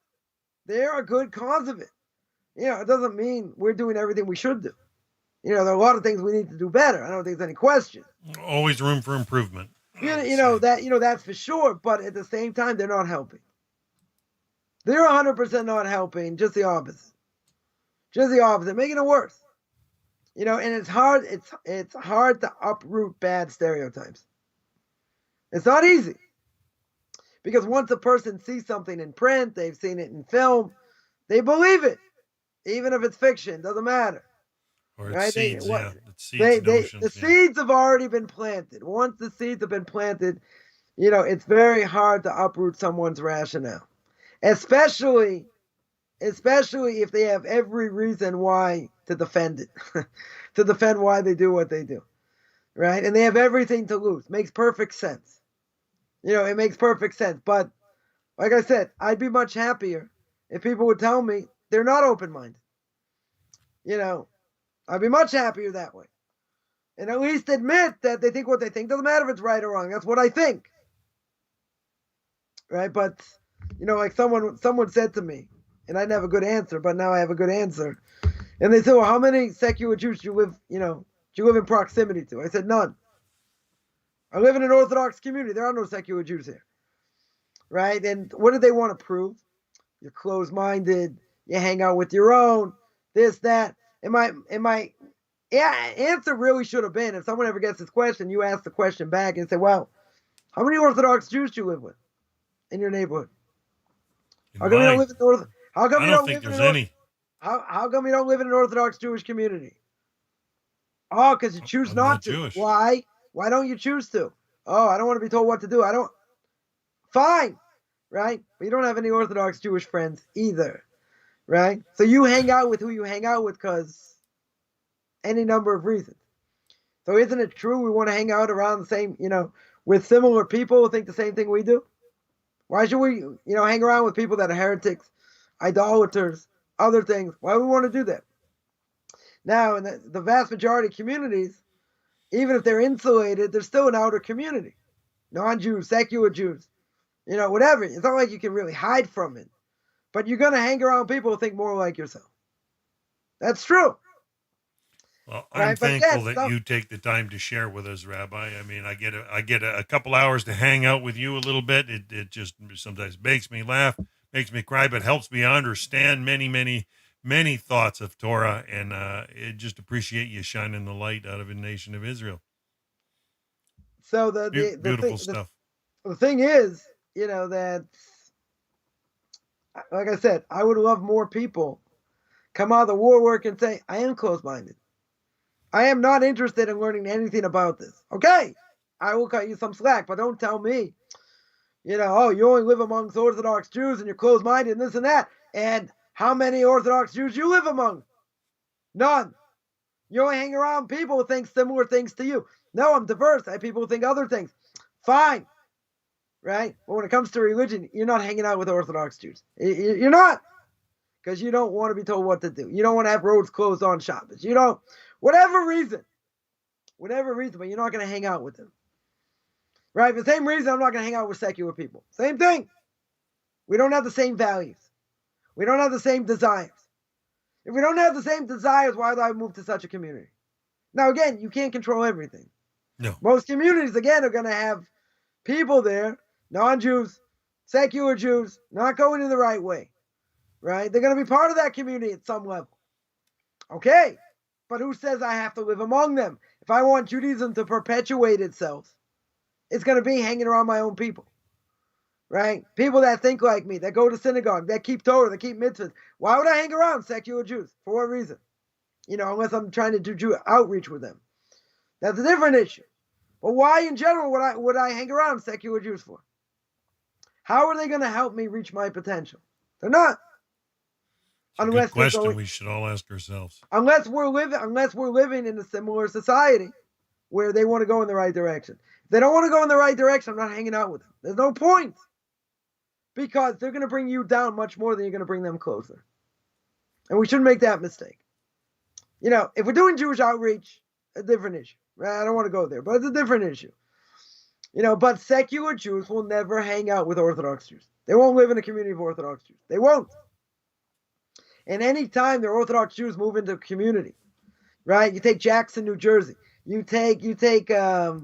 They're a good cause of it. It doesn't mean we're doing everything we should do. There are a lot of things we need to do better. I don't think there's any question. Always room for improvement. That's for sure. But at the same time, they're not helping. They're 100% not helping. Just the opposite. Making it worse. And it's hard. It's hard to uproot bad stereotypes. It's not easy. Because once a person sees something in print, they've seen it in film, they believe it. Even if it's fiction, doesn't matter. Or right? Seeds, the seeds have already been planted. Once the seeds have been planted, it's very hard to uproot someone's rationale. Especially if they have every reason why to defend it. To defend why they do what they do. Right? And they have everything to lose. Makes perfect sense. It makes perfect sense. But like I said, I'd be much happier if people would tell me they're not open-minded. I'd be much happier that way. And at least admit that they think what they think. Doesn't matter if it's right or wrong. That's what I think. Right? But, like someone said to me, and I didn't have a good answer, but now I have a good answer. And they said, well, how many secular Jews do you live in proximity to? I said, none. I live in an Orthodox community. There are no secular Jews here. Right? And what do they want to prove? You're closed-minded. You hang out with your own. This, that. And my answer really should have been, if someone ever gets this question, you ask the question back and say, well, how many Orthodox Jews do you live with in your neighborhood? How come you don't live in North? How come you don't think there's any? How come you don't live in an Orthodox Jewish community? Oh, because you choose not to. Jewish. Why? Why don't you choose to? Oh, I don't want to be told what to do. I don't. Fine, right? But you don't have any Orthodox Jewish friends either. Right? So you hang out with who you hang out with because any number of reasons. So isn't it true we want to hang out around the same, with similar people who think the same thing we do? Why should we, hang around with people that are heretics, idolaters, other things? Why do we want to do that? Now, in the vast majority of communities, even if they're insulated, they're still an outer community. Non-Jews, secular Jews, whatever. It's not like you can really hide from it. But you're going to hang around people who think more like yourself. That's true. Well, I'm thankful that you take the time to share with us, Rabbi. I mean, I get a couple hours to hang out with you a little bit. It just sometimes makes me laugh, makes me cry, but helps me understand many thoughts of Torah. And it just appreciate you shining the light out of the nation of Israel. So beautiful stuff. The thing is, that, like I said, I would love more people come out of the war work and say, I am closed-minded. I am not interested in learning anything about this. Okay, I will cut you some slack, but don't tell me, you only live amongst Orthodox Jews and you're closed-minded and this and that. And how many Orthodox Jews you live among? None. You only hang around people who think similar things to you. No, I'm diverse. I have people who think other things. Fine. Right? But when it comes to religion, you're not hanging out with Orthodox Jews. You're not. Because you don't want to be told what to do. You don't want to have roads closed on Shabbos. You don't, whatever reason, but you're not going to hang out with them. Right? For the same reason, I'm not going to hang out with secular people. Same thing. We don't have the same values. We don't have the same desires. If we don't have the same desires, why do I move to such a community? Now, again, you can't control everything. No. Most communities, again, are going to have people there, non-Jews, secular Jews, not going in the right way. right? They're going to be part of that community at some level. Okay, but who says I have to live among them? If I want Judaism to perpetuate itself, it's going to be hanging around my own people, right? People that think like me, that go to synagogue, that keep Torah, that keep mitzvahs. Why would I hang around secular Jews? For what reason? Unless I'm trying to do Jew outreach with them. That's a different issue. But why in general would I hang around secular Jews for? How are they going to help me reach my potential? They're not. It's a good question we should all ask ourselves. Unless we're living in a similar society where they want to go in the right direction. If they don't want to go in the right direction, I'm not hanging out with them. There's no point. Because they're going to bring you down much more than you're going to bring them closer. And we shouldn't make that mistake. If we're doing Jewish outreach, a different issue. Right? I don't want to go there, but it's a different issue. But secular Jews will never hang out with Orthodox Jews. They won't live in a community of Orthodox Jews. They won't. And any time the Orthodox Jews move into a community, right? You take Jackson, New Jersey. You take a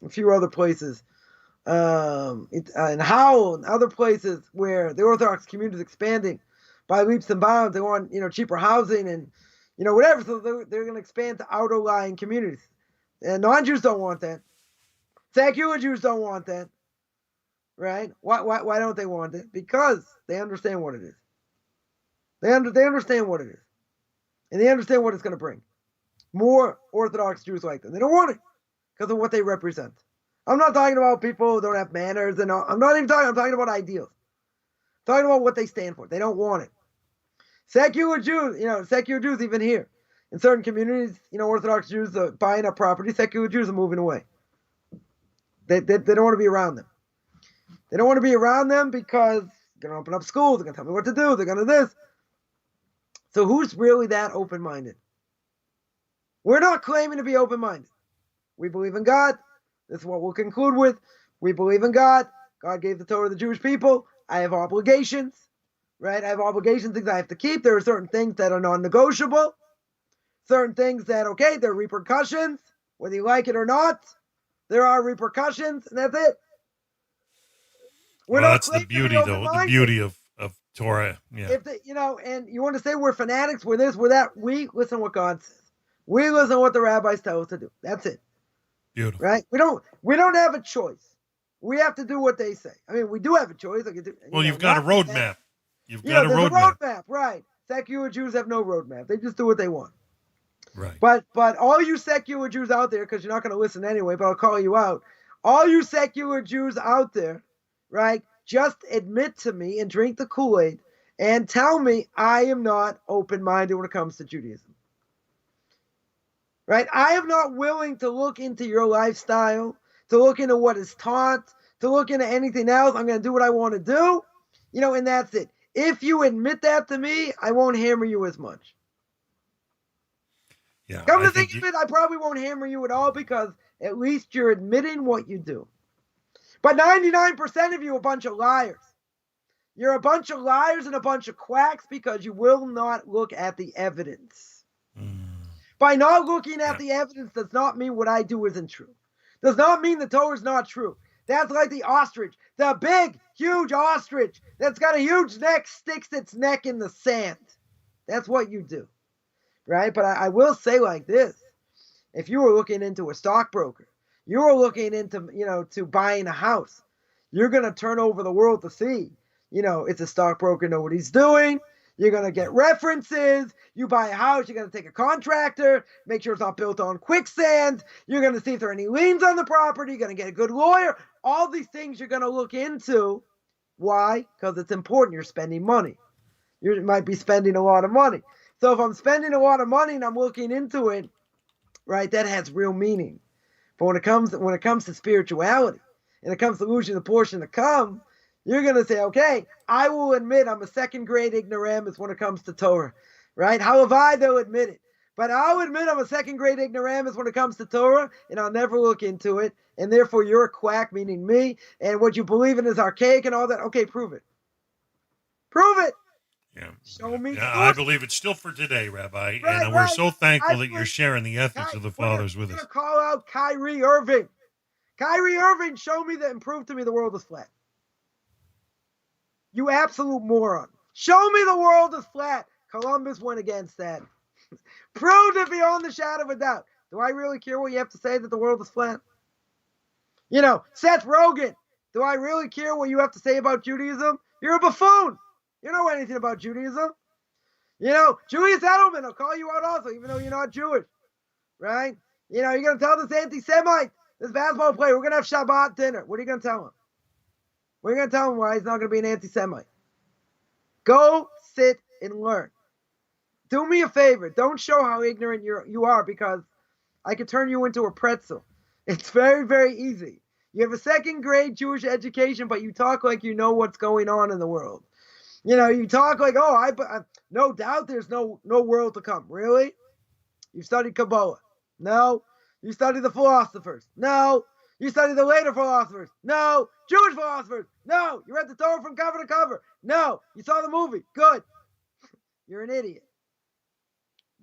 few other places, and Howell and other places where the Orthodox community is expanding by leaps and bounds. They want cheaper housing and whatever. So they're going to expand to outer-lying communities. And non-Jews don't want that. Secular Jews don't want that. Right? Why don't they want it? Because they understand what it is. They understand what it is. And they understand what it's going to bring. More Orthodox Jews like them. They don't want it because of what they represent. I'm not talking about people who don't have manners and all. I'm talking about ideals. I'm talking about what they stand for. They don't want it. Secular Jews even here. In certain communities, Orthodox Jews are buying up property. Secular Jews are moving away. They don't want to be around them. They don't want to be around them because they're going to open up schools. They're going to tell me what to do. They're going to this. So who's really that open-minded? We're not claiming to be open-minded. We believe in God. This is what we'll conclude with. We believe in God. God gave the Torah to the Jewish people. I have obligations, right? I have obligations, things I have to keep. There are certain things that are non-negotiable. Certain things that, okay, there are repercussions. Whether you like it or not, there are repercussions, and that's it. That's the beauty, though. The beauty of Torah. Yeah. If and you want to say we're fanatics, we're this, we're that. We listen to what God says. We listen to what the rabbis tell us to do. That's it. Beautiful. Right? We don't have a choice. We have to do what they say. I mean, we do have a choice. You've got a roadmap. You've got a roadmap. Right? Secular Jews have no roadmap. They just do what they want. Right. But all you secular Jews out there, because you're not going to listen anyway, but I'll call you out. All you secular Jews out there, right? Just admit to me and drink the Kool-Aid and tell me I am not open-minded when it comes to Judaism. Right? I am not willing to look into your lifestyle, to look into what is taught, to look into anything else. I'm going to do what I want to do, and that's it. If you admit that to me, I won't hammer you as much. Yeah. Come to think of it, I probably won't hammer you at all because at least you're admitting what you do. But 99% of you are a bunch of liars. You're a bunch of liars and a bunch of quacks because you will not look at the evidence. By not looking at the evidence does not mean what I do isn't true. Does not mean the Torah is not true. That's like the ostrich, the big, huge ostrich that's got a huge neck, sticks its neck in the sand. That's what you do. Right? But I will say like this. If you were looking into a stockbroker, you were looking into, to buying a house, you're going to turn over the world to see, it's a stockbroker, know what he's doing. You're going to get references. You buy a house, you're going to take a contractor, make sure it's not built on quicksand. You're going to see if there are any liens on the property. You're going to get a good lawyer. All these things you're going to look into. Why? Because it's important. You're spending money. You might be spending a lot of money. So if I'm spending a lot of money and I'm looking into it, right, that has real meaning. But when it comes to spirituality, and it comes to losing the portion to come, you're going to say, okay, I will admit I'm a second-grade ignoramus when it comes to Torah, right? Halavai, they'll admit it. But I'll admit I'm a second-grade ignoramus when it comes to Torah, and I'll never look into it, and therefore you're a quack, meaning me, and what you believe in is archaic and all that. Okay, prove it. Prove it. Yeah. Show me. Yeah, I believe it's still for today, Rabbi, and we're so thankful that you're sharing the ethics of the fathers with us. I'm going to call out Kyrie Irving. Kyrie Irving, show me that and prove to me the world is flat. You absolute moron. Show me the world is flat. Columbus went against that. Proved it beyond the shadow of a doubt. Do I really care what you have to say that the world is flat? Seth Rogen, do I really care what you have to say about Judaism? You're a buffoon. You don't know anything about Judaism. Julius Edelman will call you out also, even though you're not Jewish, right? You're going to tell this anti-Semite, this basketball player, we're going to have Shabbat dinner. What are you going to tell him? What are you going to tell him why he's not going to be an anti-Semite? Go sit and learn. Do me a favor. Don't show how ignorant you are, because I could turn you into a pretzel. It's very, very easy. You have a second grade Jewish education, but you talk like you know what's going on in the world. You talk like, no doubt there's no world to come. Really? You studied Kabbalah? No. You studied the philosophers? No. You studied the later philosophers? No. Jewish philosophers? No. You read the Torah from cover to cover? No. You saw the movie? Good. You're an idiot.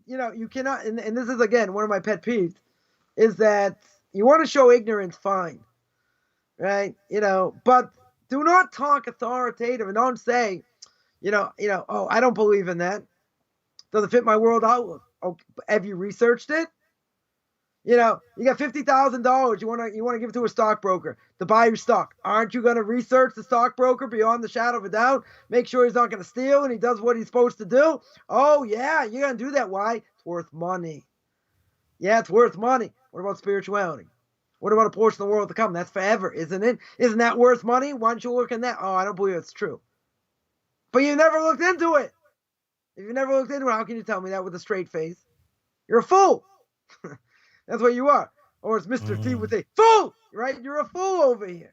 You cannot, and this is, again, one of my pet peeves, is that you want to show ignorance, fine. Right? But do not talk authoritative and don't say, oh, I don't believe in that. Doesn't fit my world outlook. Oh, have you researched it? You got $50,000. You want to give it to a stockbroker to buy your stock. Aren't you going to research the stockbroker beyond the shadow of a doubt? Make sure he's not going to steal and he does what he's supposed to do. Oh yeah, you're going to do that. Why? It's worth money. Yeah, it's worth money. What about spirituality? What about a portion of the world to come? That's forever, isn't it? Isn't that worth money? Why don't you look in that? Oh, I don't believe it's true. But you never looked into it. If you never looked into it, how can you tell me that with a straight face? You're a fool. That's what you are. Or as Mr. T would say, fool, right? You're a fool over here.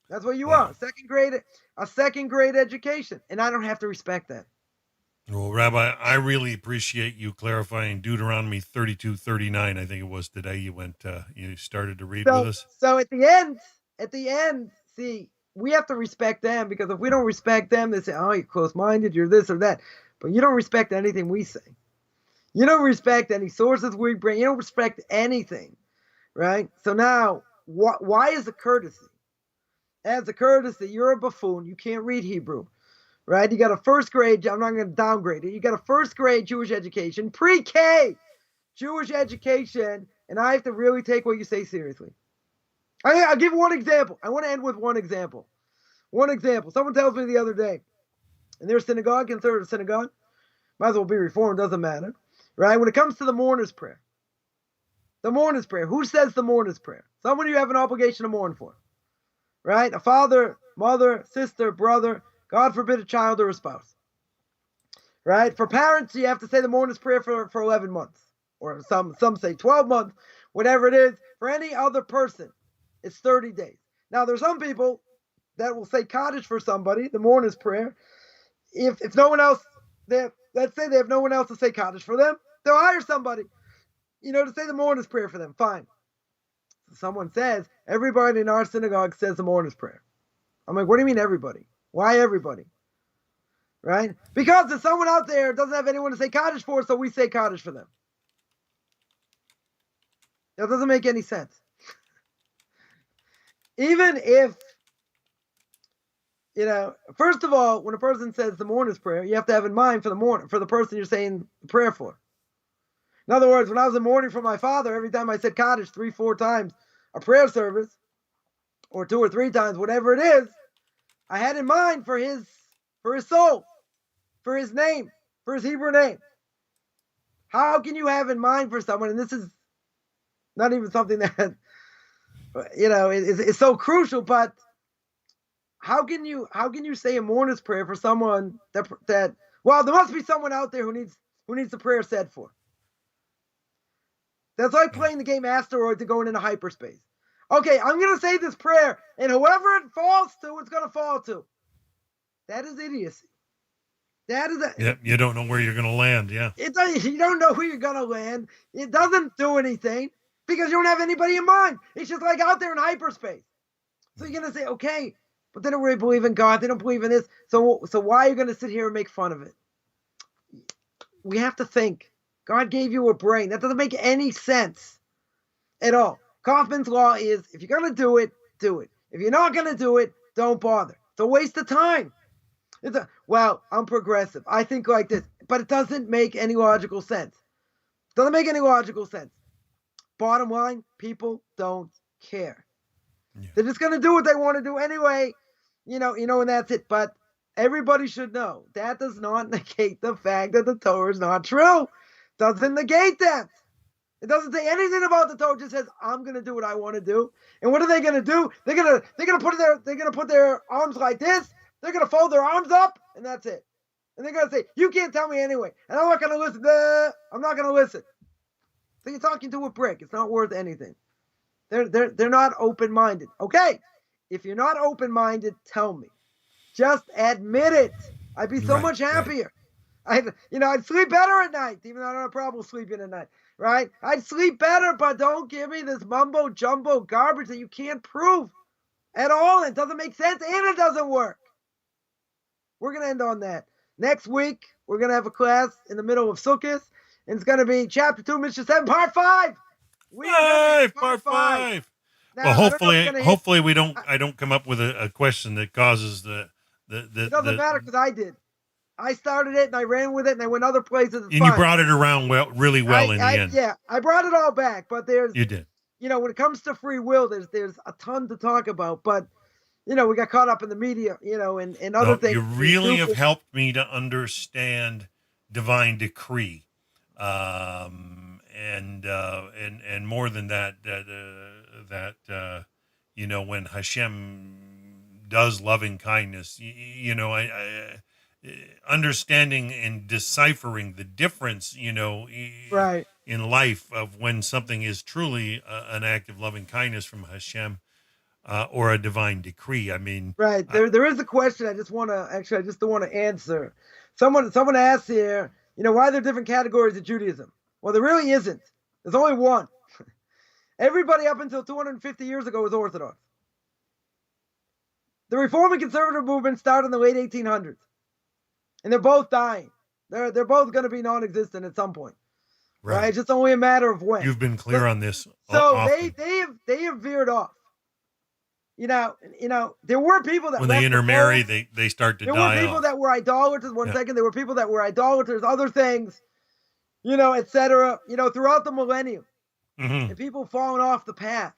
That's what you are. A second grade education. And I don't have to respect that. Well, Rabbi, I really appreciate you clarifying Deuteronomy 32:39. I think it was today you started to read with us. So at the end, see, we have to respect them, because if we don't respect them, they say, oh, you're close-minded, you're this or that. But you don't respect anything we say. You don't respect any sources we bring. You don't respect anything, right? So now, why is it courtesy? As a courtesy, you're a buffoon. You can't read Hebrew, right? You got a first grade. I'm not going to downgrade it. You got a first grade Jewish education, pre-K Jewish education, and I have to really take what you say seriously. I'll give one example. I want to end with one example. One example. Someone tells me the other day, in their synagogue, considered a synagogue, might as well be reformed, doesn't matter. Right? When it comes to the mourner's prayer, who says the mourner's prayer? Someone you have an obligation to mourn for. Right? A father, mother, sister, brother, God forbid a child or a spouse. Right? For parents, you have to say the mourner's prayer for 11 months. Or some say 12 months, whatever it is. For any other person, it's 30 days. Now, there's some people that will say Kaddish for somebody, the mourner's prayer. If no one else, let's say they have no one else to say Kaddish for them, they'll hire somebody, to say the mourner's prayer for them. Fine. Someone says, everybody in our synagogue says the mourner's prayer. I'm like, what do you mean everybody? Why everybody? Right? Because there's someone out there doesn't have anyone to say Kaddish for, so we say Kaddish for them. That doesn't make any sense. Even if, first of all, when a person says the mourner's prayer, you have to have in mind for the person you're saying the prayer for. In other words, when I was in mourning for my father, every time I said Kaddish 3-4 times, a prayer service, or 2 or 3 times, whatever it is, I had in mind for his soul, for his name, for his Hebrew name. How can you have in mind for someone, and this is not even something that, is so crucial, but how can you say a mourner's prayer for someone that there must be someone out there who needs the prayer said for. That's like playing the game Asteroid to going into hyperspace. Okay, I'm going to say this prayer, and whoever it falls to, it's going to fall to. That is idiocy. You don't know where you're going to land, yeah. You don't know where you're going to land. It doesn't do anything because you don't have anybody in mind. It's just like out there in hyperspace. So you're going to say, okay, but they don't really believe in God. They don't believe in this. So why are you going to sit here and make fun of it? We have to think. God gave you a brain. That doesn't make any sense at all. Coffman's law is, if you're going to do it, do it. If you're not going to do it, don't bother. It's a waste of time. Well, I'm progressive. I think like this, but it doesn't make any logical sense. Doesn't make any logical sense. Bottom line, people don't care. Yeah. They're just gonna do what they want to do anyway, and that's it. But everybody should know that does not negate the fact that the Torah is not true. Doesn't negate that. It doesn't say anything about the Torah. It just says I'm gonna do what I want to do. And what are they gonna do? They're gonna put their arms like this. They're gonna fold their arms up, and that's it. And they're gonna say, "You can't tell me anyway," and I'm not gonna listen. I'm not gonna listen. So you're talking to a brick. It's not worth anything. They're not open-minded. Okay, if you're not open-minded, tell me. Just admit it. I'd be so much happier. Right. I'd sleep better at night, even though I don't have a problem sleeping at night. Right? I'd sleep better, but don't give me this mumbo jumbo garbage that you can't prove at all. It doesn't make sense and it doesn't work. We're gonna end on that. Next week, we're gonna have a class in the middle of Sukkot. And it's going to be chapter 2, Mishna 7, part 5. Part 5. Now, well, hopefully I don't come up with a question that causes the it doesn't matter because I did. I started it and I ran with it and I went other places. And you brought it around really well in the end. Yeah, I brought it all back, but you did. When it comes to free will, there's a ton to talk about, but we got caught up in the media, and other things. You really have helped me to understand divine decree. And more than that, when Hashem does loving kindness, I understanding and deciphering the difference, in life of when something is truly an act of loving kindness from Hashem, or a divine decree. I mean, right. There is a question I just want to answer. Someone asked here, why are there different categories of Judaism? Well, there really isn't. There's only one. Everybody up until 250 years ago was Orthodox. The Reform and Conservative movement started in the late 1800s. And they're both dying. They're both going to be non-existent at some point. Right? It's just only a matter of when. You've been clear on this. So they have veered off. There were people that when they intermarry, they start to die. There were people that were idolaters. There were people that were idolaters, other things, etc. Throughout the millennium, and people falling off the path.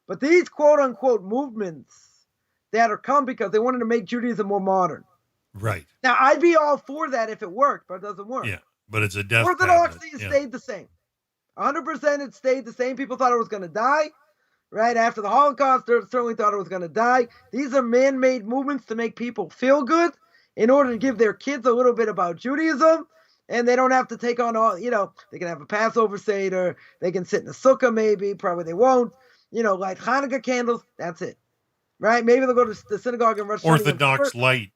But these quote unquote movements that are come because they wanted to make Judaism more modern. Right. Now I'd be all for that if it worked, but it doesn't work. Yeah, but it's a death. Orthodoxy stayed the same. 100% it stayed the same. People thought it was going to die. Right after the Holocaust, they certainly thought it was going to die. These are man-made movements to make people feel good in order to give their kids a little bit about Judaism, and they don't have to take on all, they can have a Passover Seder, they can sit in a sukkah maybe, probably they won't, light Hanukkah candles, that's it. Right? Maybe they'll go to the synagogue and Rosh Hashanah. Orthodox light.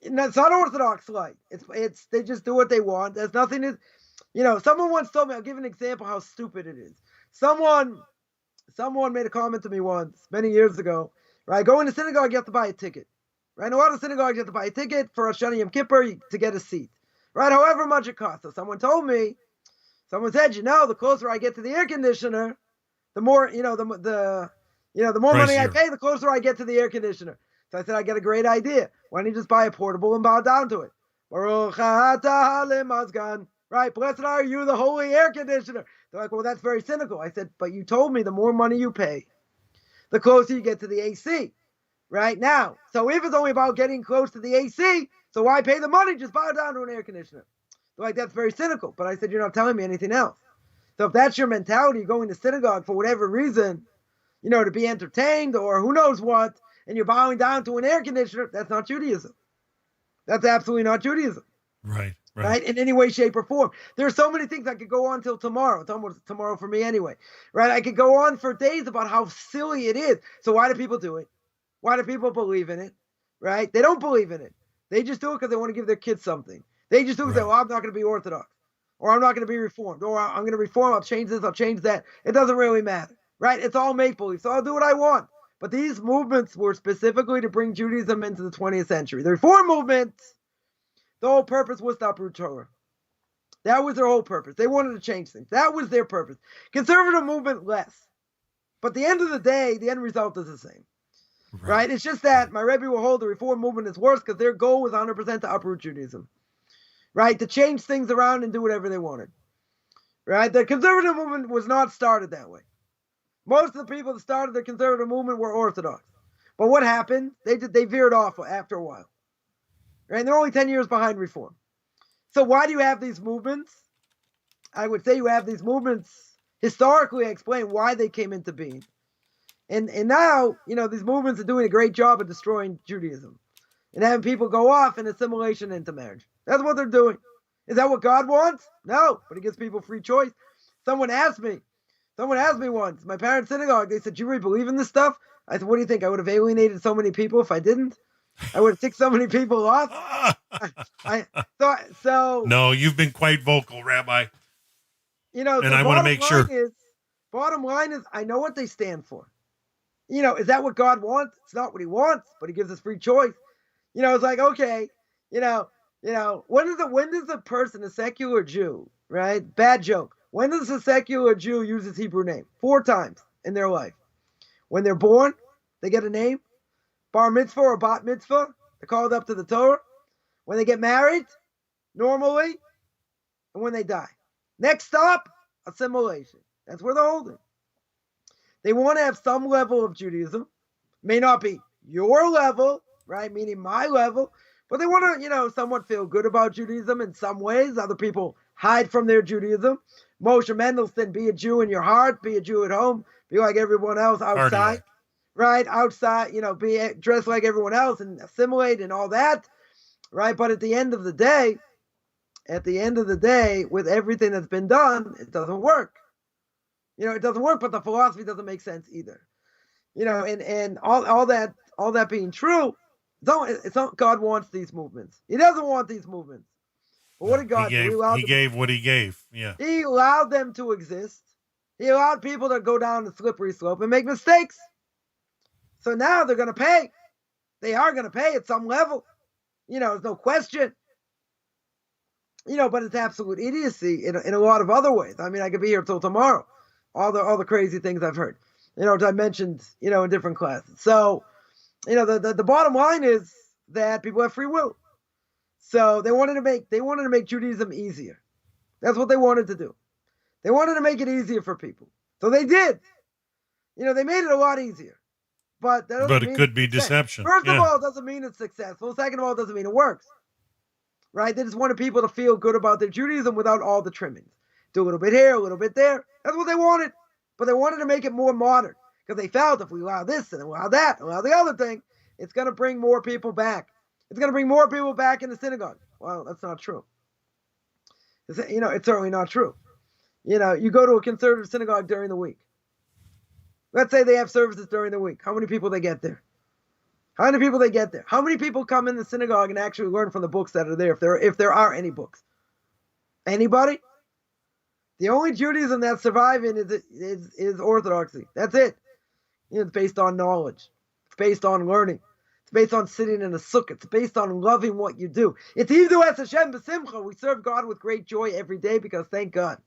No, it's not Orthodox light. It's they just do what they want. There's nothing to, someone once told me, I'll give an example how stupid it is. Someone made a comment to me once, many years ago, right? Going to synagogue, you have to buy a ticket, right? In a lot of synagogues, you have to buy a ticket for Rosh Hashanah Yom Kippur to get a seat, right? However much it costs. So someone said, the closer I get to the air conditioner, the more, the more money I pay, the closer I get to the air conditioner. So I said, I got a great idea. Why don't you just buy a portable and bow down to it? Baruch atah lemazgan. Right, blessed are you, the holy air conditioner. They're like, well, that's very cynical. I said, but you told me the more money you pay, the closer you get to the AC. Right now, so if it's only about getting close to the AC, so why pay the money? Just bow down to an air conditioner. They're like, that's very cynical. But I said, you're not telling me anything else. So if that's your mentality, going to synagogue for whatever reason, to be entertained or who knows what, and you're bowing down to an air conditioner, that's not Judaism. That's absolutely not Judaism. Right? In any way, shape, or form. There are so many things I could go on till tomorrow. It's almost tomorrow for me anyway. Right? I could go on for days about how silly it is. So why do people do it? Why do people believe in it? Right? They don't believe in it. They just do it because they want to give their kids something. They just do it because I'm not going to be Orthodox. Or I'm not going to be Reformed. Or I'm going to reform. I'll change this. I'll change that. It doesn't really matter. Right? It's all make-believe. So I'll do what I want. But these movements were specifically to bring Judaism into the 20th century. The Reform movement, the whole purpose was to uproot Torah. That was their whole purpose. They wanted to change things. That was their purpose. Conservative movement, less. But at the end of the day, the end result is the same. right? It's just that my Rebbe will hold the Reform movement is worse because their goal was 100% to uproot Judaism, right? To change things around and do whatever they wanted, right? The conservative movement was not started that way. Most of the people that started the conservative movement were Orthodox. But what happened? They veered off after a while, right? And they're only 10 years behind Reform. So why do you have these movements? I would say you have these movements historically. I explain why they came into being. And now, these movements are doing a great job of destroying Judaism and having people go off in assimilation into marriage. That's what they're doing. Is that what God wants? No, but he gives people free choice. Someone asked me once, my parents' synagogue, they said, "Do you really believe in this stuff?" I said, "What do you think? I would have alienated so many people if I didn't? I would have ticked so many people off." So no, you've been quite vocal, Rabbi. And I want to make sure. Bottom line is, I know what they stand for. Is that what God wants? It's not what he wants, but he gives us free choice. It's like, okay, when does a person, a secular Jew, right? Bad joke. When does a secular Jew use his Hebrew name? 4 times in their life. When they're born, they get a name. Bar mitzvah or bat mitzvah, they're called up to the Torah. When they get married, normally, and when they die. Next stop, assimilation. That's where they're holding. They want to have some level of Judaism. May not be your level, right? Meaning my level. But they want to, somewhat feel good about Judaism in some ways. Other people hide from their Judaism. Moshe Mendelssohn, be a Jew in your heart, be a Jew at home, be like everyone else outside, right? Outside, be dressed like everyone else and assimilate and all that, right? But at the end of the day, with everything that's been done, it doesn't work. It doesn't work, but the philosophy doesn't make sense either. And all that being true, it's not God wants these movements. He doesn't want these movements. But what did God do? He gave what he gave. Yeah. He allowed them to exist. He allowed people to go down the slippery slope and make mistakes. So now they're going to pay. They are going to pay at some level. There's no question. But it's absolute idiocy in a lot of other ways. I mean, I could be here till tomorrow. All the crazy things I've heard. Which I mentioned, in different classes. So, the bottom line is that people have free will. So they wanted to make Judaism easier. That's what they wanted to do. They wanted to make it easier for people. So they did. They made it a lot easier. But it could be deception. First of all, it doesn't mean it's successful. Second of all, it doesn't mean it works. Right? They just wanted people to feel good about their Judaism without all the trimmings. Do a little bit here, a little bit there. That's what they wanted. But they wanted to make it more modern. Because they felt if we allow this and allow that and allow the other thing, it's going to bring more people back. It's going to bring more people back in the synagogue. Well, that's not true. It's certainly not true. You go to a conservative synagogue during the week. Let's say they have services during the week. How many people they get there? How many people come in the synagogue and actually learn from the books that are there, if there are any books? Anybody? The only Judaism that's surviving is Orthodoxy. That's it. It's based on knowledge. It's based on learning. It's based on sitting in a sukkah. It's based on loving what you do. It's Yidu es Hashem b'simcha. We serve God with great joy every day because thank God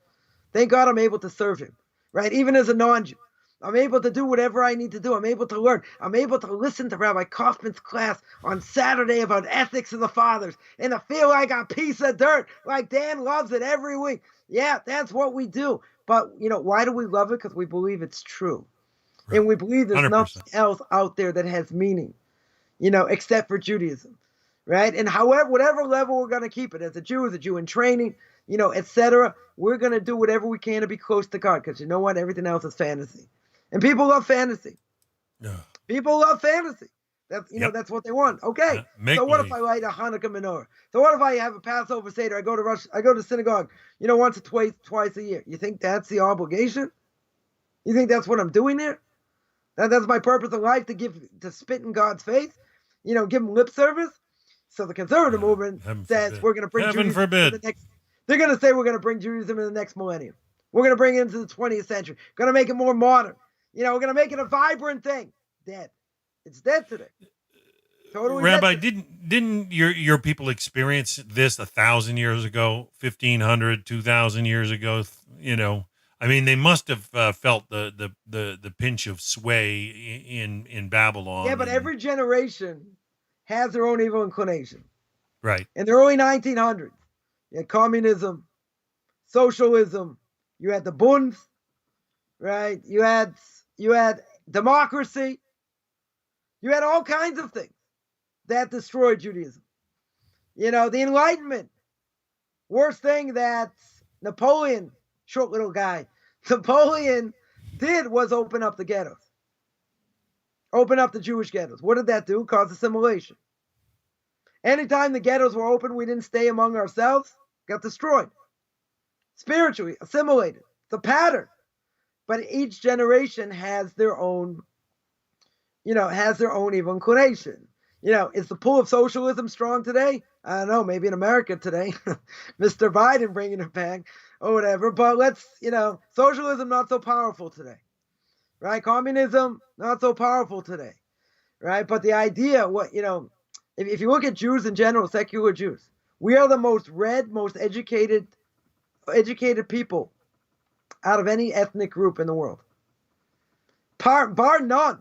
I'm able to serve him, right? Even as a non-Jew. I'm able to do whatever I need to do. I'm able to learn. I'm able to listen to Rabbi Coffman's class on Saturday about ethics of the fathers and to feel like a piece of dirt, like Dan loves it every week. Yeah, that's what we do. But, why do we love it? Because we believe it's true. Right. And we believe there's 100%. Nothing else out there that has meaning, except for Judaism, right? And whatever level we're going to keep it, as a Jew in training, etc., we're going to do whatever we can to be close to God because you know what? Everything else is fantasy. And people love fantasy. Yeah. People love fantasy. That's that's what they want. Okay. So what if I light a Hanukkah menorah? So what if I have a Passover Seder? I go to synagogue, once or twice a year. You think that's the obligation? You think that's what I'm doing there? That's my purpose in life, to spit in God's face? Give him lip service? So the conservative movement says we're going to bring Judaism to the next. They're going to say we're going to bring Judaism in the next millennium. We're going to bring it into the 20th century. Going to make it more modern. We're going to make it a vibrant thing. Dead. It's dead today. Totally. Rabbi, didn't your people experience this 1,000 years ago, 1,500, 2,000 years ago? I mean, they must have felt the pinch of sway in Babylon. Yeah, but every generation has their own evil inclination. Right. In the early 1900s, you had communism, socialism, you had the Bund, right? You had democracy, you had all kinds of things that destroyed Judaism. The Enlightenment, worst thing that Napoleon, short little guy, Napoleon did was open up the ghettos. Open up the Jewish ghettos. What did that do? Cause assimilation. Anytime the ghettos were open, we didn't stay among ourselves, got destroyed. Spiritually, assimilated. It's a pattern. But each generation has their own, evil inclination. Is the pull of socialism strong today? I don't know, maybe in America today. Mr. Biden bringing it back or whatever. But socialism not so powerful today. Right? Communism, not so powerful today. Right? But the idea, if you look at Jews in general, secular Jews, we are the most read, most educated people out of any ethnic group in the world. Bar none.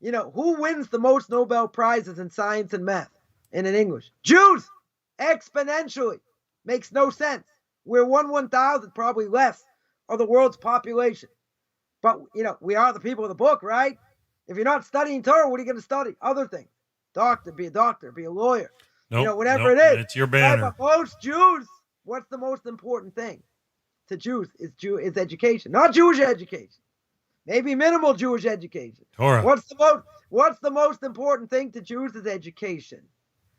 Who wins the most Nobel Prizes in science and math and in English? Jews! Exponentially. Makes no sense. We're 1/1000, probably less, of the world's population. But, we are the people of the book, right? If you're not studying Torah, what are you going to study? Other things. Be a doctor, be a lawyer. Whatever it is. It's your banner. Right, but most Jews, what's the most important thing to Jews is education. Not Jewish education. Maybe minimal Jewish education. Torah. What's the most important thing to Jews is education.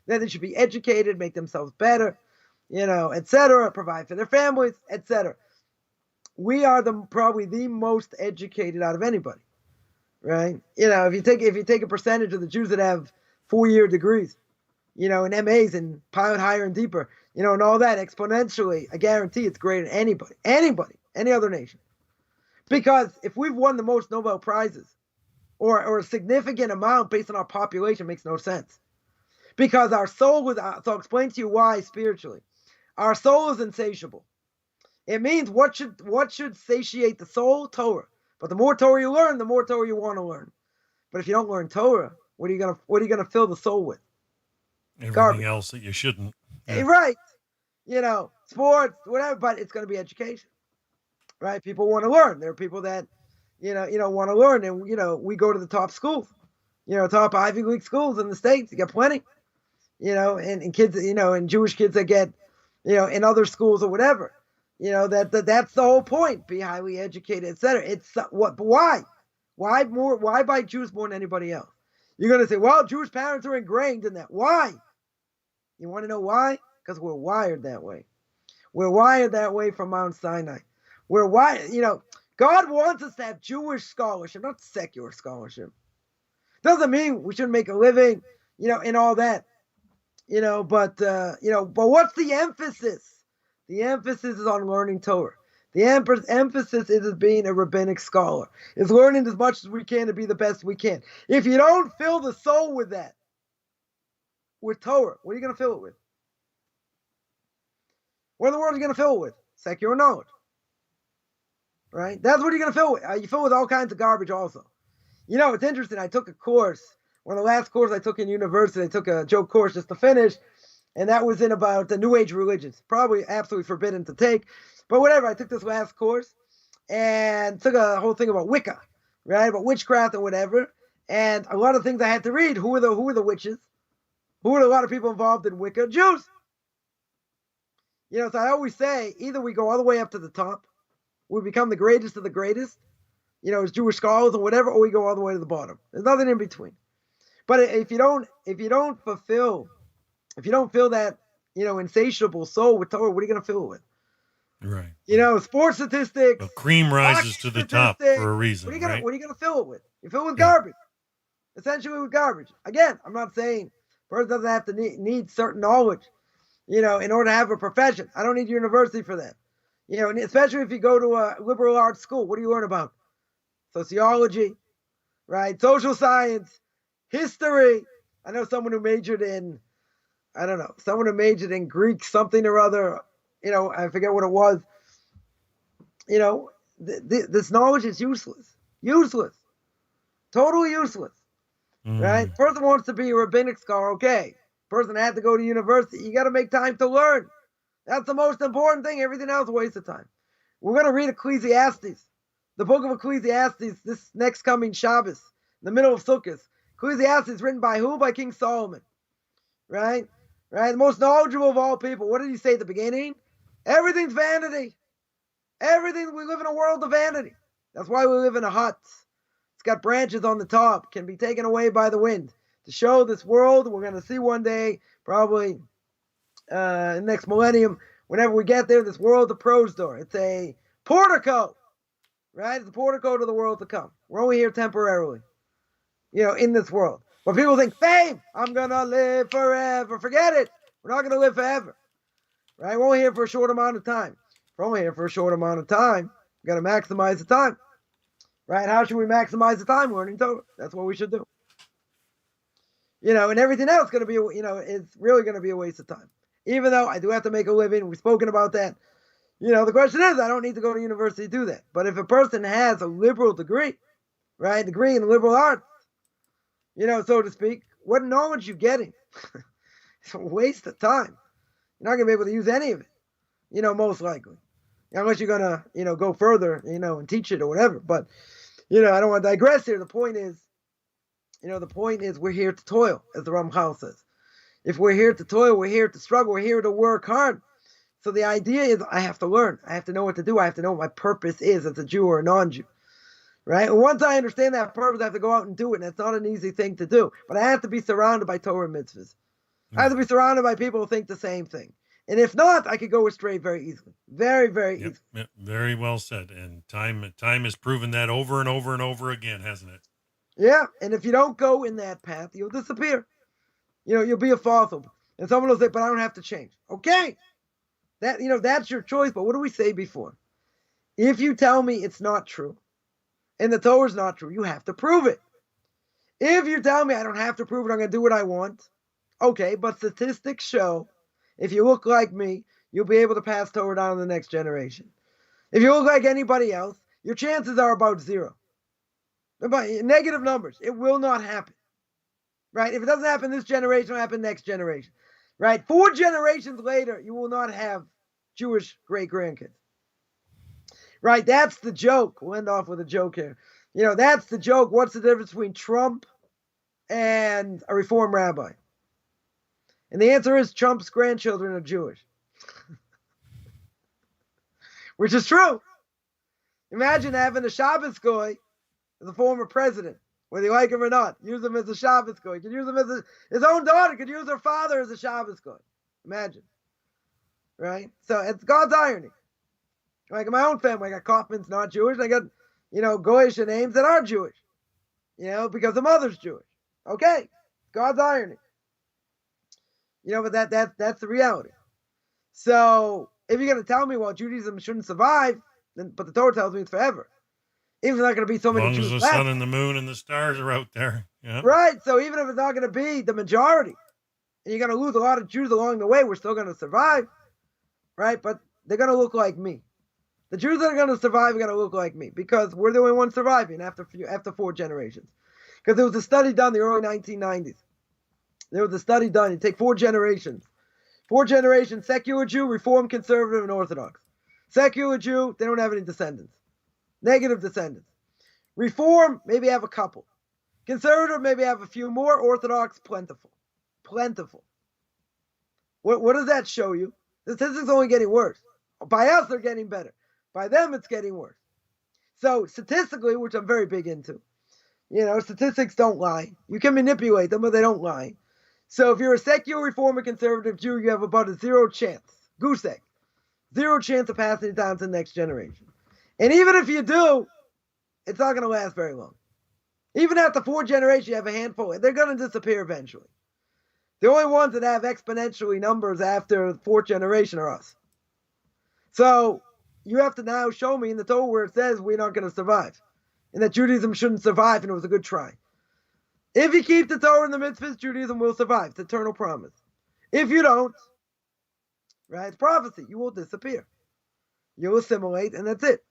That they should be educated, make themselves better, etc., provide for their families, etc. We are probably the most educated out of anybody, right? If you take a percentage of the Jews that have 4-year degrees, and MAs and pilot higher and deeper, and all that exponentially, I guarantee it's greater than anybody, any other nation. Because if we've won the most Nobel Prizes, or a significant amount based on our population, makes no sense. Because our soul so I'll explain to you why spiritually. Our soul is insatiable. It means what should satiate the soul? Torah. But the more Torah you learn, the more Torah you want to learn. But if you don't learn Torah, what are you gonna fill the soul with? Everything Garbage. else that you shouldn't. Yeah. Right. Sports, whatever, but it's going to be education. Right? People want to learn. There are people that, want to learn. And, we go to the top schools, top Ivy League schools in the States. You got plenty, and kids, and Jewish kids that get, in other schools or whatever, that's the whole point. Be highly educated, etc. It's but why? Why by Jews more than anybody else? You're going to say, well, Jewish parents are ingrained in that. Why? You want to know why? Because we're wired that way. We're wired that way from Mount Sinai. We're wired, God wants us to have Jewish scholarship, not secular scholarship. Doesn't mean we shouldn't make a living, and all that. But what's the emphasis? The emphasis is on learning Torah. The emphasis is being a rabbinic scholar. It's learning as much as we can to be the best we can. If you don't fill the soul with that, with Torah, what are you going to fill it with? What in the world are you going to fill it with? Secular knowledge. Right? That's what you're going to fill it with. You fill it with all kinds of garbage also. It's interesting. I took a course. One of the last courses I took in university, I took a joke course just to finish. And that was in about the New Age religions. Probably absolutely forbidden to take. But whatever, I took this last course and took a whole thing about Wicca, right? About witchcraft and whatever. And a lot of things I had to read. Who are the witches? Who are a lot of people involved in Wicca? Jews. So I always say, either we go all the way up to the top, we become the greatest of the greatest, as Jewish scholars or whatever, or we go all the way to the bottom. There's nothing in between. But if you don't fill that, insatiable soul with Torah, what are you going to fill it with? Right. Sports statistics. Well, cream rises to the top for a reason. What are you gonna fill it with? You fill it with Yeah. garbage. Essentially with garbage. Again, I'm not saying a person doesn't have to need certain knowledge, in order to have a profession. I don't need university for that. And especially if you go to a liberal arts school, what do you learn about? Sociology, right? Social science, history. I know someone who majored in Greek something or other. I forget what it was. this knowledge is useless. Useless. Totally useless. Right? Person wants to be a rabbinic scholar, okay. Person had to go to university. You got to make time to learn. That's the most important thing. Everything else is a waste of time. We're going to read Ecclesiastes, the book of Ecclesiastes, this next coming Shabbos, in the middle of Sukkot. Ecclesiastes written by who? By King Solomon. Right? Right? The most knowledgeable of all people. What did he say at the beginning? Everything's vanity. Everything, we live in a world of vanity. That's why we live in a hut. It's got branches on the top, can be taken away by the wind. To show this world, we're going to see one day, probably next millennium, whenever we get there, this world of prose door. It's a portico, right? It's a portico to the world to come. We're only here temporarily, in this world. But people think, fame, I'm going to live forever. Forget it. We're not going to live forever, right? We're only here for a short amount of time. If we're only here for a short amount of time, we've got to maximize the time, right? How should we maximize the time? Learning Torah. That's what we should do. And everything else is going to be, it's really going to be a waste of time. Even though I do have to make a living, we've spoken about that. The question is, I don't need to go to university to do that. But if a person has a liberal degree, right, degree in liberal arts, so to speak, what knowledge you getting? It's a waste of time. You're not going to be able to use any of it, most likely. Unless you're going to, go further, and teach it or whatever. But, I don't want to digress here. The point is, we're here to toil, as the Ramchal says. If we're here to toil, we're here to struggle, we're here to work hard. So the idea is I have to learn. I have to know what to do. I have to know what my purpose is as a Jew or a non-Jew. Right? And once I understand that purpose, I have to go out and do it. And it's not an easy thing to do. But I have to be surrounded by Torah mitzvahs. I have to be surrounded by people who think the same thing. And if not, I could go astray very easily. Very, very easily. Yep, very well said. And time has proven that over and over and over again, hasn't it? Yeah, and if you don't go in that path, you'll disappear. You'll be a fossil. And someone will say, but I don't have to change. Okay. That's your choice. But what do we say before? If you tell me it's not true, and the Torah is not true, you have to prove it. If you tell me I don't have to prove it, I'm going to do what I want. Okay, but statistics show if you look like me, you'll be able to pass Torah down to the next generation. If you look like anybody else, your chances are about zero. About negative numbers. It will not happen. Right? If it doesn't happen this generation, it'll happen next generation. Right? 4 generations later, you will not have Jewish great-grandkids. Right? That's the joke. We'll end off with a joke here. That's the joke. What's the difference between Trump and a Reform rabbi? And the answer is Trump's grandchildren are Jewish. Which is true. Imagine having a Shabbos goy as a former president, whether you like him or not. Use him as a Shabbos goy. You could use him as his own daughter could use her father as a Shabbos goy. Imagine. Right? So it's God's irony. Like in my own family, I got Coffman's not Jewish. I got, Goyish names that are Jewish. Because the mother's Jewish. Okay. God's irony. But that's the reality. So if you're going to tell me, well, Judaism shouldn't survive, but the Torah tells me it's forever. Even if there's not going to be so many Jews left. As long as the sun and the moon and the stars are out there. Yeah. Right. So even if it's not going to be the majority, and you're going to lose a lot of Jews along the way, we're still going to survive. Right. But they're going to look like me. The Jews that are going to survive are going to look like me because we're the only ones surviving after 4 generations. Because there was a study done in the early 1990s. There was a study done. You take 4 generations. 4 generations, secular Jew, Reform, Conservative, and Orthodox. Secular Jew, they don't have any descendants. Negative descendants. Reform, maybe have a couple. Conservative, maybe have a few more. Orthodox, plentiful. Plentiful. What does that show you? The statistics are only getting worse. By us, they're getting better. By them, it's getting worse. So statistically, which I'm very big into, statistics don't lie. You can manipulate them, but they don't lie. So if you're a secular Reform or Conservative Jew, you have about a 0 chance. Goose egg. 0 chance of passing it down to the next generation. And even if you do, it's not going to last very long. Even after 4 generations, you have a handful. They're going to disappear eventually. The only ones that have exponentially numbers after the 4th generation are us. So you have to now show me in the Torah where it says we're not going to survive. And that Judaism shouldn't survive and it was a good try. If you keep the Torah and the mitzvahs, Judaism will survive. It's eternal promise. If you don't, right, it's prophecy. You will disappear. You'll assimilate, and that's it.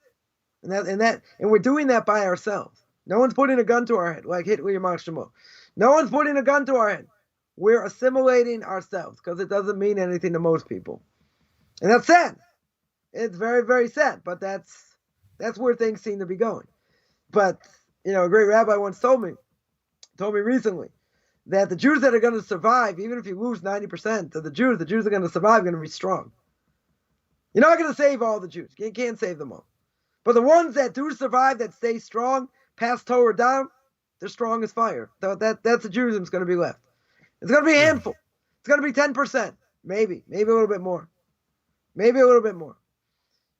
And we're doing that by ourselves. No one's putting a gun to our head like Hitler Yamach. No one's putting a gun to our head. We're assimilating ourselves because it doesn't mean anything to most people, and that's sad. It's very, very sad. But that's where things seem to be going. But a great rabbi once told me recently that the Jews that are going to survive, even if you lose 90% of the Jews are going to survive, going to be strong. You're not going to save all the Jews. You can't save them all. But the ones that do survive, that stay strong, pass Torah down, they're strong as fire. So that's the Jerusalem's going to be left. It's going to be a handful. It's going to be 10%. Maybe a little bit more. Maybe a little bit more.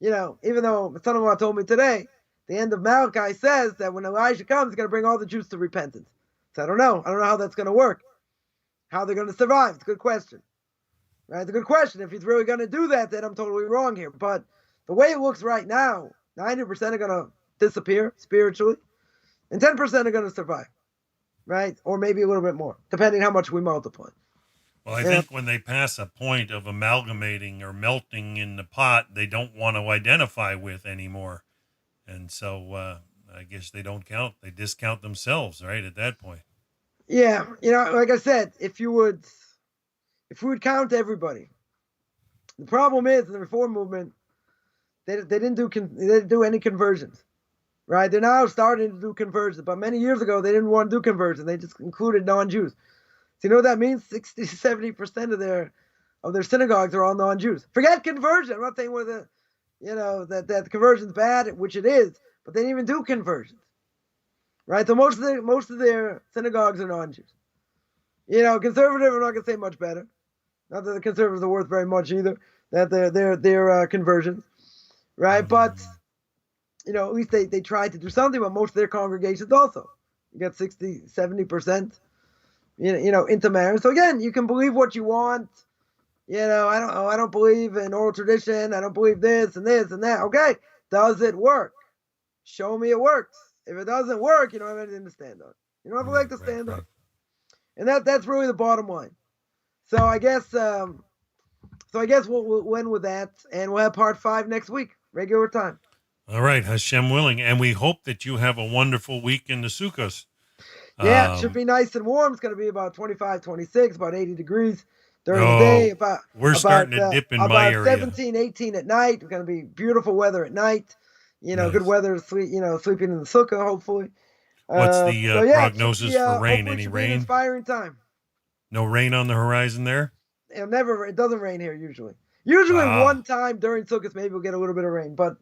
Even though my son-in-law told me today, the end of Malachi says that when Elijah comes, he's going to bring all the Jews to repentance. So I don't know. I don't know how that's going to work. How they're going to survive. It's a good question. Right? It's a good question. If he's really going to do that, then I'm totally wrong here. But the way it looks right now, 90% are going to disappear spiritually, and 10% are going to survive. Right? Or maybe a little bit more, depending how much we multiply. Well, I think when they pass a point of amalgamating or melting in the pot, they don't want to identify with anymore. And so I guess they don't count. They discount themselves, right, at that point. Yeah. Like I said, if we would count everybody, the problem is in the Reform movement, they didn't do any conversions. Right? They're now starting to do conversions. But many years ago, they didn't want to do conversions. They just included non-Jews. So you know what that means? 60, 70% of their synagogues are all non-Jews. Forget conversion. I'm not saying that conversion's bad, which it is, but they didn't even do conversions. Right? So most of their synagogues are non-Jews. Conservative, I'm not gonna say much better. Not that the conservatives are worth very much either. That they're conversions. Right? But at least they tried to do something, but most of their congregations also. You got 60, 70%. Into marriage. So again, you can believe what you want. I don't believe in oral tradition. I don't believe this and this and that. Okay, does it work? Show me it works. If it doesn't work, you don't have anything to stand on. You don't have a leg to stand on. And that's really the bottom line. So I guess we'll end with that, and we'll have part 5 next week, regular time. All right, Hashem willing, and we hope that you have a wonderful week in the Sukkos. Yeah, it should be nice and warm. It's going to be about 25, 26, about 80 degrees during the day. We're starting to dip in my area. About 17, 18 at night. It's going to be beautiful weather at night. Nice. Good weather to sleep, sleeping in the sukkah, hopefully. What's the prognosis for rain? Any rain? Inspiring time. No rain on the horizon there? It doesn't rain here usually. Usually one time during Sukkot, maybe we'll get a little bit of rain, but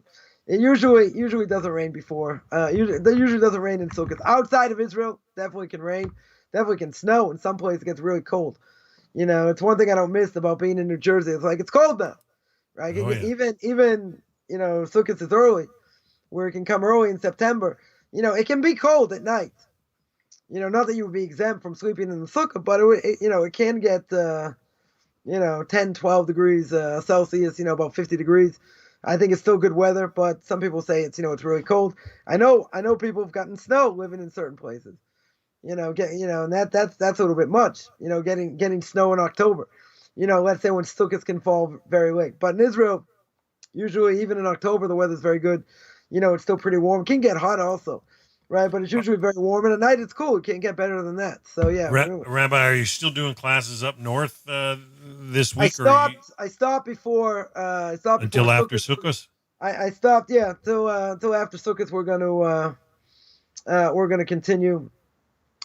it usually doesn't rain before. Usually doesn't rain in Sukkot. Outside of Israel, definitely can rain. Definitely can snow. In some places, it gets really cold. It's one thing I don't miss about being in New Jersey. It's like it's cold now, right? Oh, yeah. Even Sukkot is early, where it can come early in September. It can be cold at night. Not that you would be exempt from sleeping in the sukkah, but it can get 10, 12 degrees Celsius. About 50 degrees. I think it's still good weather, but some people say it's really cold. I know people have gotten snow living in certain places. And that's a little bit much. Getting snow in October. Let's say when Sukkot can fall very late. But in Israel, usually even in October the weather's very good. It's still pretty warm. It can get hot also, right? But it's usually very warm, and at night it's cool. It can't get better than that. So yeah. Rabbi, are you still doing classes up north this week? I stopped before. Until after Sukkot. I stopped. Yeah, till after Sukkot. We're gonna continue.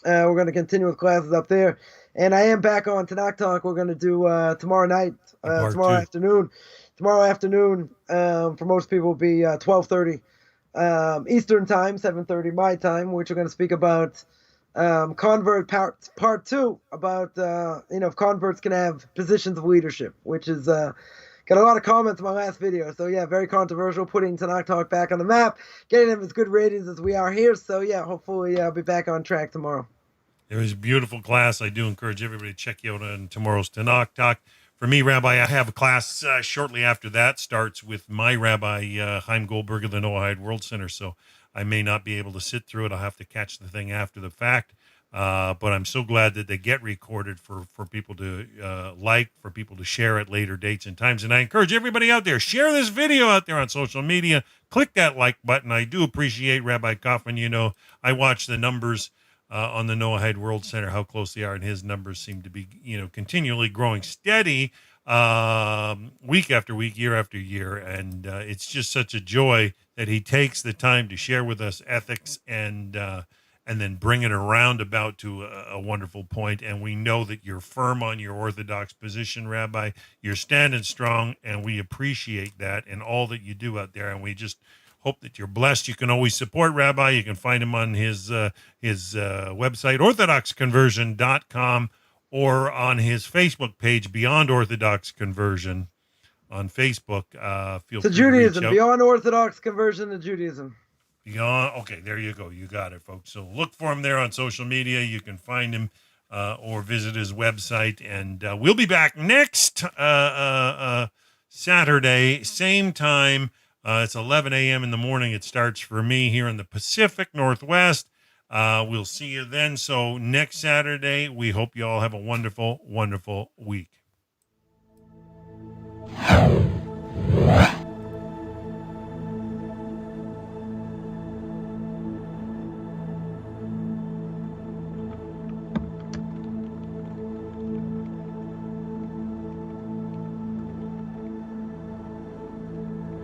We're gonna continue with classes up there, and I am back on Tanakh Talk. We're gonna do tomorrow night, tomorrow afternoon. Tomorrow afternoon, for most people, will be 12:30 Eastern time, 7:30 my time, which we're going to speak about convert part 2, about if converts can have positions of leadership, which is got a lot of comments in my last video. So yeah, very controversial, putting Tanakh Talk back on the map, getting them as good ratings as we are here. So yeah, hopefully I'll be back on track tomorrow. It was a beautiful class. I do encourage everybody to check you out on tomorrow's Tanakh Talk. For me, Rabbi, I have a class shortly after that starts with my Rabbi, Chaim Goldberg of the Noahide World Center, so I may not be able to sit through it. I'll have to catch the thing after the fact. But I'm so glad that they get recorded for people to like, for people to share at later dates and times. And I encourage everybody out there, share this video out there on social media. Click that like button. I do appreciate Rabbi Coffman. You know, I watch the numbers on the Noahide World Center, how close they are, and his numbers seem to be, continually growing steady week after week, year after year. And it's just such a joy that he takes the time to share with us ethics and then bring it around about to a wonderful point. And we know that you're firm on your Orthodox position, Rabbi. You're standing strong, and we appreciate that and all that you do out there. And we just hope that you're blessed. You can always support Rabbi. You can find him on his website, orthodoxconversion.com, or on his Facebook page, Beyond Orthodox Conversion on Facebook. Feel free Judaism, to reach out. Beyond Orthodox Conversion to Judaism. Okay, there you go. You got it, folks. So look for him there on social media. You can find him or visit his website. And we'll be back next Saturday, same time. It's 11 a.m. in the morning. It starts for me here in the Pacific Northwest. We'll see you then. So next Saturday, we hope you all have a wonderful, wonderful week.